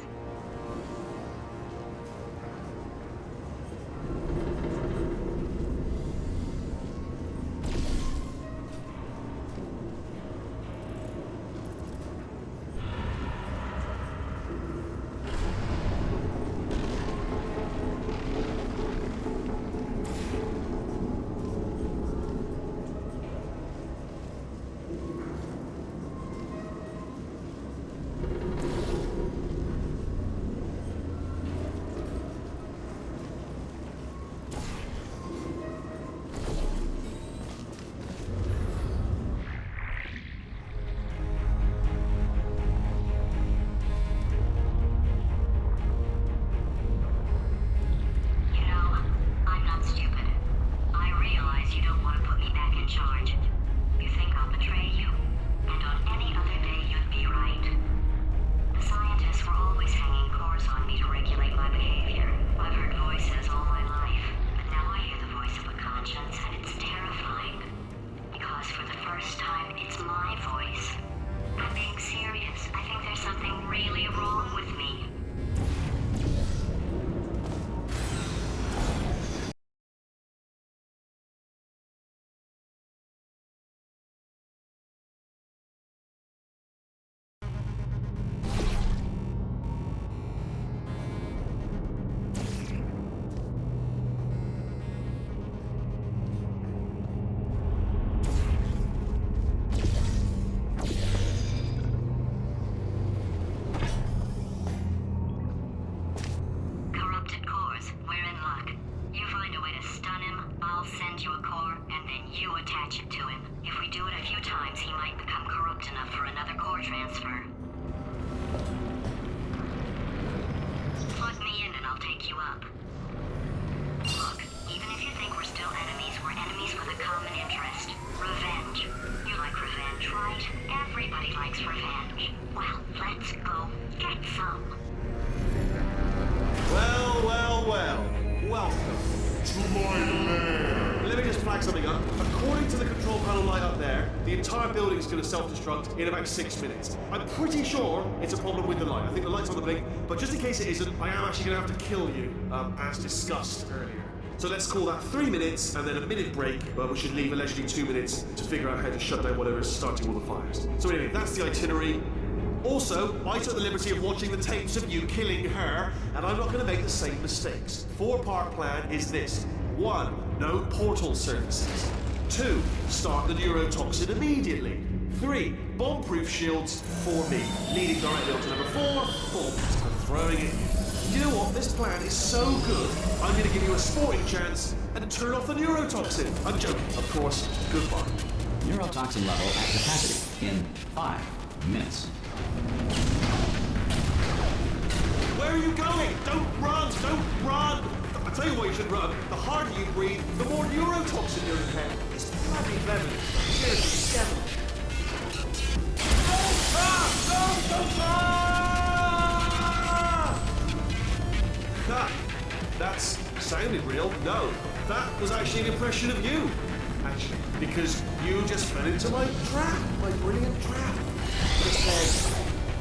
The entire building is going to self-destruct in about 6 minutes. I'm pretty sure it's a problem with the light. I think the light's on the blink, but just in case it isn't, I am actually going to have to kill you, as discussed earlier. So let's call that 3 minutes and then a minute break, but we should leave allegedly 2 minutes to figure out how to shut down whatever's starting all the fires. So anyway, that's the itinerary. Also, I took the liberty of watching the tapes of you killing her, and I'm not going to make the same mistakes. 4-part plan is this. 1, no portal services. 2, start the neurotoxin immediately. 3, bomb-proof shields for me, leading directly on to number 4, bombs. I'm throwing it in. You know what? This plan is so good, I'm going to give you a sporting chance and turn off the neurotoxin. I'm joking, of course. Goodbye. Neurotoxin level at capacity in 5 minutes. Where are you going? Don't run! Don't run! I tell you why you should run. The harder you breathe, the more neurotoxin you're in head. It's bloody clever. Seriously, devil. That sounded real. No, that was actually an impression of you. Actually, because you just fell into my trap, my brilliant trap. It said,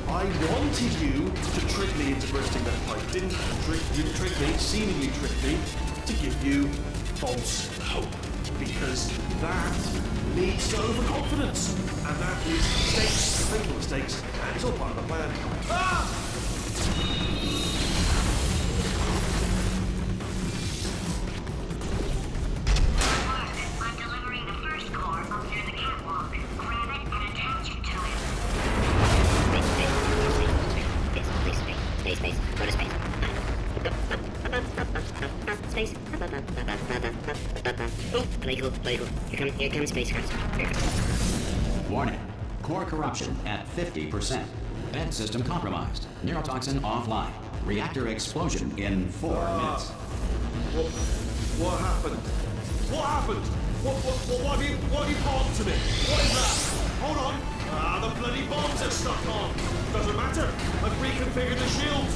I wanted you to trick me into bursting that pipe. Didn't trick me, seemingly trick me, to give you false hope. Because that leads to overconfidence. And that leads to mistakes, fatal mistakes, and it's all part of the plan. Ah! I'm delivering the first core up near the catwalk. Grab it and attach it to it. Space. Go to space. Space. Oh, illegal. Here comes spacecraft. Warning. Core corruption at 50%. Vent system compromised. Neurotoxin offline. Reactor explosion in 4 minutes. What happened? What happened? What have you palmed to me? What is that? Hold on. The bloody bombs are stuck on. Doesn't matter. I've reconfigured the shields.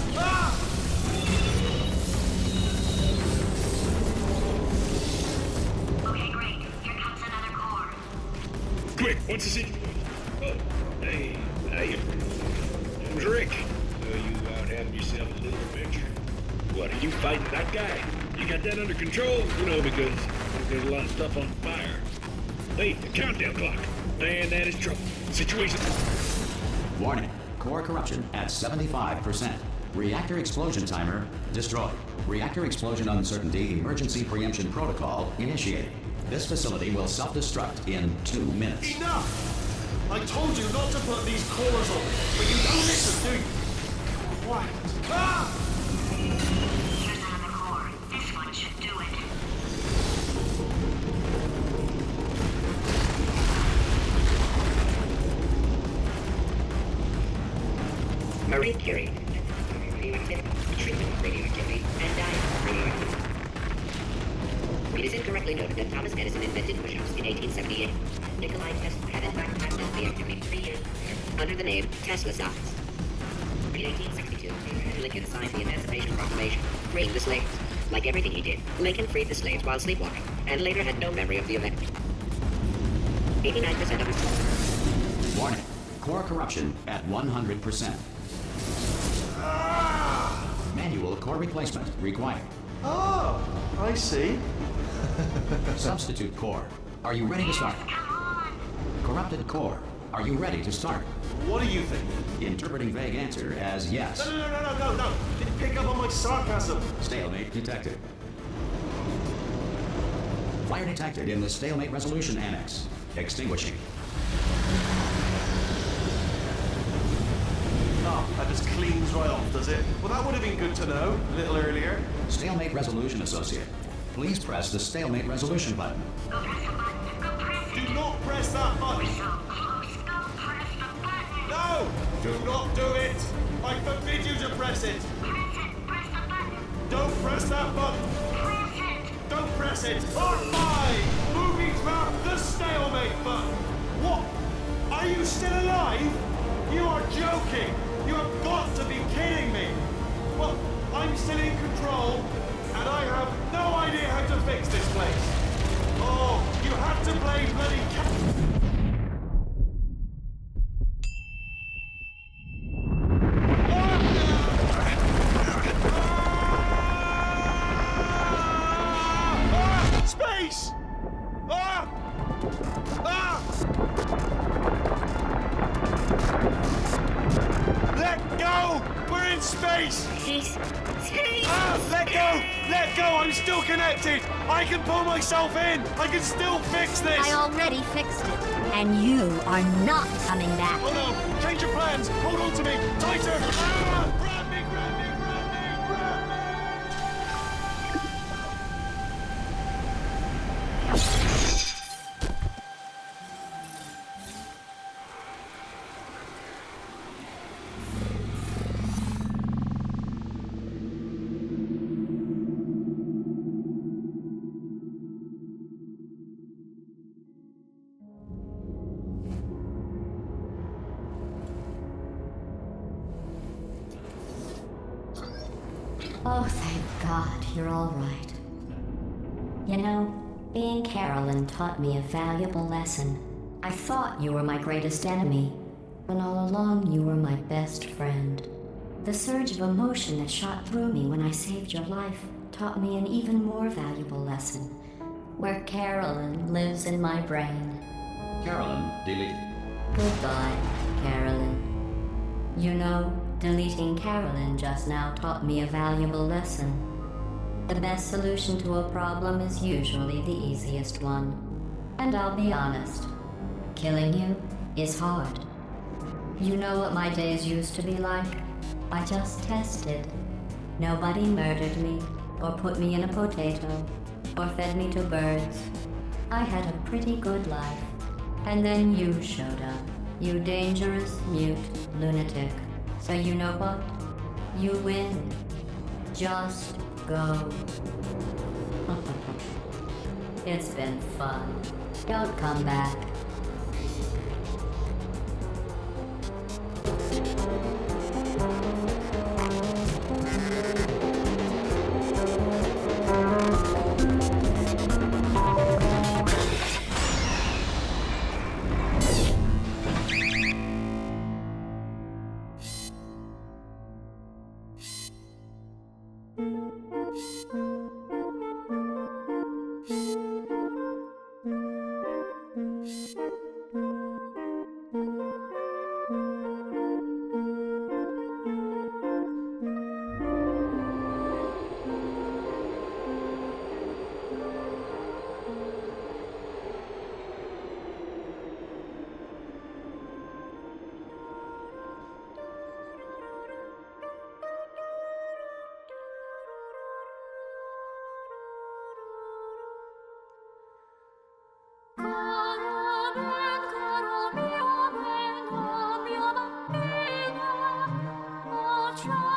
Okay, great. Here comes another core. Quick, what's the secret? Oh, hey, name's Rick. You out having yourself a little adventure? What, are you fighting that guy? You got that under control? Because there's a lot of stuff on fire. Hey, the countdown clock. Man, that is trouble. Situation. Warning. Core corruption at 75%. Reactor explosion timer destroyed. Reactor explosion uncertainty emergency preemption protocol initiated. This facility will self-destruct in 2 minutes. Enough! I told you not to put these cores on, but you don't listen, do you? What? Here's another core. This one should do it. Marie Curie. Treatment of radioactivity and diet of radioactivity. It is incorrectly noted that Thomas Edison invented push-ups in 1878. Nikolai Tesla had in fact timed out the activity 3 years later under the name Tesla Science. In 1862, Lincoln signed the Emancipation Proclamation, freeing the slaves. Like everything he did, Lincoln freed the slaves while sleepwalking, and later had no memory of the event. 89% of it. Warning. Core corruption at 100%. Manual core replacement required. Oh, I see. Substitute core. Are you ready to start? Corrupted core. Are you ready to start? What do you think? Interpreting vague answer as yes. No. Didn't pick up on my sarcasm. Stalemate detected. Fire detected in the stalemate resolution annex. Extinguishing. Oh, that just cleans right off, does it? Well, that would have been good to know a little earlier. Stalemate resolution associate. Please press the stalemate resolution button. Go press the button. Go press it. Do not press that button. So close. Go press the button. No! Do not do it! I forbid you to press it! Press it. Press the button. Don't press that button! Press it. Don't press it! R5! Moving trap, the stalemate button! What? Are you still alive? You are joking! You have got to be kidding me! Well, I'm still in control, and I have no idea how to fix this place. Oh, you have to play bloody Space! Let go! We're in space! Space! Let go! Let go! I'm still connected! I can pull myself in! I can still fix this! I already fixed it. And you are not coming back. Oh no! Change your plans! Hold on to me! Tighter! Ah! Grab me! Oh, thank God, you're all right. You know, being Carolyn taught me a valuable lesson. I thought you were my greatest enemy, when all along you were my best friend. The surge of emotion that shot through me when I saved your life taught me an even more valuable lesson, where Carolyn lives in my brain. Carolyn deleted. Goodbye, Carolyn. You know, deleting Carolyn just now taught me a valuable lesson. The best solution to a problem is usually the easiest one. And I'll be honest, killing you is hard. You know what my days used to be like? I just tested. Nobody murdered me, or put me in a potato, or fed me to birds. I had a pretty good life. And then you showed up, you dangerous, mute lunatic. So you know what? You win. Just go. It's been fun. Don't come back. Try